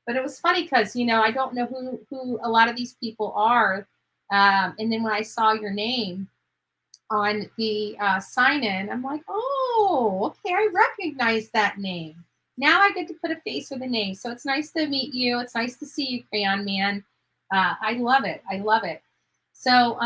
But it was funny because, I don't know who a lot of these people are. And then when I saw your name on the sign-in, I'm like, oh, okay, I recognize that name. Now I get to put a face with a name. So it's nice to meet you. It's nice to see you, Crayon Man. I love it. I love it. So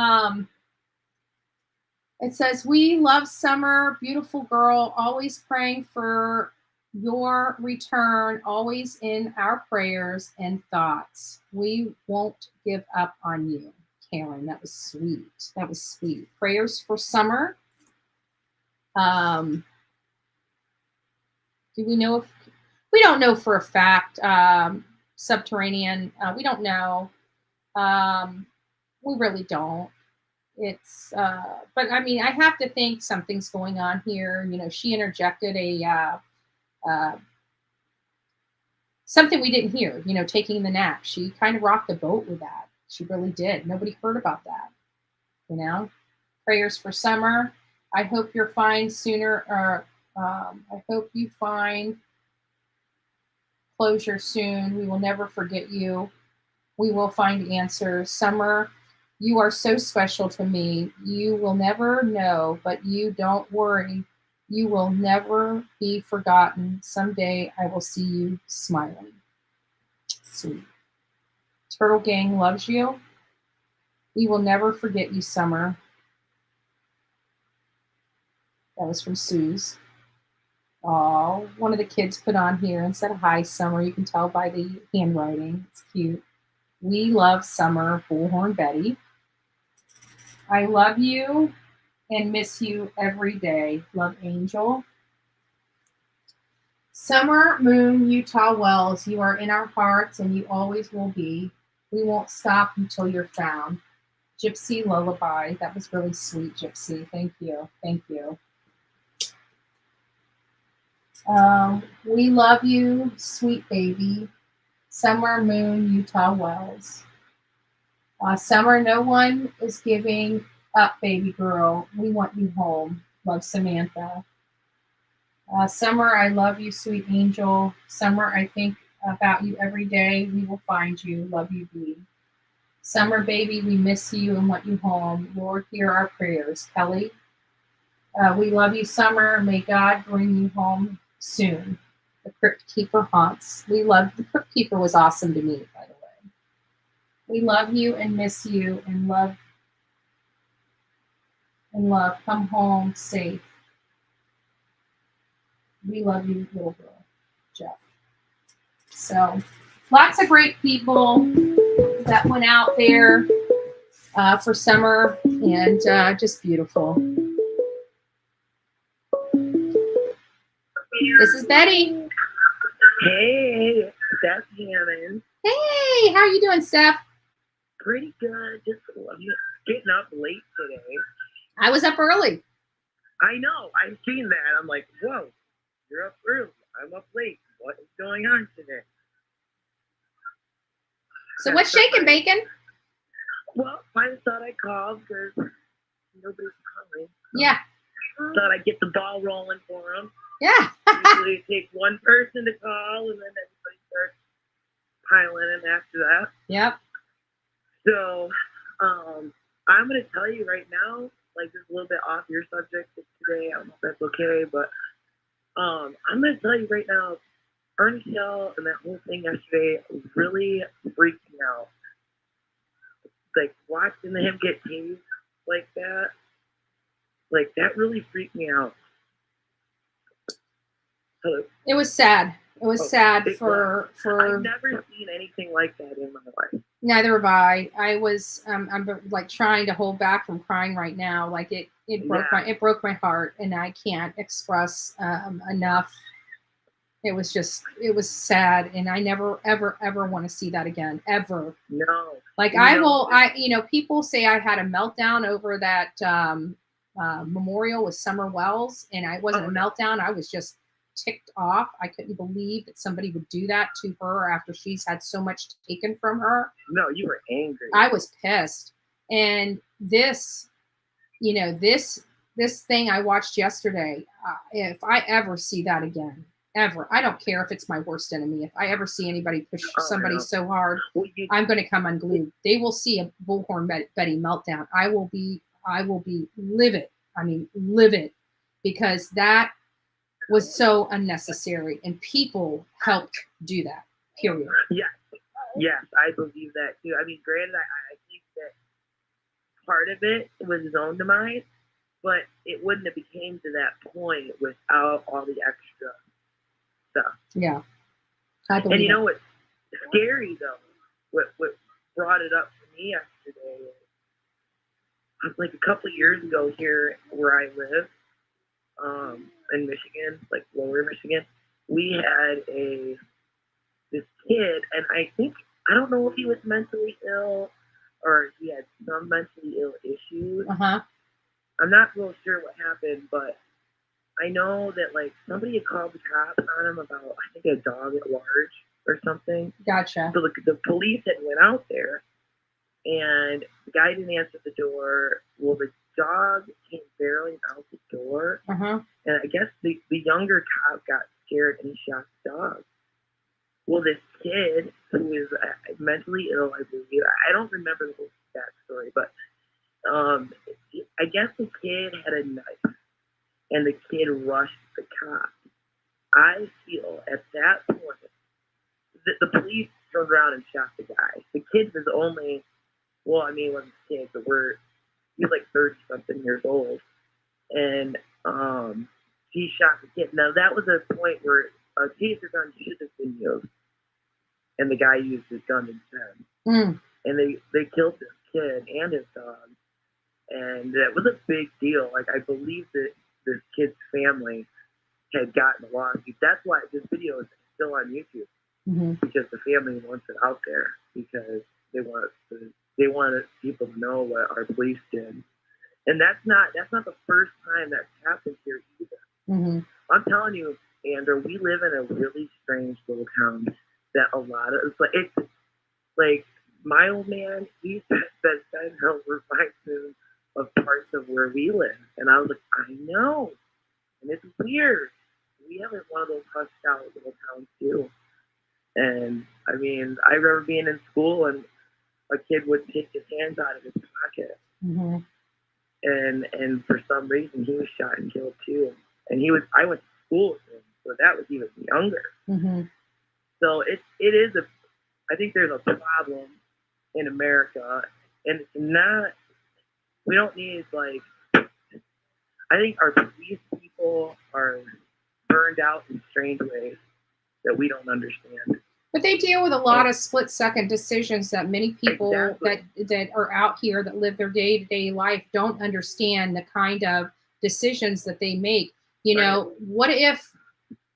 it says, we love Summer, beautiful girl, always praying for your return, always in our prayers and thoughts. We won't give up on you, Karen. That was sweet. That was sweet. Prayers for Summer. Do we know if we don't know for a fact? Subterranean. We don't know. We really don't. It's but I mean, I have to think something's going on here. She interjected a something we didn't hear, taking the nap. She kind of rocked the boat with that. She really did. Nobody heard about that. Prayers for Summer. I hope you're fine sooner. I hope you find closure soon. We will never forget you. We will find answers. Summer, you are so special to me. You will never know, but you don't worry. You will never be forgotten. Someday I will see you smiling. Sweet. Turtle Gang loves you. We will never forget you, Summer. That was from Suze. Oh, one of the kids put on here and said, hi, Summer. You can tell by the handwriting. It's cute. We love Summer, Bullhorn Betty. I love you and miss you every day. Love, Angel. Summer Moon, Utah Wells, you are in our hearts and you always will be. We won't stop until you're found. Gypsy Lullaby. That was really sweet, Gypsy. Thank you. Thank you. We love you, sweet baby. Summer Moon, Utah Wells. Summer, no one is giving up, baby girl. We want you home. Love, Samantha. Summer, I love you, sweet angel. Summer, I think about you every day. We will find you. Love you, B. Summer, baby, we miss you and want you home. Lord, hear our prayers. Kelly. We love you, Summer. May God bring you home soon. The Crypt Keeper haunts. The Crypt Keeper was awesome to meet, by the way. We love you and miss you and love. Come home safe. We love you, little girl. Jeff. So lots of great people that went out there for Summer, and just beautiful. This is Betty. Hey, Steph Hammond. Hey, how are you doing, Steph? Pretty good. Just getting up late today. I was up early. I know. I've seen that. I'm like, whoa, you're up early. I'm up late. What is going on today? So what's shaking, Bacon? Well, I thought I'd call because nobody's calling. Yeah. Thought I'd get the ball rolling for them. Yeah. Usually it takes one person to call, and then everybody starts piling in after that. Yep. So, I'm going to tell you right now, like, this is a little bit off your subject today. I don't know if that's okay, but I'm going to tell you right now, Ernie Shell and that whole thing yesterday really freaked me out. Like, watching him get tased like that really freaked me out. Hello? It was sad. It was sad for I've never seen anything like that in my life. Neither have I. I was I'm like trying to hold back from crying right now. Like it broke my heart, and I can't express enough. It was sad, and I never ever want to see that again, ever. No. Like people say I had a meltdown over that memorial with Summer Wells, and I wasn't a meltdown. I was just ticked off. I couldn't believe that somebody would do that to her after she's had so much taken from her. No, you were angry. I was pissed. And this thing I watched yesterday, if I ever see that again, ever, I don't care if it's my worst enemy. If I ever see anybody push somebody so hard, I'm going to come unglued. They will see a Bullhorn Betty meltdown. I will be livid. I mean, livid, because that was so unnecessary, and people helped do that, period. Yes, I believe that too. I mean, granted, I think that part of it was his own demise, but it wouldn't have became to that point without all the extra stuff. Yeah, I believe. And you know what's scary though? What brought it up for me yesterday? Like a couple of years ago, here where I live, in Michigan, like lower Michigan, we had this kid, and I don't know if he was mentally ill or he had some mentally ill issues. I'm not real sure what happened, but I know that like somebody had called the cops on him about, I think, a dog at large or something. Gotcha. So the police had went out there, and the guy didn't answer the door. Well, the dog came barreling out the door, and I guess the younger cop got scared and he shot the dog. Well, this kid who is mentally ill, I believe, I don't remember the whole backstory, but I guess the kid had a knife, and the kid rushed the cop. I feel at that point that the police turned around and shot the guy. The kid was only, well, I mean, he wasn't a kid, but he was like 30-something years old, and he shot the kid. Now, that was a point where a taser gun should have been used, and the guy used his gun instead. And they killed this kid and his dog, and that was a big deal. Like, I believe that this kid's family had gotten a lawsuit. That's why this video is still on YouTube, because the family wants it out there, because they wanted people to know what our police did. And that's not the first time that's happened here either. I'm telling you, Andrew, we live in a really strange little town that a lot of it's like my old man, he said that Sand Hill reminds him of parts of where we live. And I was like, I know. And it's weird. We have one of those hushed out little towns too. And I mean, I remember being in school and a kid would take his hands out of his pocket. And for some reason he was shot and killed too. And I went to school with him, so that was even younger. So it is I think there's a problem in America, and it's not, we don't need I think our police people are burned out in strange ways that we don't understand. But they deal with a lot of split-second decisions that many people that are out here that live their day-to-day life don't understand the kind of decisions that they make. You know, what if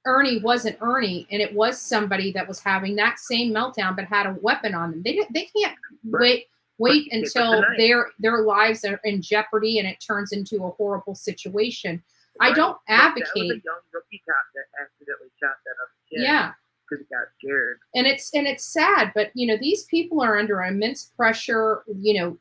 Ernie wasn't Ernie and it was somebody that was having that same meltdown but had a weapon on them? They can't wait until their lives are in jeopardy and it turns into a horrible situation. I don't advocate. That was a young rookie cop that accidentally shot that other kid. Yeah. because he got scared. And it's sad, but these people are under immense pressure. Yep.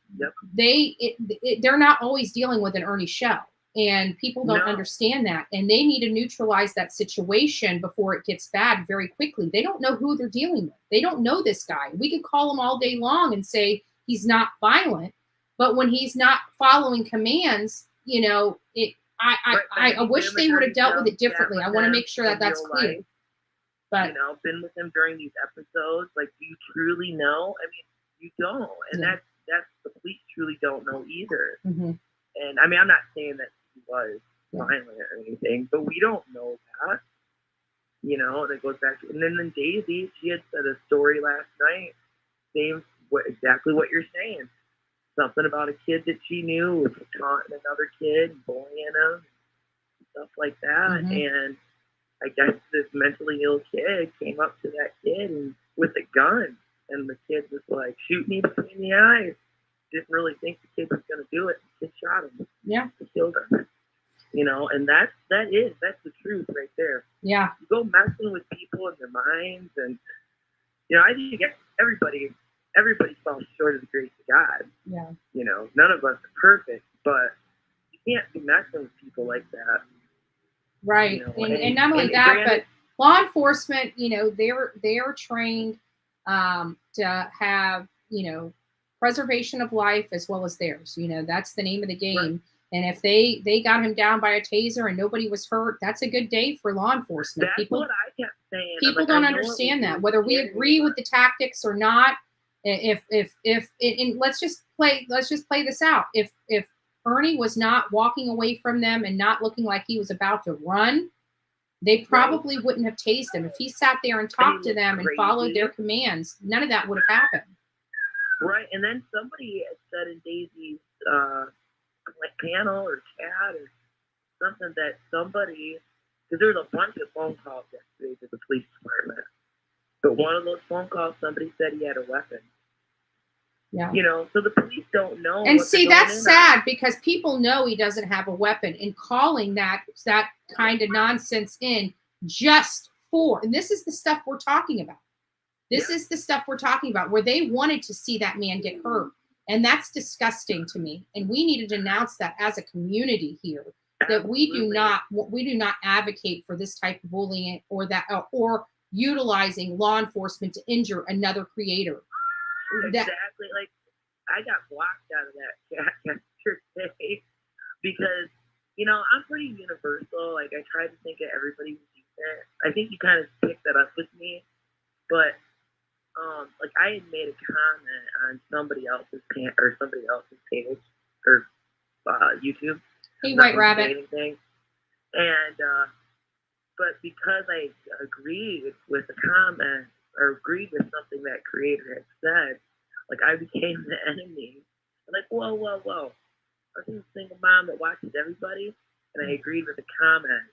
They're not always dealing with an Ernie show, and people don't understand that, and they need to neutralize that situation before it gets bad very quickly. They don't know who they're dealing with. They don't know this guy. We could call him all day long and say he's not violent, but when he's not following commands, I wish they would have dealt with it differently. I want to make sure that that's clear. Life, but been with him during these episodes. Like, do you truly know? I mean, you don't, and that's the police truly don't know either. Mm-hmm. And I mean, I'm not saying that he was violent or anything, but we don't know that. That goes back to, and then Daisy, she had said a story last night, saying exactly what you're saying. Something about a kid that she knew was taunting another kid, bullying him, stuff like that. Mm-hmm. And I guess this mentally ill kid came up to that kid and with a gun, and the kid was like, shoot me between the eyes. Didn't really think the kid was going to do it. The kid shot him. Yeah. He killed him. And that's the truth right there. Yeah. You go messing with people in their minds, and I think everybody falls short of the grace of God. Yeah. None of us are perfect, but you can't be messing with people like that. Right. And not only that, but law enforcement, they're trained to have, preservation of life as well as theirs. That's the name of the game. Right. And if they got him down by a taser and nobody was hurt, that's a good day for law enforcement. That's what I kept saying. People don't understand that, whether we agree with the tactics or not. If let's just play this out. If Ernie was not walking away from them and not looking like he was about to run, they probably wouldn't have tased him. If he sat there and talked to them and followed their commands, none of that would have happened. Right. And then somebody had said in Daisy's panel or chat or something that somebody, because there was a bunch of phone calls yesterday to the police department, but one of those phone calls, somebody said he had a weapon. Yeah. So the police don't know. And see, that's sad because people know he doesn't have a weapon, and calling that kind of nonsense in just for, and this is the stuff we're talking about. This is the stuff we're talking about, where they wanted to see that man get hurt. And that's disgusting to me. And we need to denounce that as a community here, that we do not advocate for this type of bullying or utilizing law enforcement to injure another creator. Exactly. Like, I got blocked out of that chat yesterday because, I'm pretty universal. Like, I try to think of everybody who's decent. I think you kind of picked that up with me, but I had made a comment on somebody else's page or YouTube. Hey, White Rabbit. Anything. And but because I agreed with the comment or agreed with something that creator had said, I became the enemy. I'm like, whoa. I was a single mom that watches everybody, and I agreed with the comment.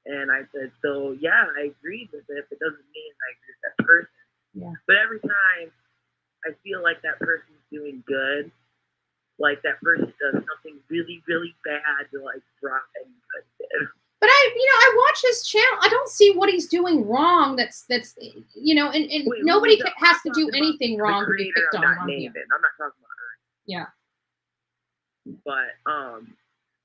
And I said, so yeah, I agreed with it, but it doesn't mean I agree with that person. Yeah. But every time I feel like that person's doing good, like that person does something really, really bad to drop anybody did. But I watch his channel. I don't see what he's doing wrong. That's and wait, nobody has to do anything wrong to be picked on. I'm not talking about her. Yeah. But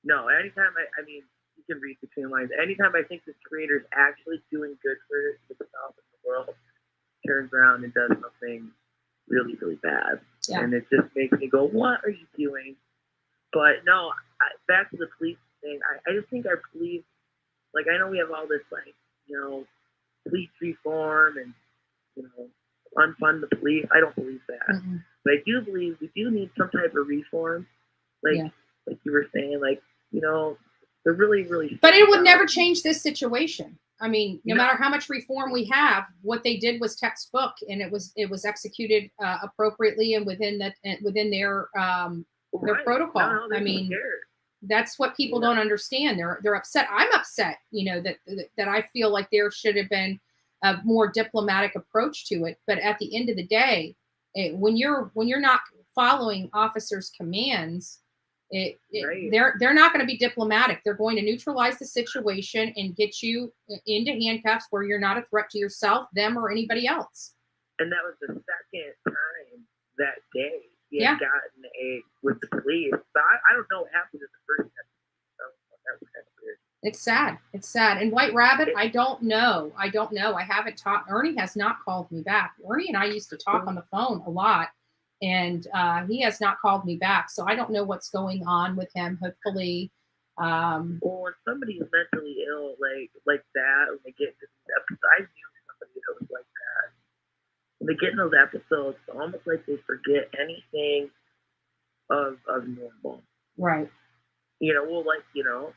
no. Anytime I mean, you can read between lines. Anytime I think this creator is actually doing good for himself in the world, turns around and does something really, really bad. Yeah. And it just makes me go, what are you doing? But no, back to the police thing. I just think our police, I know we have all this, police reform and, unfund the police. I don't believe that. Mm-hmm. But I do believe we do need some type of reform. Like you were saying, they're really, really. But it would never change this situation. I mean, no matter how much reform we have, what they did was textbook, and it was executed appropriately and within their protocol. No, I mean, that's what people don't understand. They're upset. I'm upset, that I feel like there should have been a more diplomatic approach to it. But at the end of the day, when you're not following officers' commands, Right. They're not going to be diplomatic. They're going to neutralize the situation and get you into handcuffs where you're not a threat to yourself, them, or anybody else. And that was the second time that day he had gotten with the police. But I don't know what happened in the first episode. So that was kind of weird. It's sad. It's sad. And White Rabbit, I don't know. I haven't talked. Ernie has not called me back. Ernie and I used to talk on the phone a lot. And he has not called me back. So I don't know what's going on with him. Hopefully. Well, when somebody is mentally ill like that, when they get into these episodes, I knew somebody that was like that. When they get in those episodes, it's almost like they forget anything of normal. Right.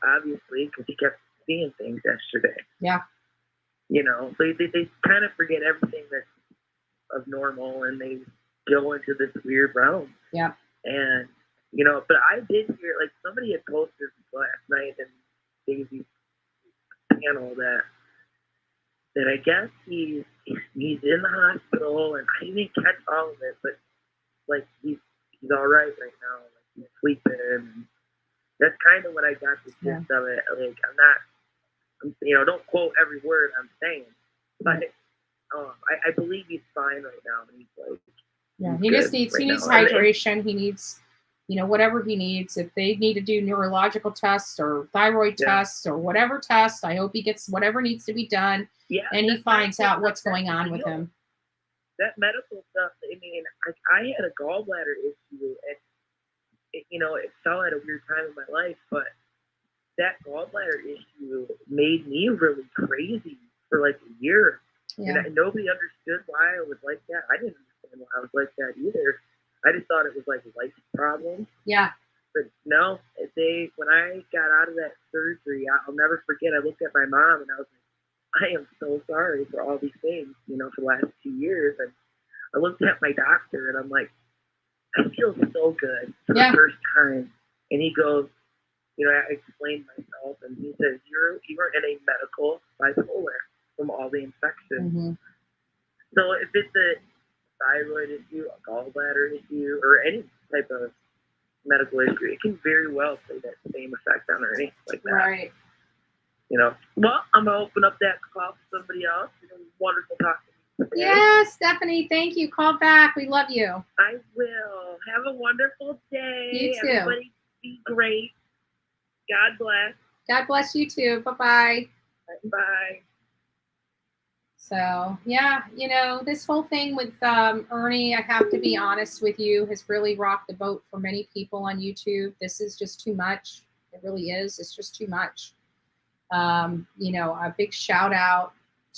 Obviously, because he kept seeing things yesterday. Yeah. So they kind of forget everything that's of normal, and they go into this weird realm. Yeah. And, but I did hear, like, somebody had posted last night in Daisy's panel that I guess he's in the hospital, and I didn't catch all of it, but, like, he's all right now. Like, he's sleeping, and that's kind of what I got the gist of it. Like, don't quote every word I'm saying, but I believe he's fine right now, and he's like, yeah, he just needs hydration. He needs, whatever he needs. If they need to do neurological tests or thyroid tests or whatever test, I hope he gets whatever needs to be done. Yeah, and he finds out what's going on with him. That medical stuff. I mean, I had a gallbladder issue, and it fell at a weird time in my life, but that gallbladder issue made me really crazy for like a year. Yeah. And nobody understood why I was like that. I didn't understand why I was like that either. I just thought it was like a life problem. Yeah. But no, when I got out of that surgery, I'll never forget, I looked at my mom and I was like, I am so sorry for all these things, for the last 2 years. And I looked at my doctor and I'm like, I feel so good for the first time. And he goes, I explained myself, and he says, you're in a medical bipolar from all the infections. Mm-hmm. So if it's a thyroid issue, a gallbladder issue, or any type of medical issue, it can very well play that same effect on Ernie like that. Right. Well, I'm going to open up that call for somebody else. It's been wonderful talking to you today. Yes, Stephanie, thank you. Call back. We love you. I will. Have a wonderful day. You too. Everybody be great. God bless. God bless you too. Bye-bye. Bye. So, yeah, this whole thing with Ernie, I have to be honest with you, has really rocked the boat for many people on YouTube. This is just too much. It really is. It's just too much. A big shout out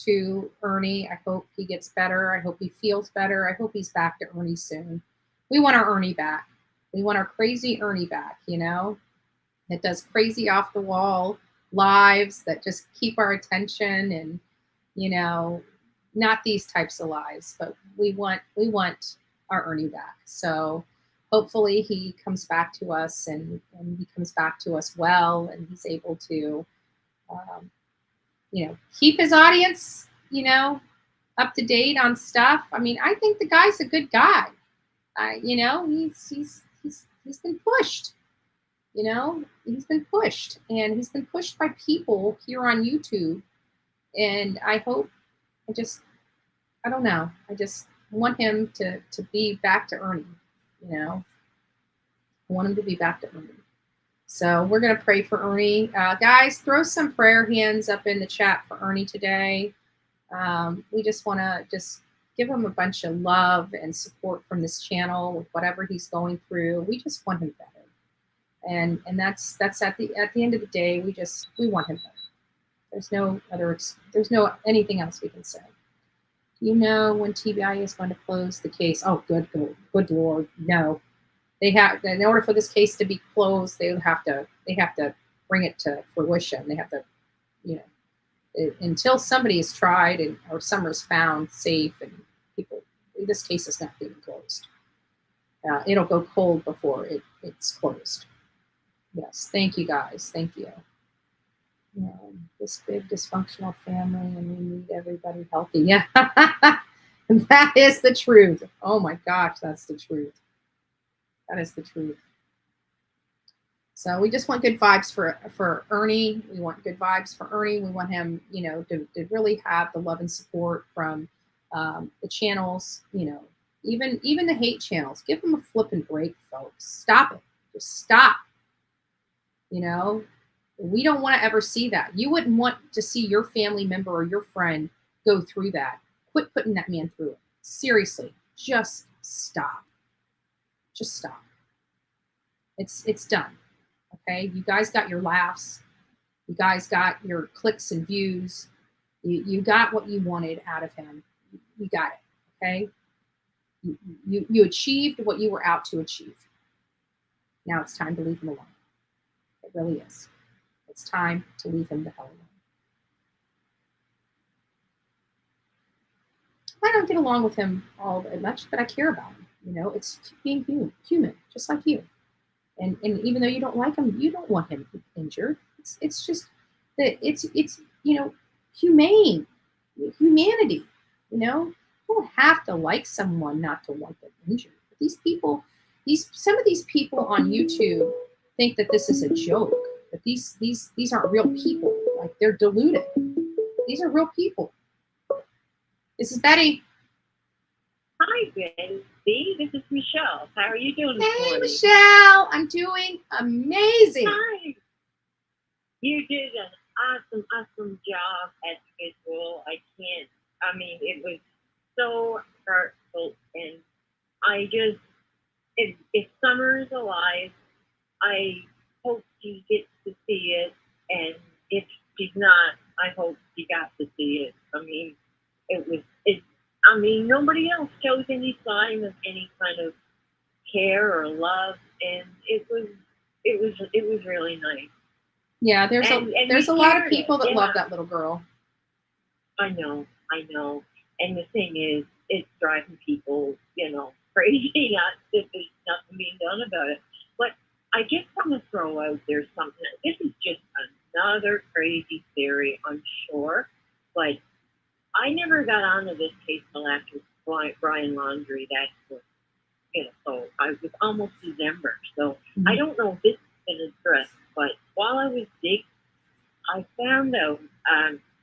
to Ernie. I hope he gets better. I hope he feels better. I hope he's back to Ernie soon. We want our Ernie back. We want our crazy Ernie back, that does crazy off the wall lives that just keep our attention, and not these types of lives, but we want our Ernie back. So hopefully he comes back to us and he comes back to us well, and he's able to keep his audience up to date on stuff. I mean, I think the guy's a good guy. He's been pushed. He's been pushed, and he's been pushed by people here on YouTube. And I hope, I don't know. I just want him to be back to Ernie, I want him to be back to Ernie. So we're going to pray for Ernie. Guys, throw some prayer hands up in the chat for Ernie today. We just want to give him a bunch of love and support from this channel with whatever he's going through. We just want him better. And that's at the end of the day, we want him better. There's no anything else we can say. Do you know when TBI is going to close the case? Oh, good Lord, no. They have, in order for this case to be closed, they have to bring it to fruition. They have to, until somebody is tried or someone's found safe, and this case is not being closed. It'll go cold before it's closed. Yes, thank you guys. Thank you. This big dysfunctional family, and we need everybody healthy. Yeah, that is the truth. Oh my gosh, that's the truth. That is the truth. So we just want good vibes for Ernie. We want good vibes for Ernie. We want him, you know, to really have the love and support from the channels, you know, even the hate channels. Give him a flipping break, folks. Stop it. Just stop. You know, we don't want to ever see that. You wouldn't want to see your family member or your friend go through that. Quit putting that man through it. Seriously, just stop. Just stop. It's done. Okay, you guys got your laughs. You guys got your clicks and views. You got what you wanted out of him. You got it. Okay, you achieved what you were out to achieve. Now it's time to leave him alone. It really is. It's time to leave him the hell alone. I don't get along with him all that much, but I care about him. You know, it's being human, just like you. And even though you don't like him, you don't want him injured. It's just that it's you know, humanity. You know, you don't have to like someone not to want them injured. But these people, some of these people on YouTube think that this is a joke. That these aren't real people. Like, they're deluded. These are real people. This is Betty. Hi, Betty. This is Michelle. How are you doing this morning? Hey, Michelle. I'm doing amazing. Hi. You did an awesome job as usual. It was so heartfelt, and if Summer is alive, I hope she gets to see it, and if she's not, I hope she got to see it. Nobody else shows any sign of any kind of care or love, and it was really nice. Yeah, there's a lot of people that love that little girl. I know. And the thing is, it's driving people, you know, crazy. There's nothing being done about it. But I just want to throw out there something. This is just another crazy theory, I'm sure, but I never got onto this case till after Brian Laundrie. That's what, you know, so I was almost December. So I don't know if this has been addressed, but while I was digging, I found out,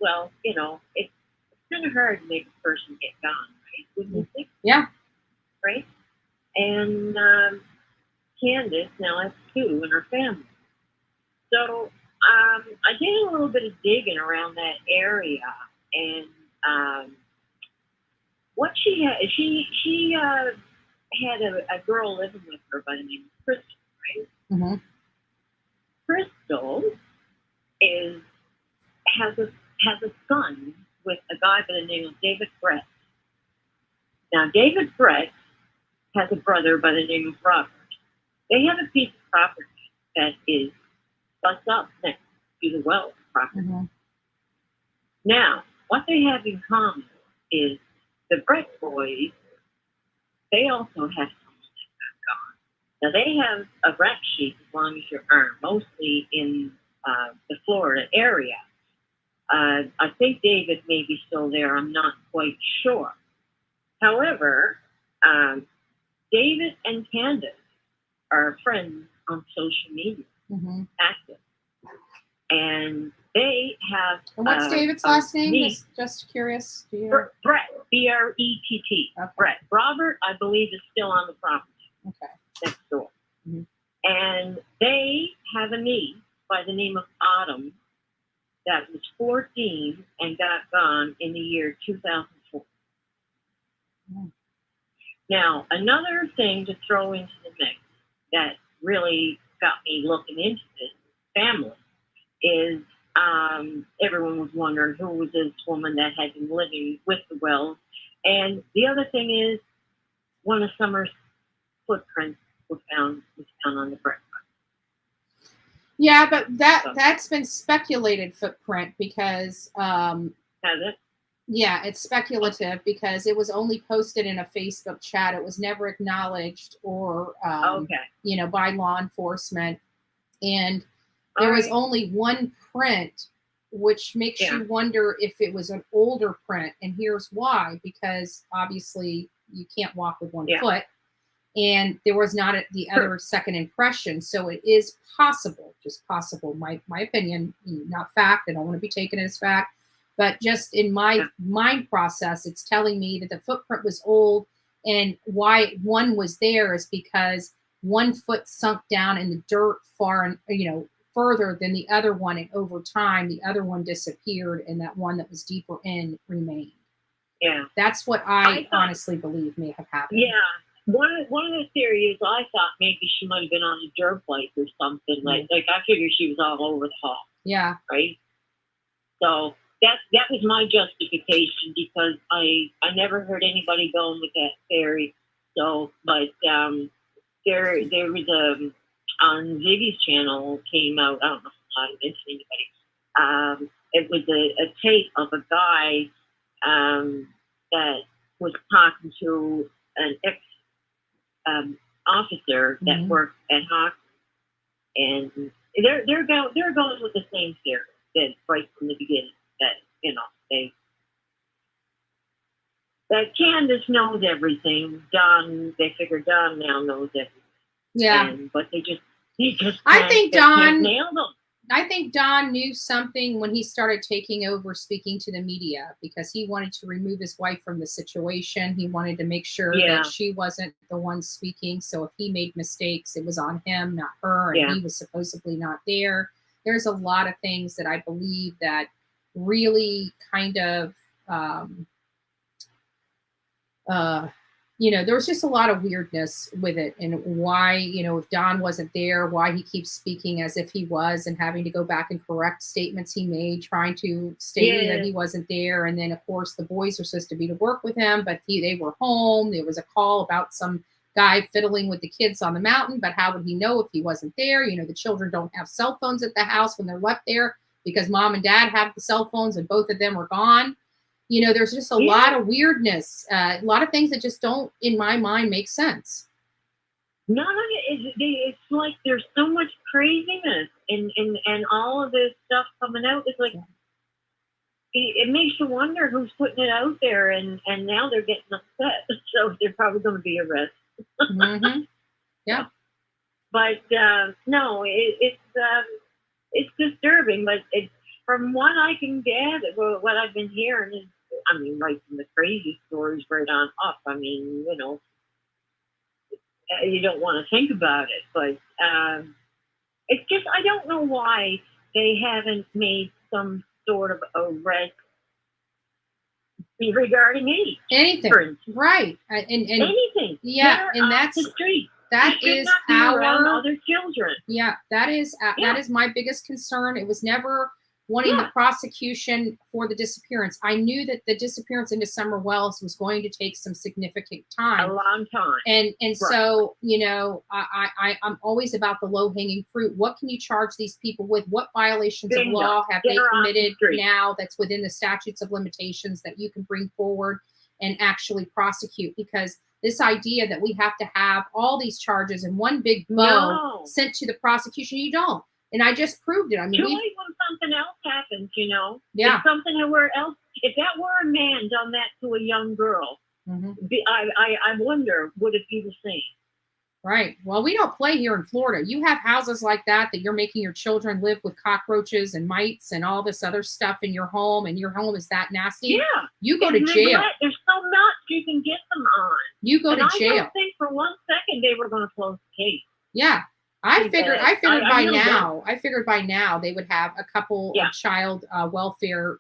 well, you know, it's kind of hard to make a person get gone, right? Wouldn't you think? Yeah. Right? And Candace now has 2 in her family. So I did a little bit of digging around that area, and what she had a girl living with her by the name of Crystal, right? Mm-hmm. Crystal has a son with a guy by the name of David Brett. Now, David Brett has a brother by the name of Robert. They have a piece of property that is bust up next to the well property. Mm-hmm. Now, what they have in common is the Brett boys, they also have someone like that gone. Now, they have a rap sheet as long as your arm, mostly in the Florida area. I think David may be still there. I'm not quite sure. However, David and Candace are friends on social media, active. And they have... And what's David's last name? Just curious. Brett, B-R-E-T-T. Okay. Brett. Robert, I believe, is still on the property. Okay. Next door. Mm-hmm. And they have a niece by the name of Autumn that was 14 and got gone in the year 2004. Mm. Now, another thing to throw into the mix that really got me looking into this family is everyone was wondering who was this woman that had been living with the Wells. And the other thing is, one of Summer's footprints was found on the brick. Yeah, but that's been speculated footprint because has it? Yeah, it's speculative because it was only posted in a Facebook chat. It was never acknowledged or by law enforcement. And there was only one print, which makes you wonder if it was an older print. And here's why, because obviously you can't walk with one foot. and there was not the other second impression. So it is possible, just possible, my opinion, not fact. I don't want to be taken as fact, but just in my mind process, it's telling me that the footprint was old, and why one was there is because one foot sunk down in the dirt far, further than the other one, and over time the other one disappeared, and that one that was deeper in remained. Yeah, that's what I honestly believe may have happened. Yeah, one of the theories I thought maybe she might have been on a dirt bike or something. Like I figured she was all over the hall. Yeah. Right. So that was my justification, because I never heard anybody going with that theory. So, but there was on Ziggy's channel came out. I don't know if I'm mentioning anybody. It was a tape of a guy that was talking to an ex officer that worked at Hawk, and they're going with the same theory that right from the beginning, that that Candace knows everything. They figure Don now knows everything. Yeah, but they just I think Don nailed them. I think Don knew something when he started taking over speaking to the media, because he wanted to remove his wife from the situation. He wanted to make sure that she wasn't the one speaking. So if he made mistakes, it was on him, not her, and he was supposedly not there. There's a lot of things that I believe that really kind of, there was just a lot of weirdness with it, and why, if Don wasn't there, why he keeps speaking as if he was, and having to go back and correct statements he made, trying to state that he wasn't there. And then, of course, the boys are supposed to be to work with him, but they were home. There was a call about some guy fiddling with the kids on the mountain, but how would he know if he wasn't there? The children don't have cell phones at the house when they're left there, because mom and dad have the cell phones and both of them are gone. There's just a lot of weirdness, a lot of things that just don't, in my mind, make sense. None of it. It's like there's so much craziness and all of this stuff coming out. It's like, it makes you wonder who's putting it out there, and now they're getting upset. So they're probably going to be arrested. Yeah. But no, it's disturbing. But from what I can gather, what I've been hearing is, right from the crazy stories right on up. You don't want to think about it, but it's just, I don't know why they haven't made some sort of arrest regarding anything. Right. And anything. Yeah, and that's the street. That is our other children. Yeah, that is my biggest concern. It was never wanting the prosecution for the disappearance. I knew that the disappearance into Summer Wells was going to take some significant time, a long time, and so I'm always about the low hanging fruit. What can you charge these people with? What violations of law have they committed now that's within the statutes of limitations that you can bring forward and actually prosecute? Because this idea that we have to have all these charges in one big bow sent to the prosecution, you don't. And I just proved it. Julie, when something else happens, if something else, if that were a man done that to a young girl, I wonder, would it be the same? Right. Well, we don't play here in Florida. You have houses like that you're making your children live with cockroaches and mites and all this other stuff in your home, and your home is that nasty. Yeah. You go to jail. There's so much you can get them on. You go to jail. I don't think for one second they were going to close the case. Yeah. I figured by now they would have a couple of child welfare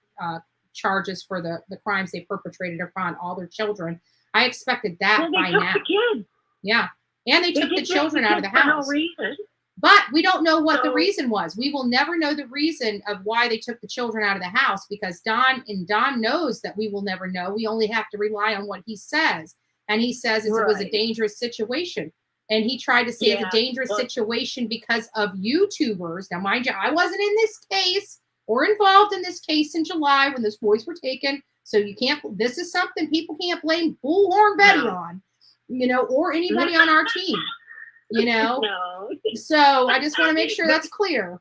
charges for the crimes they perpetrated upon all their children. I expected that by now. The kids. Yeah. And they took the children out of the house. For no reason. But we don't know what the reason was. We will never know the reason of why they took the children out of the house, because Don knows that we will never know. We only have to rely on what he says. And he says it was a dangerous situation. And he tried to say it's a dangerous situation because of YouTubers. Now, mind you, I wasn't in this case or involved in this case in July when those boys were taken. So this is something people can't blame Bullhorn Betty on, or anybody on our team, No. So I just want to make sure that's clear.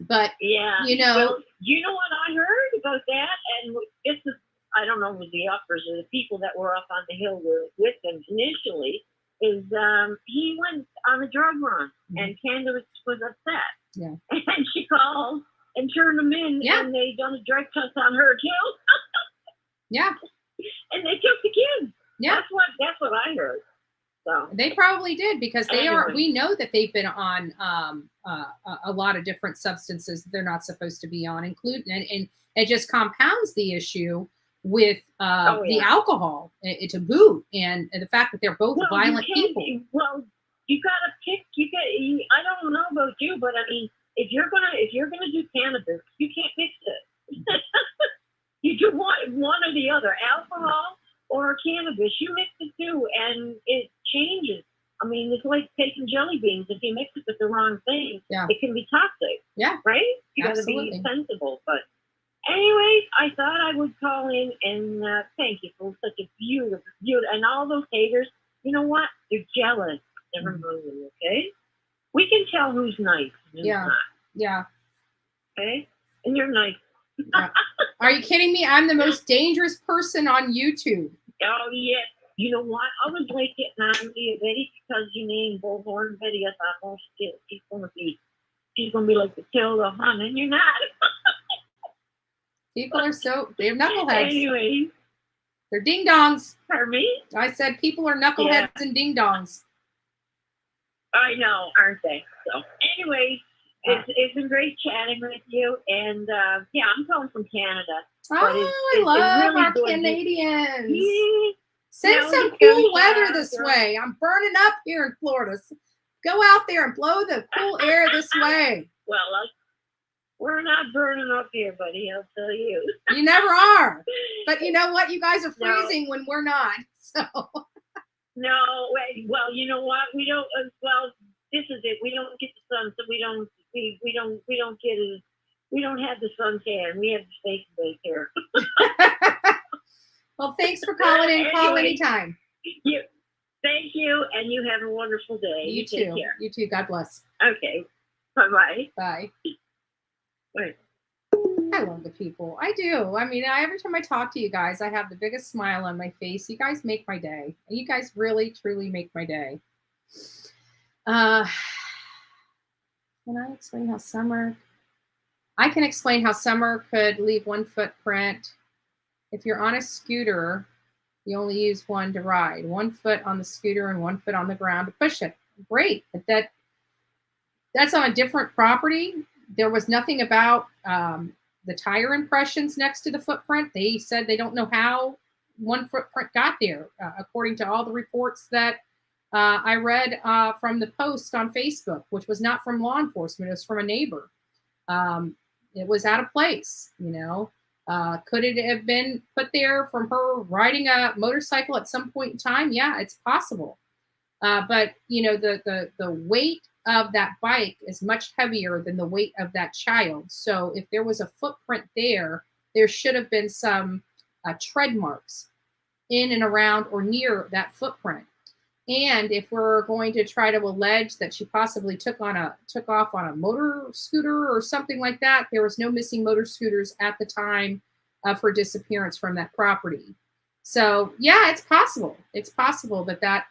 But, well, you know what I heard about that? And this is, I don't know, it was the uppers or the people that were up on the hill were with them initially. he went on a drug run, and Candace was upset. Yeah. And she called and turned them in, and they done a drug test on her too. Yeah. And they took the kids. Yeah. That's what I heard. So they probably did, because they anyway. we know that they've been on a lot of different substances that they're not supposed to be on, including, and it just compounds the issue with the alcohol to boot, and the fact that they're both violent people. Well, you gotta pick. I don't know about you, but I mean, if you're gonna do cannabis, you can't mix it. You do one or the other, alcohol or cannabis. You mix the two, and it changes. I mean, it's like taking jelly beans. If you mix it with the wrong thing, it can be toxic. Yeah, right. You gotta be sensible. But anyways, I thought I would call in and thank you for such a beautiful, and all those haters. You know what? They're jealous. Never mind them, okay? We can tell who's nice and who's not. Yeah. Okay? And you're nice. Are you kidding me? I'm the most dangerous person on YouTube. Oh, yeah. You know what? I was like getting on you, Betty, because you named Bullhorn Betty. I thought, oh, shit, she's gonna be like the kill the hun, and you're not. People are they're knuckleheads. Anyway. They're ding-dongs. Pardon me? I said people are knuckleheads and ding-dongs. I know, aren't they? So, anyway, it's been great chatting with you. And, I'm calling from Canada. I love really our good. Canadians. Yeah. Send some cool weather this way. I'm burning up here in Florida. Go out there and blow the cool air this way. Well, we're not burning up here, buddy. I'll tell you. You never are. But you know what? You guys are freezing when we're not. So. No, well, you know what? We don't. Well, this is it. We don't get the sun, so we don't get it. We don't have the sun tan. We have the steak and bake here. Well, thanks for calling in. Call anytime. Thank you, and you have a wonderful day. You too. Take care. You too. God bless. Okay. Bye-bye. Bye. Wait. I love the people. I do. I mean, every time I talk to you guys, I have the biggest smile on my face. You guys make my day. You guys really, truly make my day. Can I explain how Summer? I can explain how Summer could leave one footprint. If you're on a scooter, you only use one to ride. 1 foot on the scooter and 1 foot on the ground to push it. Great. But that's on a different property. There was nothing about the tire impressions next to the footprint. They said they don't know how one footprint got there, according to all the reports that I read from the post on Facebook, which was not from law enforcement. It was from a neighbor. It was out of place, you know. Could it have been put there from her riding a motorcycle at some point in time? Yeah, it's possible. But, you know, the weight of that bike is much heavier than the weight of that child. So if there was a footprint there, there should have been some tread marks in and around or near that footprint. And if we're going to try to allege that she possibly took off on a motor scooter or something like that, there was no missing motor scooters at the time of her disappearance from that property. So yeah, it's possible. It's possible that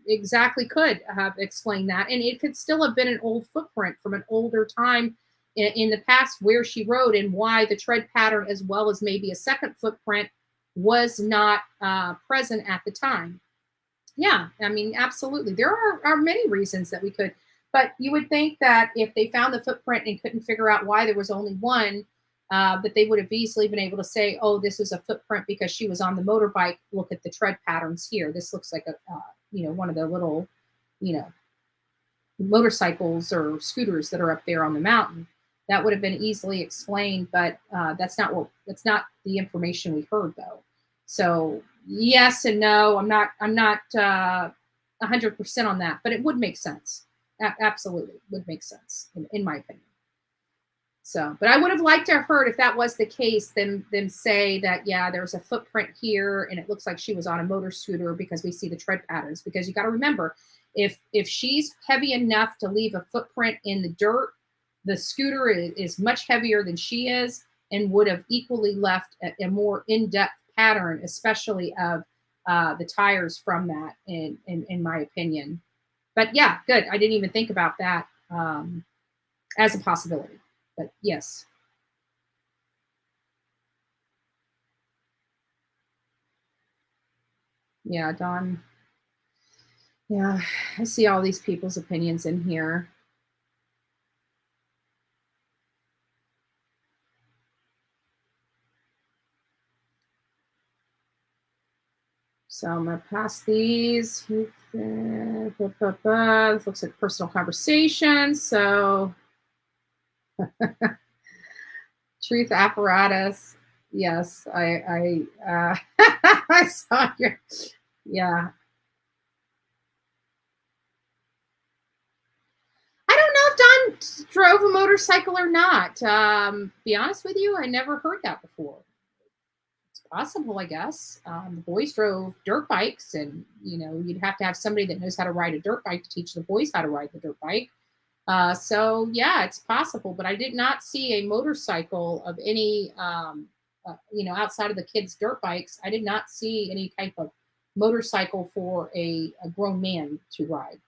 exactly could have explained that. And it could still have been an old footprint from an older time in the past where she rode, and why the tread pattern, as well as maybe a second footprint, was not present at the time. Yeah, I mean, absolutely. There are many reasons that we could, but you would think that if they found the footprint and couldn't figure out why there was only one, that they would have easily been able to say, oh, this is a footprint because she was on the motorbike. Look at the tread patterns here. This looks like one of the little, motorcycles or scooters that are up there on the mountain. That would have been easily explained, but that's not the information we heard, though. So yes and no. I'm not 100% on that, but it would make sense. Absolutely would make sense in my opinion. So, but I would have liked to have heard, if that was the case, them say that, yeah, there's a footprint here and it looks like she was on a motor scooter because we see the tread patterns. Because you got to remember, if she's heavy enough to leave a footprint in the dirt, the scooter is much heavier than she is and would have equally left a more in-depth pattern, especially of the tires from that, in my opinion. But yeah, good. I didn't even think about that as a possibility. But yes. Yeah, Dawn. Yeah, I see all these people's opinions in here. So I'm going to pass these. This looks like personal conversations. So truth apparatus. Yes, I I saw your, yeah. I don't know if Don drove a motorcycle or not. Be honest with you, I never heard that before. It's possible, I guess. The boys drove dirt bikes, and you'd have to have somebody that knows how to ride a dirt bike to teach the boys how to ride the dirt bike. So yeah, it's possible, but I did not see a motorcycle of any, outside of the kids' dirt bikes. I did not see any type of motorcycle for a grown man to ride.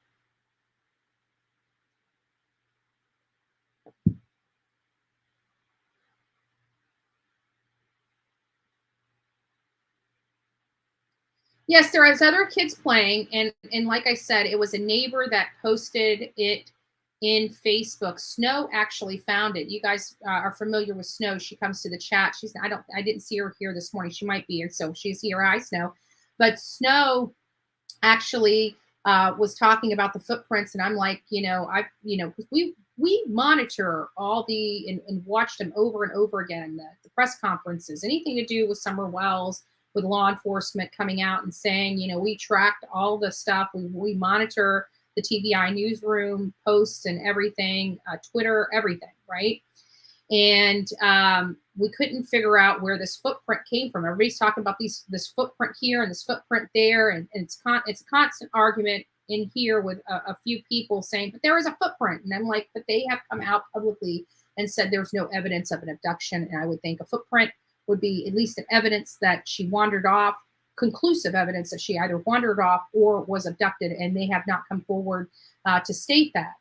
Yes, there was other kids playing, and like I said, it was a neighbor that posted it in Facebook. Snow actually found it. You guys are familiar with Snow. She comes to the chat. I didn't see her here this morning. She might be, and so she's here. Hi, Snow. But Snow actually was talking about the footprints, and I'm like, because we monitor all and watch them over and over again, the press conferences, anything to do with Summer Wells, with law enforcement coming out and saying, we tracked all the stuff. We monitor the TVI newsroom posts and everything, Twitter, everything, right? And we couldn't figure out where this footprint came from. Everybody's talking about this footprint here and this footprint there, and it's a constant argument in here with a few people saying, but there is a footprint. And I'm like, but they have come out publicly and said there's no evidence of an abduction. And I would think a footprint would be at least an evidence that she wandered off, conclusive evidence that she either wandered off or was abducted, and they have not come forward to state that.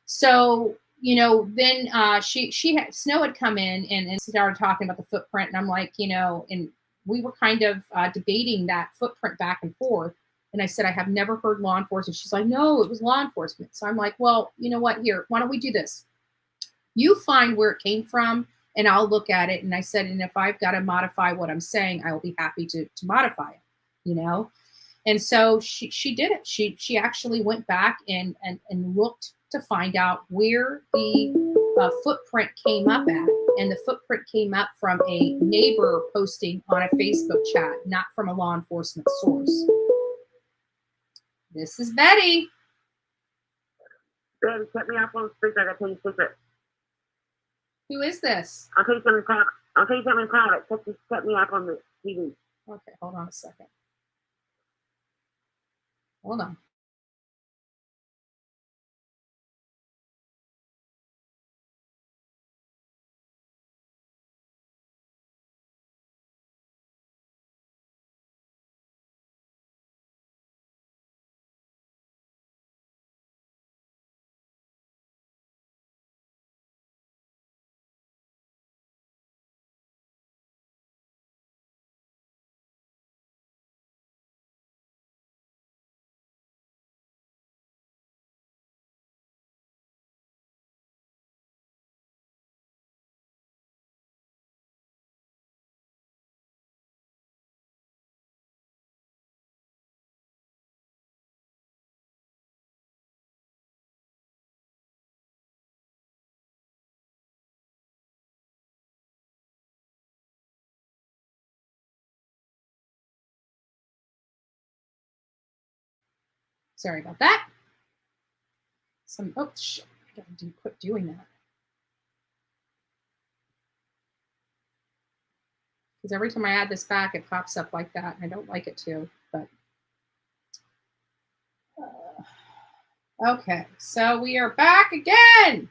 So, then Snow had come in and started talking about the footprint, and I'm like, and we were kind of debating that footprint back and forth. And I said, I have never heard law enforcement. She's like, no, it was law enforcement. So I'm like, well, you know what? Here, why don't we do this? You find where it came from, and I'll look at it. And I said, and if I've got to modify what I'm saying, I will be happy to modify it, And so she did it. She actually went back and looked to find out where the footprint came up at. And the footprint came up from a neighbor posting on a Facebook chat, not from a law enforcement source. This is Betty. Betty, set me up on the speaker. I gotta tell you a secret. Who is this? I'll tell you something private. Set me up on the TV. Okay, hold on a second. Hold on. Sorry about that. I gotta quit doing that. Because every time I add this back, it pops up like that, and I don't like it too. But okay, so we are back again.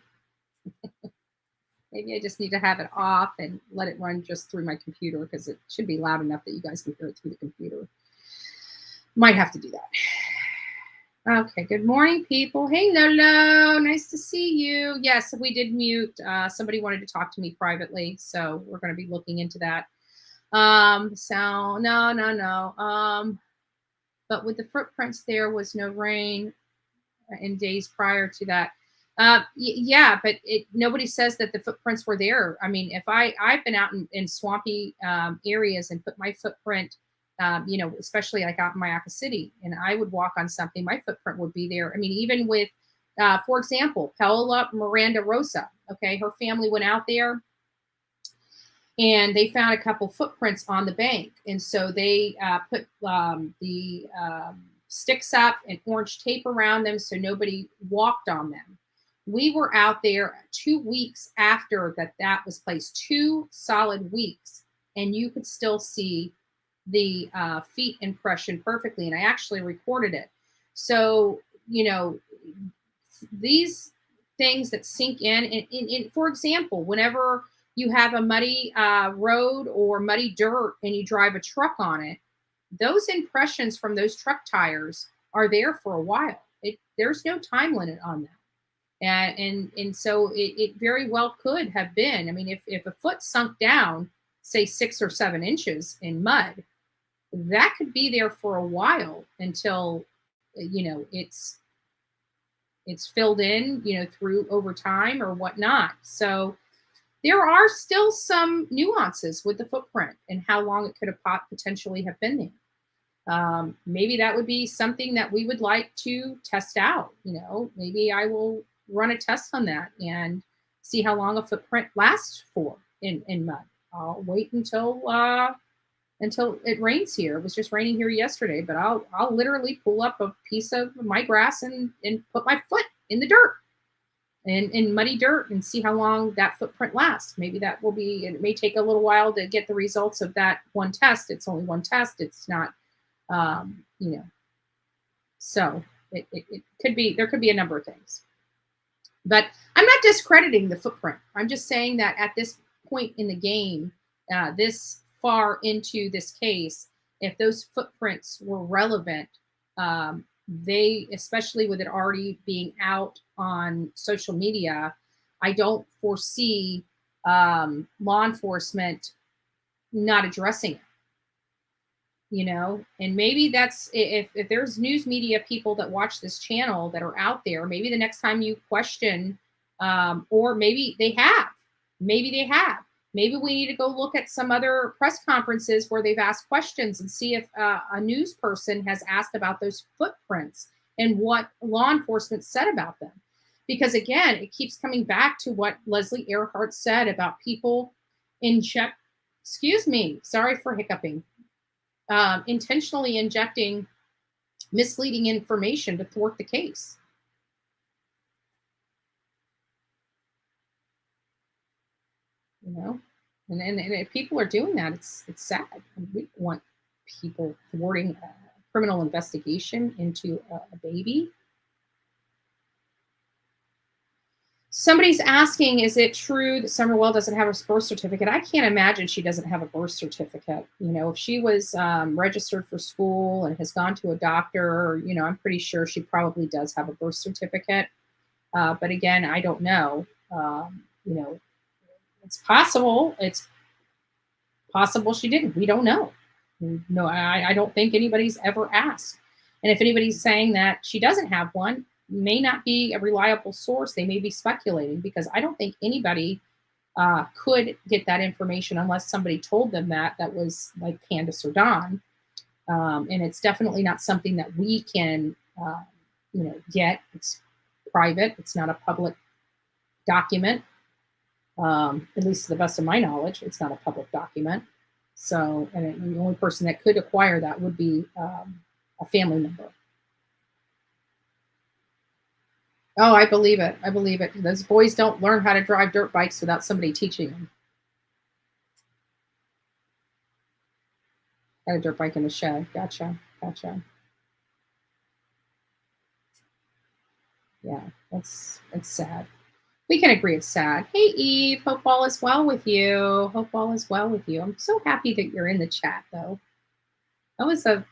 Maybe I just need to have it off and let it run just through my computer, because it should be loud enough that you guys can hear it through the computer. Might have to do that. Okay, good morning, people. Hey, Lolo, nice to see you. Yes, we did mute. Somebody wanted to talk to me privately, so we're going to be looking into that. So, no. But with the footprints, there was no rain in days prior to that. Yeah, but nobody says that the footprints were there. I mean, if I've been out in swampy areas and put my footprint, especially like out in Mayaca City, and I would walk on something, my footprint would be there. I mean, even with, for example, Paola Miranda Rosa, okay, her family went out there and they found a couple footprints on the bank. And so they put the sticks up and orange tape around them so nobody walked on them. We were out there 2 weeks after that was placed, 2 solid weeks, and you could still see the feet impression perfectly. And I actually recorded it. So, these things that sink in, and for example, whenever you have a muddy road or muddy dirt and you drive a truck on it, those impressions from those truck tires are there for a while. There's no time limit on that. And so it very well could have been. I mean, if a foot sunk down, say 6 or 7 inches in mud, that could be there for a while until, it's filled in, through over time or whatnot. So there are still some nuances with the footprint and how long it could have potentially have been there. Maybe that would be something that we would like to test out. Maybe I will run a test on that and see how long a footprint lasts for in mud. I'll wait until it rains here. It was just raining here yesterday, but I'll literally pull up a piece of my grass and put my foot in the dirt and in muddy dirt and see how long that footprint lasts. Maybe that will be, it may take a little while to get the results of that one test. It's only one test. It's not, so it could be, there could be a number of things, but I'm not discrediting the footprint. I'm just saying that at this point in the game, this far into this case, if those footprints were relevant, they, especially with it already being out on social media, I don't foresee law enforcement not addressing it. And maybe that's, if there's news media people that watch this channel that are out there, maybe the next time you question, or maybe they have, maybe we need to go look at some other press conferences where they've asked questions and see if a news person has asked about those footprints and what law enforcement said about them. Because again, it keeps coming back to what Leslie Earhart said about people sorry for hiccuping, intentionally injecting misleading information to thwart the case. And if people are doing that, it's sad. We don't want people thwarting a criminal investigation into a baby. Somebody's asking, is it true that Summerwell doesn't have a birth certificate? I can't imagine she doesn't have a birth certificate. If she was registered for school and has gone to a doctor, I'm pretty sure she probably does have a birth certificate. But again, I don't know. It's possible. It's possible she didn't. We don't know. No, I don't think anybody's ever asked. And if anybody's saying that she doesn't have one, may not be a reliable source. They may be speculating, because I don't think anybody could get that information unless somebody told them that was like Candace or Don. And it's definitely not something that we can, get. It's private. It's not a public document. At least to the best of my knowledge, it's not a public document. So, and the only person that could acquire that would be a family member. Oh, I believe it. I believe it. Those boys don't learn how to drive dirt bikes without somebody teaching them. Got a dirt bike in the shed. Gotcha. Yeah, it's sad. We can agree it's sad. Hey, Eve, hope all is well with you. I'm so happy that you're in the chat, though. That was a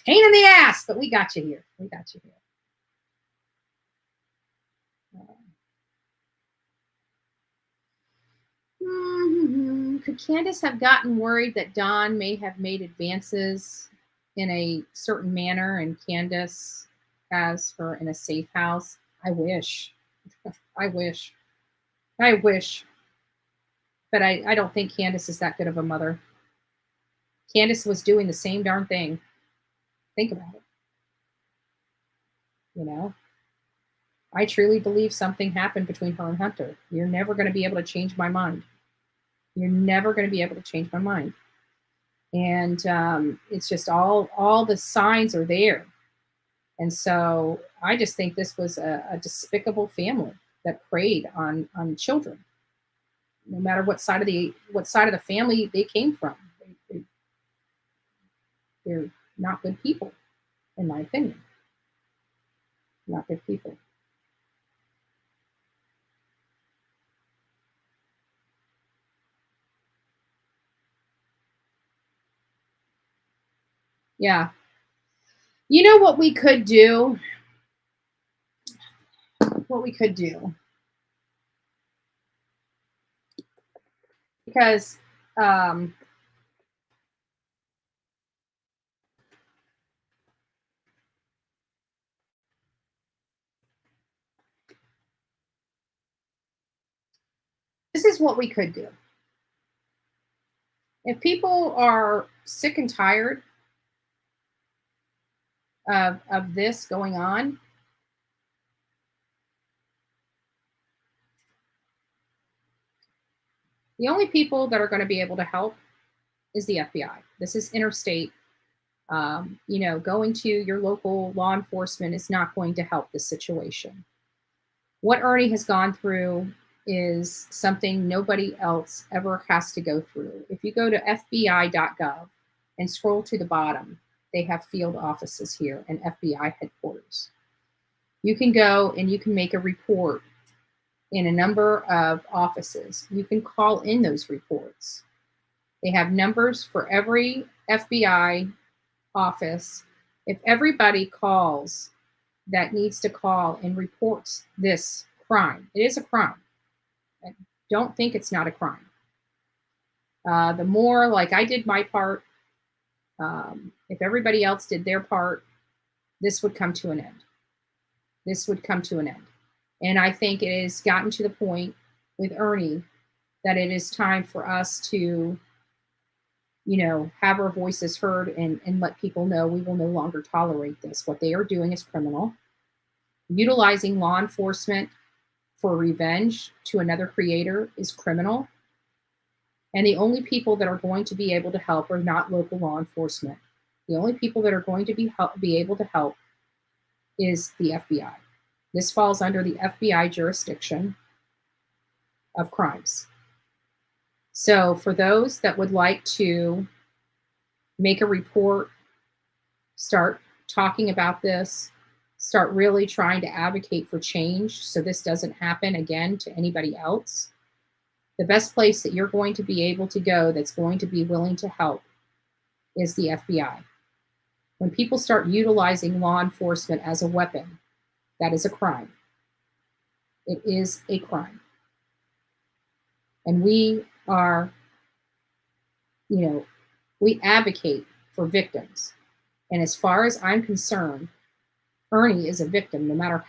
pain in the ass, but we got you here. We got you here. Could Candace have gotten worried that Don may have made advances in a certain manner and Candace has her in a safe house? I wish. I wish. I wish. But I don't think Candace is that good of a mother. Candace was doing the same darn thing. Think about it. You know? I truly believe something happened between her and Hunter. You're never going to be able to change my mind. You're never going to be able to change my mind. And it's just all the signs are there. And so I just think this was a despicable family that preyed on children, no matter what side of the family they came from. They're not good people, in my opinion. Not good people. Yeah. You know what we could do? What we could do. Because this is what we could do. If people are sick and tired of this going on, the only people that are going to be able to help is the FBI. This is interstate. Going to your local law enforcement is not going to help this situation. What Ernie has gone through is something nobody else ever has to go through. If you go to FBI.gov and scroll to the bottom, they have field offices here and FBI headquarters. You can go and you can make a report in a number of offices. You can call in those reports. They have numbers for every FBI office. If everybody calls that needs to call and reports this crime, it is a crime. I don't think it's not a crime. The more, like I did my part, if everybody else did their part, this would come to an end. This would come to an end. And I think it has gotten to the point with Ernie that it is time for us to, have our voices heard and let people know we will no longer tolerate this. What they are doing is criminal. Utilizing law enforcement for revenge to another creator is criminal. And the only people that are going to be able to help are not local law enforcement. The only people that are going to be able to help is the FBI. This falls under the FBI jurisdiction of crimes. So for those that would like to make a report, start talking about this, start really trying to advocate for change so this doesn't happen again to anybody else, the best place that you're going to be able to go that's going to be willing to help is the FBI. When people start utilizing law enforcement as a weapon, that is a crime. It is a crime. And we are, we advocate for victims. And as far as I'm concerned, Ernie is a victim, no matter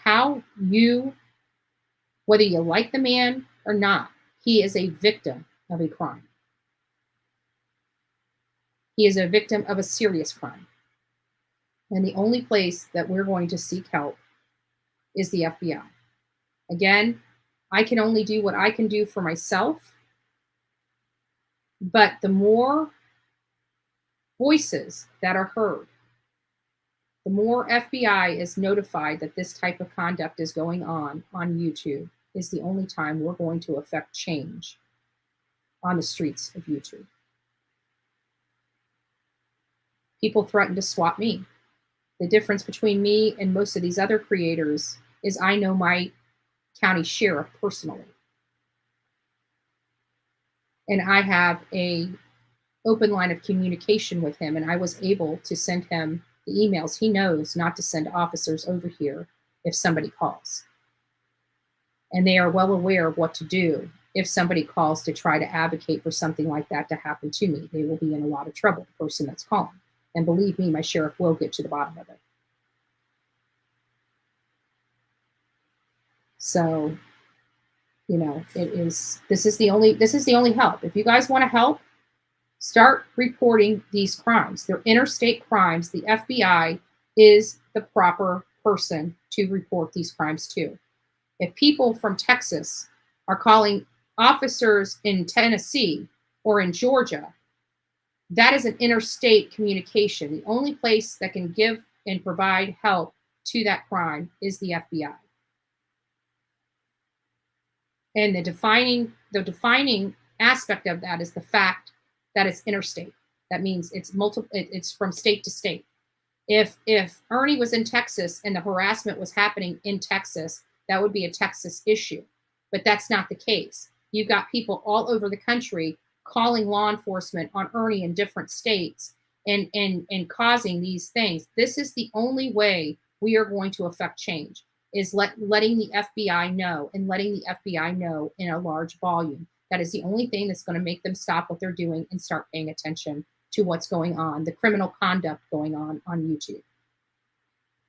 whether you like the man or not, he is a victim of a crime. He is a victim of a serious crime. And the only place that we're going to seek help is the FBI. Again, I can only do what I can do for myself. But the more voices that are heard, the more FBI is notified that this type of conduct is going on YouTube, is the only time we're going to affect change on the streets of YouTube. People threaten to swap me. The difference between me and most of these other creators is I know my county sheriff personally. And I have a open line of communication with him, and I was able to send him the emails. He knows not to send officers over here if somebody calls. And they are well aware of what to do if somebody calls to try to advocate for something like that to happen to me. They will be in a lot of trouble, the person that's calling. And believe me, my sheriff will get to the bottom of it. So, you know, this is the only help. If you guys want to help, start reporting these crimes. They're interstate crimes. The FBI is the proper person to report these crimes to. If people from Texas are calling officers in Tennessee or in Georgia, that is an interstate communication. The only place that can give and provide help to that crime is the FBI. And the defining aspect of that is the fact that it's interstate. That means it's from state to state. If Ernie was in Texas and the harassment was happening in Texas, that would be a Texas issue. But that's not the case. You've got people all over the country calling law enforcement on Ernie in different states and causing these things. This is the only way we are going to affect change, is letting the FBI know, and letting the FBI know in a large volume. That is the only thing that's going to make them stop what they're doing and start paying attention to what's going on, the criminal conduct going on YouTube.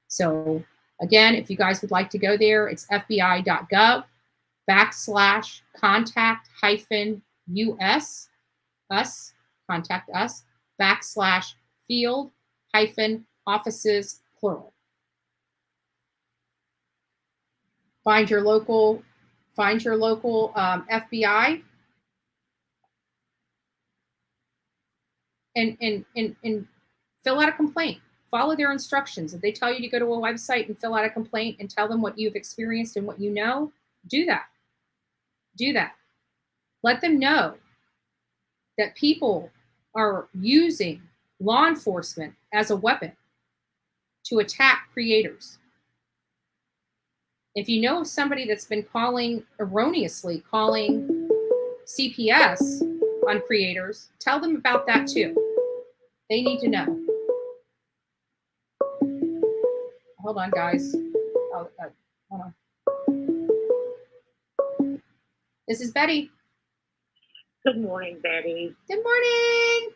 So again, if you guys would like to go there, it's fbi.gov/contact-us, contact us, /field-offices, plural. Find your local FBI and fill out a complaint. Follow their instructions. If they tell you to go to a website and fill out a complaint and tell them what you've experienced and what you know, do that. Do that. Let them know that people are using law enforcement as a weapon to attack creators. If you know of somebody that's been erroneously calling CPS on creators, tell them about that too. They need to know. Hold on, guys. Hold on. This is Betty. Good morning, Betty. Good morning.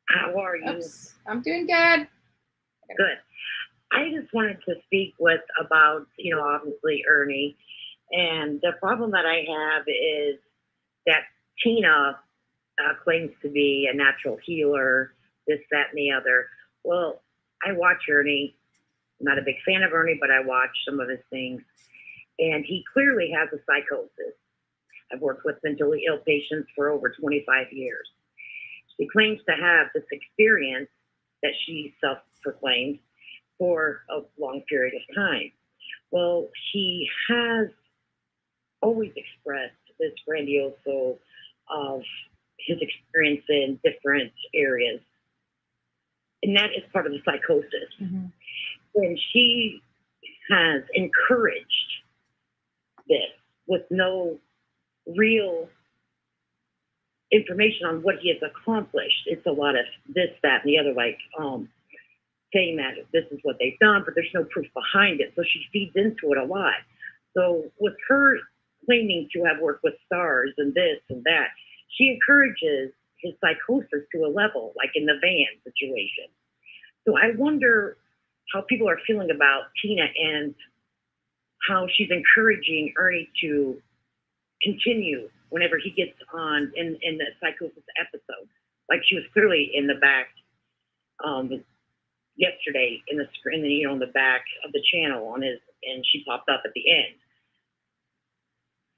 How are you? Oops. I'm doing good. Good. I just wanted to speak about, obviously Ernie. And the problem that I have is that Tina claims to be a natural healer, this, that, and the other. Well, I watch Ernie. I'm not a big fan of Ernie, but I watch some of his things. And he clearly has a psychosis. I've worked with mentally ill patients for over 25 years. She claims to have this experience that she self-proclaimed for a long period of time. Well, he has always expressed this grandioso of his experience in different areas. And that is part of the psychosis. Mm-hmm. And she has encouraged this with no real information on what he has accomplished. It's a lot of this, that, and the other, saying that this is what they've done, but there's no proof behind it. So she feeds into it a lot. So with her claiming to have worked with stars and this and that, she encourages his psychosis to a level, like in the van situation. So I wonder how people are feeling about Tina and how she's encouraging Ernie to continue whenever he gets on in the psychosis episode. Like she was clearly in the back yesterday in the screen, in the back of the channel and she popped up at the end.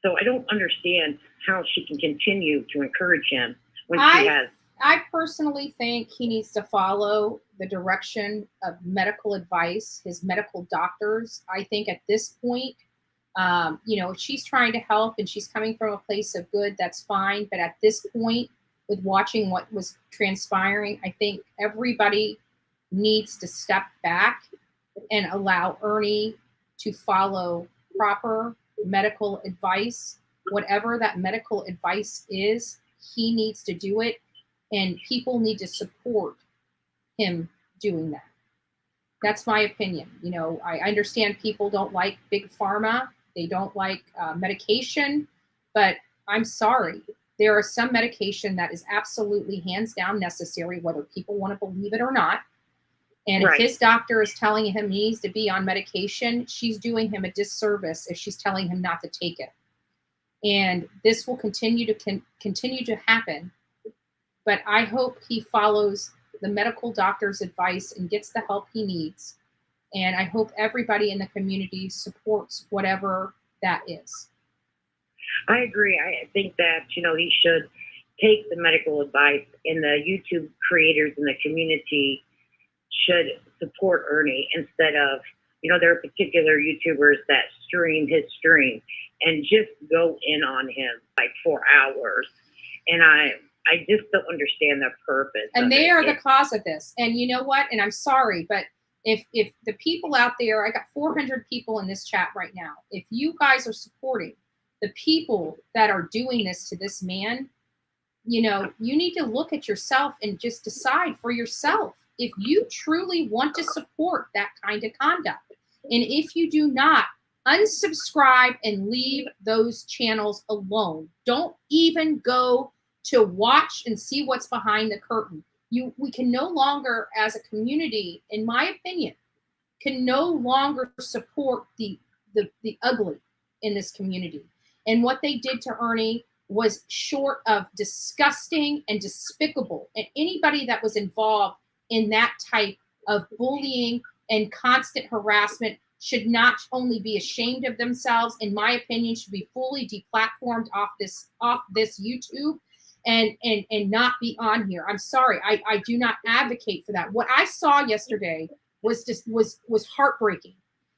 So I don't understand how she can continue to encourage him when she has. I personally think he needs to follow the direction of medical advice, his medical doctors. I think at this point, if she's trying to help and she's coming from a place of good, that's fine. But at this point, with watching what was transpiring, I think everybody needs to step back and allow Ernie to follow proper medical advice. Whatever that medical advice is, he needs to do it. and people need to support him doing that. That's my opinion. You know, I understand people don't like big pharma. They don't like medication, but I'm sorry. There are some medication that is absolutely hands down necessary, whether people want to believe it or not. And if his doctor is telling him he needs to be on medication, she's doing him a disservice if she's telling him not to take it. And this will continue to happen. But I hope he follows the medical doctor's advice and gets the help he needs. And I hope everybody in the community supports whatever that is. I agree. I think that, you know, he should take the medical advice, and the YouTube creators in the community should support Ernie instead of, you know, there are particular YouTubers that stream his stream and just go in on him like for hours. And I just don't understand the purpose. And they are the cause of this. And you know what? And I'm sorry, but if the people out there, I got 400 people in this chat right now. If you guys are supporting the people that are doing this to this man, you know, you need to look at yourself and just decide for yourself if you truly want to support that kind of conduct. And if you do not, unsubscribe and leave those channels alone. Don't even go to watch and see what's behind the curtain. We can no longer, as a community, in my opinion, can no longer support the ugly in this community. And what they did to Ernie was short of disgusting and despicable. And anybody that was involved in that type of bullying and constant harassment should not only be ashamed of themselves, in my opinion, should be fully deplatformed off this YouTube and not be on here. I'm sorry, I do not advocate for that. What I saw yesterday was heartbreaking.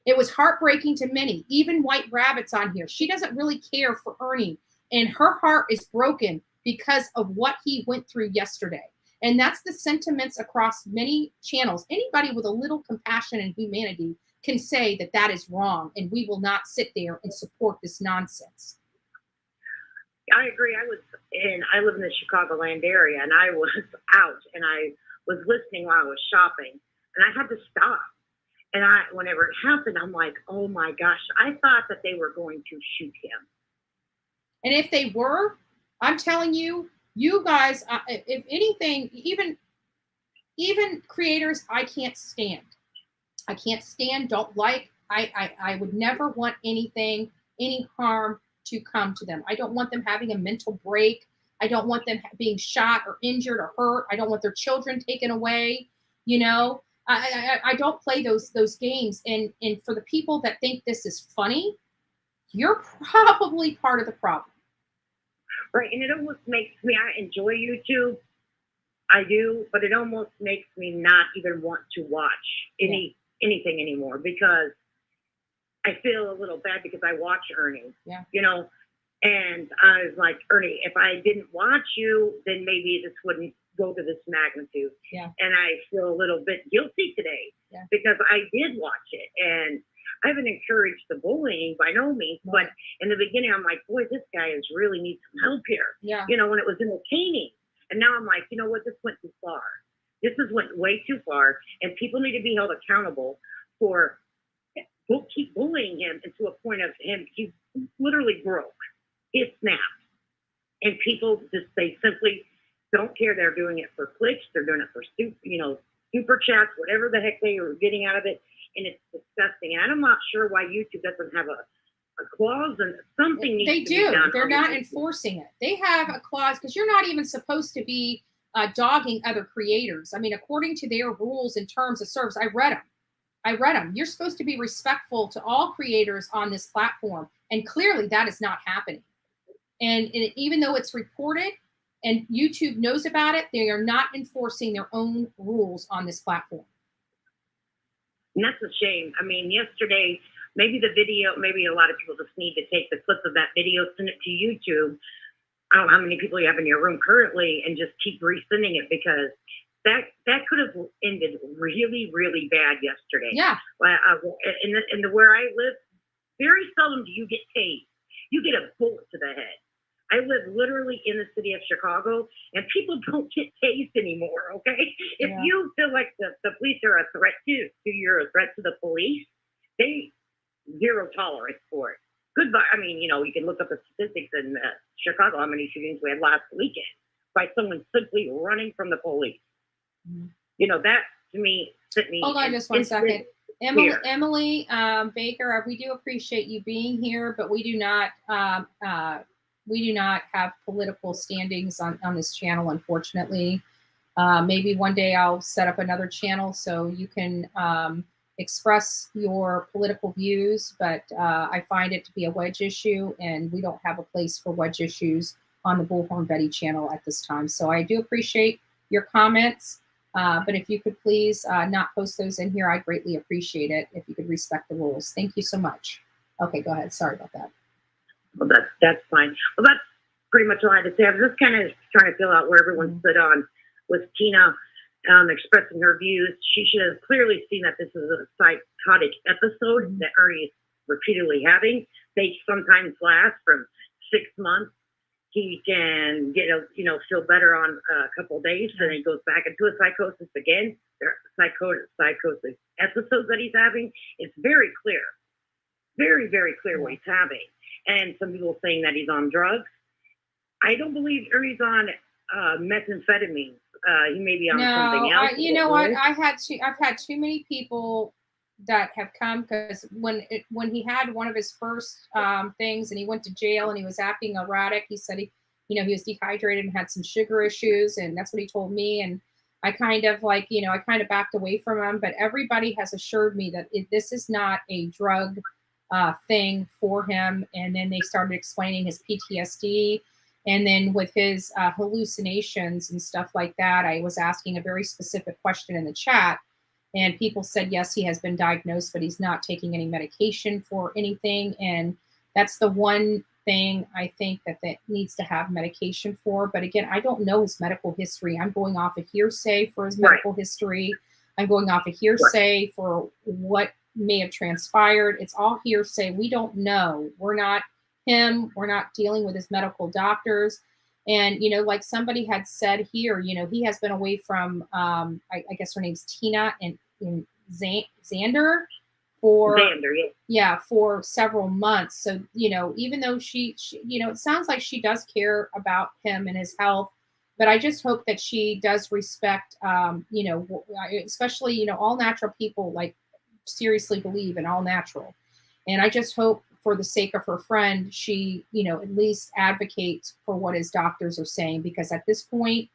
It was heartbreaking to many, even White Rabbit's on here. She doesn't really care for Ernie, and her heart is broken because of what he went through yesterday. And that's the sentiments across many channels. Anybody with a little compassion and humanity can say that that is wrong, and we will not sit there and support this nonsense. I agree. I live in the Chicagoland area, and I was out, and I was listening while I was shopping, and I had to stop. And whenever it happened, I'm like, oh my gosh, I thought that they were going to shoot him. And if they were, I'm telling you, you guys, if anything, even creators, I can't stand. I can't stand, don't like. I would never want any harm to come to them. I don't want them having a mental break. I don't want them being shot or injured or hurt. I don't want their children taken away. You know, I don't play those games. And for the people that think this is funny, you're probably part of the problem. Right, and it almost makes me, I enjoy YouTube, I do, but it almost makes me not even want to watch anything anymore, because I feel a little bad because I watch Ernie, you know, and I was like, Ernie, if I didn't watch you, then maybe this wouldn't go to this magnitude. And I feel a little bit guilty today because I did watch it, and I haven't encouraged the bullying by no means, but in the beginning, I'm like, boy, this guy really needs some help here. You know, when it was entertaining. And now I'm like, you know what, this went too far. This has went way too far, and people need to be held accountable for keep bullying him, and to a point of him, he's literally broke. He snapped. And people they simply don't care. They're doing it for clicks. They're doing it for super chats, whatever the heck they are getting out of it. And it's disgusting. And I'm not sure why YouTube doesn't have a clause, and something needs to be done. They're not enforcing it. They have a clause because you're not even supposed to be dogging other creators. I mean, according to their rules and terms of service, I read them. You're supposed to be respectful to all creators on this platform. And clearly that is not happening. And even though it's reported and YouTube knows about it, they are not enforcing their own rules on this platform. And that's a shame. I mean, yesterday, maybe a lot of people just need to take the clip of that video, send it to YouTube. I don't know how many people you have in your room currently, and just keep resending it, because that could have ended really, really bad yesterday. And where I live, very seldom do you get tased. You get a bullet to the head. I live literally in the city of Chicago, and people don't get tased anymore, okay? If you feel like the police are a threat to you're a threat to the police, they zero tolerance for it. Goodbye. I mean, you can look up the statistics in Chicago, how many shootings we had last weekend by someone simply running from the police. That to me sent me. Hold on just one second. Emily Baker, we do appreciate you being here, but we do not have political standings on this channel, unfortunately. Maybe one day I'll set up another channel so you can express your political views, but I find it to be a wedge issue, and we don't have a place for wedge issues on the Bullhorn Betty channel at this time. So I do appreciate your comments, but if you could please not post those in here, I greatly appreciate it if you could respect the rules. Thank you so much. Okay, go ahead. Sorry about that. Well, that's fine. Well, that's pretty much all I had to say. I was just kind of trying to fill out where everyone stood on with Tina expressing her views. She should have clearly seen that this is a psychotic episode that Ernie is repeatedly having. They sometimes last from 6 months. He can get feel better on a couple of days, and then he goes back into a psychosis again. There are psychosis episodes that he's having. It's very clear, very, very clear what he's having. And some people saying that he's on drugs. I don't believe Ernie's on methamphetamine. He may be on something else. You know what? I've had too many people that have come, because when he had one of his first things and he went to jail and he was acting erratic, he said he was dehydrated and had some sugar issues, and that's what he told me. And I kind of backed away from him, but everybody has assured me that this is not a drug thing for him. And then they started explaining his PTSD. And then with his hallucinations and stuff like that, I was asking a very specific question in the chat, and people said, yes, he has been diagnosed, but he's not taking any medication for anything. And that's the one thing I think that needs to have medication for. But again, I don't know his medical history. I'm going off of hearsay for his medical history. I'm going off of hearsay for what may have transpired. It's all hearsay. We don't know. We're not him. We're not dealing with his medical doctors. And, like somebody had said here, he has been away from, I guess her name's Tina and Xander for several months. So, even though she, it sounds like she does care about him and his health, but I just hope that she does respect, especially, all natural people seriously believe in all natural. And I just hope, for the sake of her friend, she, at least advocates for what his doctors are saying, because at this point,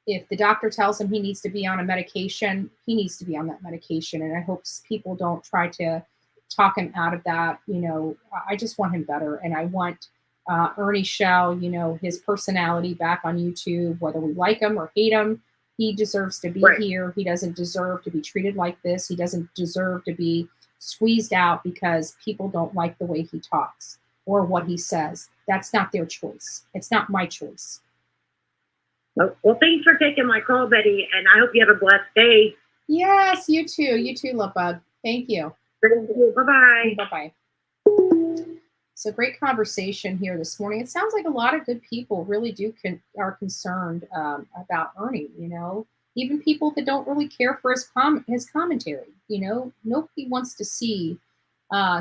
if the doctor tells him he needs to be on a medication, he needs to be on that medication. And I hope people don't try to talk him out of that. I just want him better. And I want Ernie Shell, his personality back on YouTube, whether we like him or hate him. He deserves to be here. He doesn't deserve to be treated like this. He doesn't deserve to be squeezed out because people don't like the way he talks or what he says. That's not their choice. It's not my choice. Well, thanks for taking my call, Betty, and I hope you have a blessed day. Yes, you too. You too, love bug. Thank you. Thank you. Bye-bye. Bye-bye. So great conversation here this morning. It sounds like a lot of good people really are concerned about Ernie, even people that don't really care for his commentary. Nobody wants to see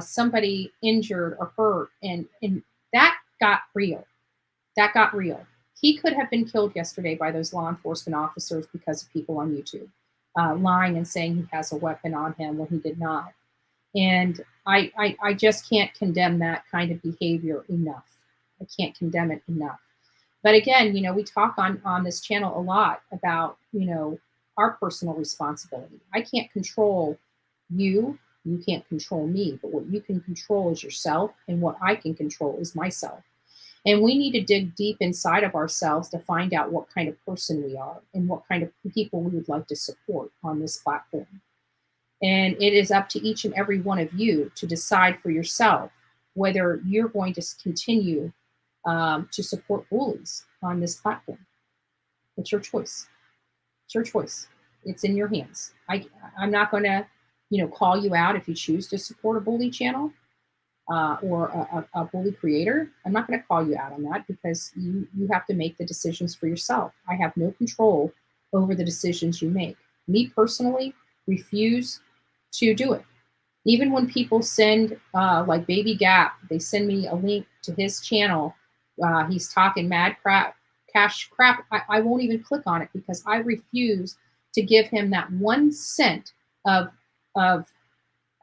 somebody injured or hurt, and that got real. That got real. He could have been killed yesterday by those law enforcement officers because of people on YouTube lying and saying he has a weapon on him when he did not. And I just can't condemn that kind of behavior enough. I can't condemn it enough. But again, we talk on this channel a lot about, our personal responsibility. I can't control you. You can't control me. But what you can control is yourself. And what I can control is myself. And we need to dig deep inside of ourselves to find out what kind of person we are and what kind of people we would like to support on this platform. And it is up to each and every one of you to decide for yourself whether you're going to continue to support bullies on this platform. It's your choice. It's your choice. It's in your hands. I'm not going to, call you out if you choose to support a bully channel. or a bully creator, I'm not going to call you out on that because you have to make the decisions for yourself. I have no control over the decisions you make. Me personally, refuse to do it. Even when people send, like Baby Gap, they send me a link to his channel. He's talking mad crap, cash crap. I won't even click on it because I refuse to give him that 1 cent of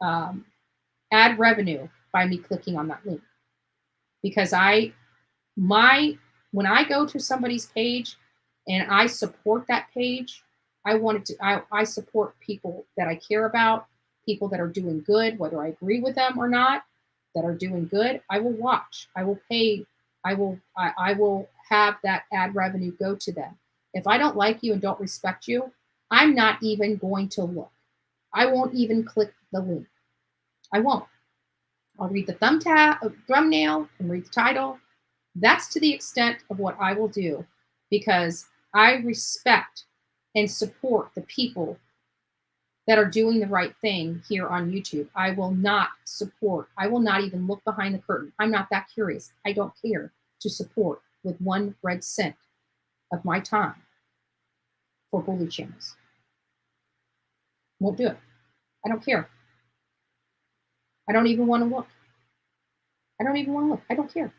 ad revenue by me clicking on that link. Because when I go to somebody's page and I support that page, I support people that I care about, people that are doing good, whether I agree with them or not, that are doing good. I will watch. I will pay. I will have that ad revenue go to them. If I don't like you and don't respect you, I'm not even going to look. I won't even click the link. I won't. I'll read the thumbnail and read the title. That's to the extent of what I will do because I respect and support the people that are doing the right thing here on YouTube. I will not even look behind the curtain. I'm not that curious. I don't care to support with 1 red cent of my time for bully channels. Won't do it. I don't care. I don't even want to look. I don't care.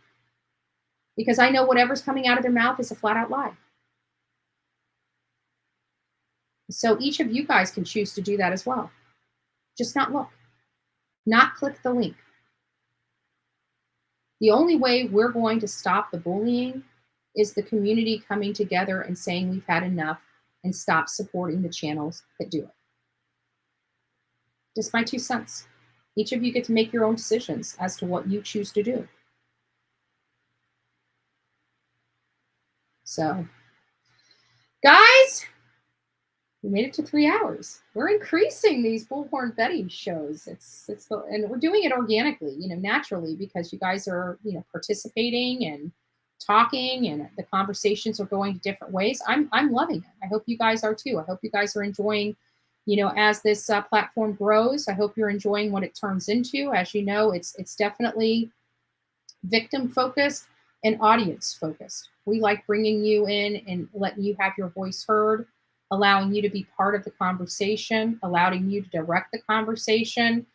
Because I know whatever's coming out of their mouth is a flat out lie. So each of you guys can choose to do that as well. Just not look. Not click the link. The only way we're going to stop the bullying is the community coming together and saying we've had enough and stop supporting the channels that do it. Just my 2 cents. Each of you get to make your own decisions as to what you choose to do. So, guys, we made it to 3 hours. We're increasing these Bullhorn Betty shows. And we're doing it organically, naturally, because you guys are, participating and talking, and the conversations are going to different ways. I'm loving it. I hope you guys are too. I hope you guys are enjoying, as this platform grows. I hope you're enjoying what it turns into. As you know, it's definitely victim focused and audience focused. We like bringing you in and letting you have your voice heard, allowing you to be part of the conversation, allowing you to direct the conversation.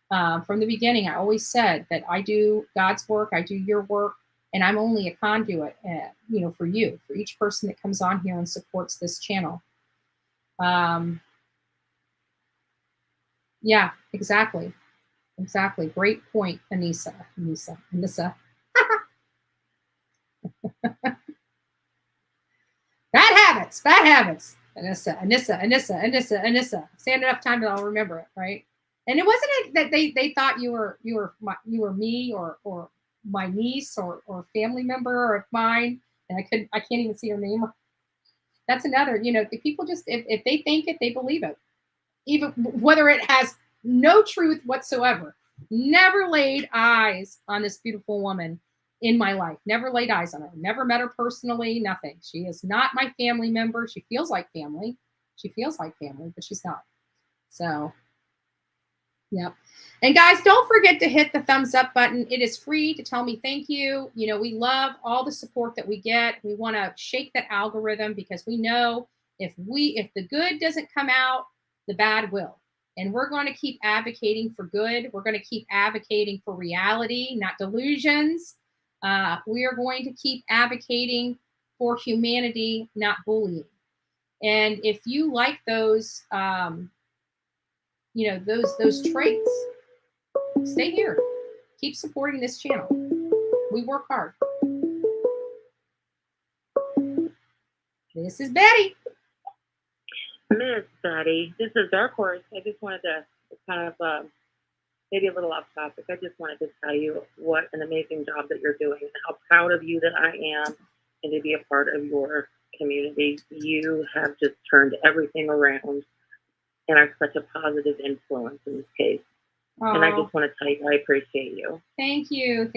From the beginning, I always said that I do God's work, I do your work, and I'm only a conduit, for you, for each person that comes on here and supports this channel. Yeah, exactly. Great point, Anissa. Bad habits. Anissa. Say it enough time and I'll remember it, right? And it wasn't that they thought you were me or my niece or family member of mine, and I can't even see her name. That's another, the people just if they think it, they believe it, even whether it has no truth whatsoever. Never laid eyes on this beautiful woman in my life. Never laid eyes on her. Never met her personally. Nothing. She is not my family member. She feels like family. But she's not. So, yep. And guys, don't forget to hit the thumbs up button. It is free to tell me thank you. We love all the support that we get. We want to shake that algorithm because we know if the good doesn't come out, the bad will. And we're going to keep advocating for good. We're going to keep advocating for reality, not delusions. We are going to keep advocating for humanity, not bullying. And if you like those, those traits, stay here. Keep supporting this channel. We work hard. This is Betty. Miss Betty, this is Dark Horse. I just wanted to kind of, maybe a little off topic. I just wanted to tell you what an amazing job that you're doing and how proud of you that I am and to be a part of your community. You have just turned everything around and are such a positive influence in this case. Aww. And I just want to tell you, I appreciate you. Thank you.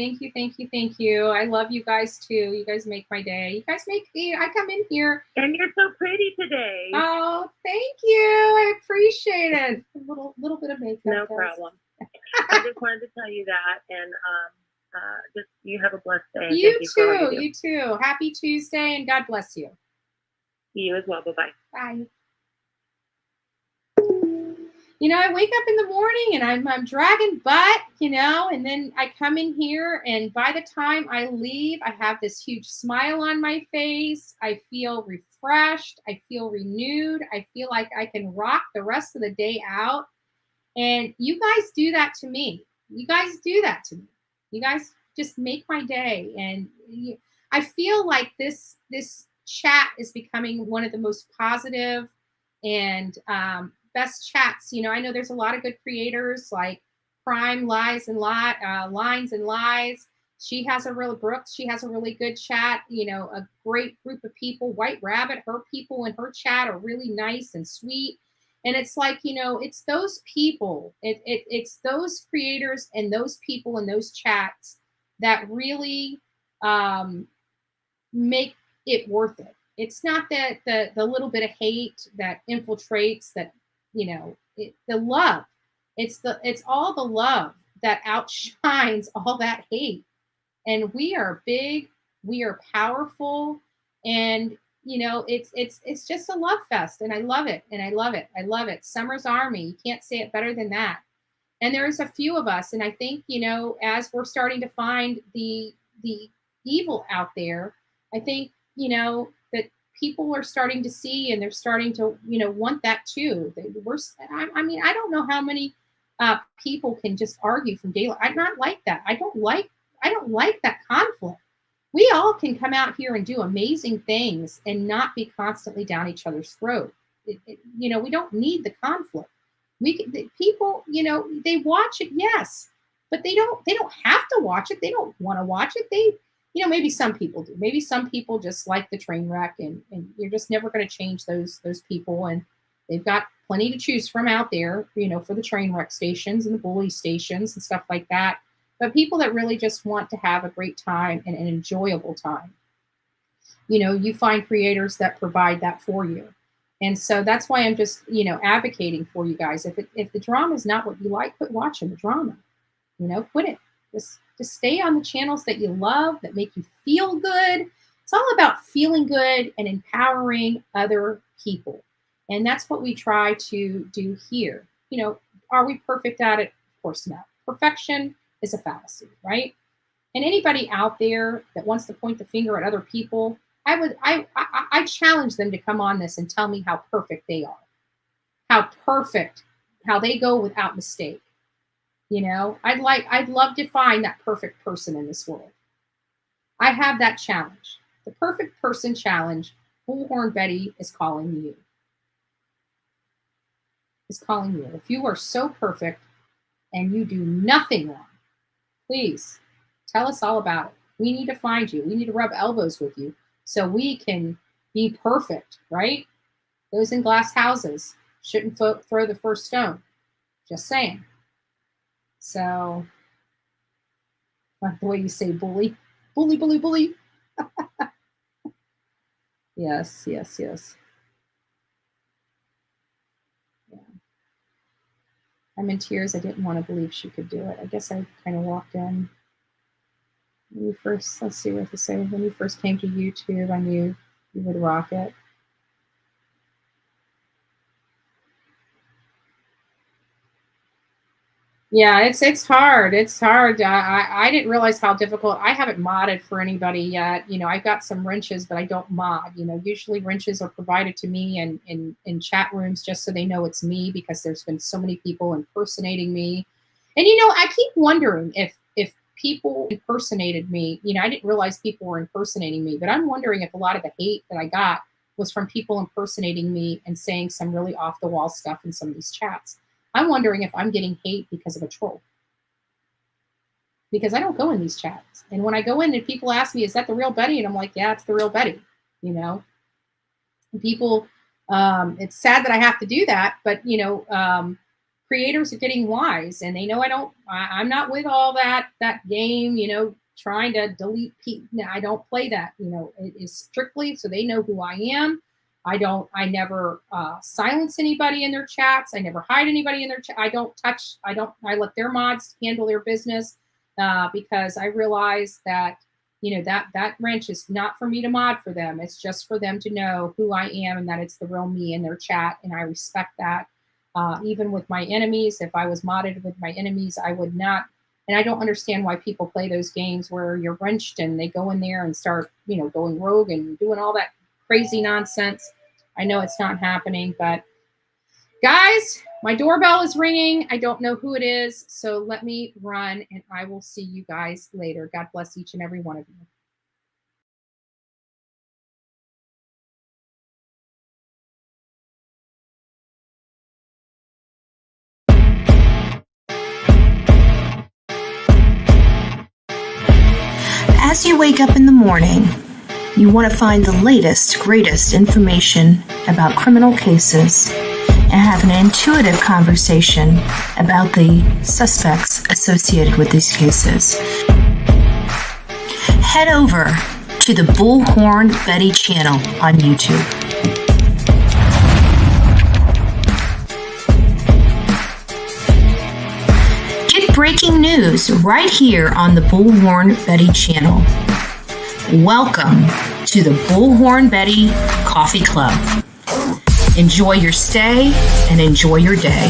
I love you guys too. You guys make my day. You guys make me, I come in here. And you're so pretty today. Oh, thank you. I appreciate it. A little bit of makeup. No problem. I just wanted to tell you that, and just you have a blessed day. You Thank you for all too. do. You too. Happy Tuesday, and God bless you. You as well. Bye-bye. Bye. You know, I wake up in the morning and I'm dragging butt, you know, and then I come in here, and by the time I leave, I have this huge smile on my face. I feel refreshed. I feel renewed. I feel like I can rock the rest of the day out. And you guys do that to me. You guys do that to me. You guys just make my day. And I feel like this chat is becoming one of the most positive and best chats. You know, I know there's a lot of good creators like Crime, Lies, and Lines and Lies. She has a really good chat. You know, a great group of people. White Rabbit, her people in her chat are really nice and sweet. And it's like, you know, it's those people. It's those creators and those people in those chats that really make it worth it. It's not that the little bit of hate that infiltrates that, you know, the love. It's all the love that outshines all that hate. And we are big, we are powerful, and you know, it's just a love fest, and I love it, and I love it. I love it. Summer's Army. You can't say it better than that. And there's a few of us, and I think, you know, as we're starting to find the evil out there, I think, you know, that people are starting to see, and they're starting to, you know, want that too. I mean, I don't know how many people can just argue from daylight. I'm not like that. I don't like that conflict. We all can come out here and do amazing things and not be constantly down each other's throat. You know, we don't need the conflict. People, you know, they watch it, yes, but they don't have to watch it. They don't want to watch it. They, you know, maybe some people do. Maybe some people just like the train wreck, and you're just never going to change those people. And they've got plenty to choose from out there, you know, for the train wreck stations and the bully stations and stuff like that. But people that really just want to have a great time and an enjoyable time, you know, you find creators that provide that for you. And so that's why I'm just, you know, advocating for you guys. If the drama is not what you like, quit watching the drama. You know, quit it. Just stay on the channels that you love, that make you feel good. It's all about feeling good and empowering other people. And that's what we try to do here. You know, are we perfect at it? Of course not. Perfection is a fallacy, right? And anybody out there that wants to point the finger at other people, I challenge them to come on this and tell me how perfect they are, how they go without mistake. You know, I'd love to find that perfect person in this world. I have that challenge. The perfect person challenge. Bullhorn Betty is calling you. Is calling you. If you are so perfect and you do nothing wrong, please tell us all about it. We need to find you. We need to rub elbows with you so we can be perfect, right? Those in glass houses shouldn't throw the first stone. Just saying. So, like the way you say bully. Bully, bully, bully. Yes. Yeah. I'm in tears. I didn't want to believe she could do it. I guess I kind of walked in. When you first, let's see what to say. When you first came to YouTube, I knew you would rock it. Yeah, it's hard. It's hard. I didn't realize how difficult. I haven't modded for anybody yet. You know, I've got some wrenches, but I don't mod. You know, usually wrenches are provided to me in chat rooms just so they know it's me, because there's been so many people impersonating me. And, you know, I keep wondering if people impersonated me. You know, I didn't realize people were impersonating me, but I'm wondering if a lot of the hate that I got was from people impersonating me and saying some really off the wall stuff in some of these chats. I'm wondering if I'm getting hate because of a troll. Because I don't go in these chats. And when I go in and people ask me, is that the real Betty? And I'm like, yeah, it's the real Betty, you know. And people, it's sad that I have to do that, but, you know, creators are getting wise, and they know I'm not with all that game, you know, trying to delete people. No, I don't play that, you know. It is strictly so they know who I am. I never silence anybody in their chats. I never hide anybody in their chat. I let their mods handle their business because I realize that, that wrench is not for me to mod for them. It's just for them to know who I am and that it's the real me in their chat. And I respect that. Even with my enemies, if I was modded with my enemies, I would not. And I don't understand why people play those games where you're wrenched and they go in there and start, going rogue and doing all that crazy nonsense. I know it's not happening, but guys, my doorbell is ringing. I don't know who it is. So let me run and I will see you guys later. God bless each and every one of you. As you wake up in the morning, you want to find the latest, greatest information about criminal cases and have an intuitive conversation about the suspects associated with these cases. Head over to the Bullhorn Betty channel on YouTube. Get breaking news right here on the Bullhorn Betty channel. Welcome to the Bullhorn Betty Coffee Club. Enjoy your stay and enjoy your day.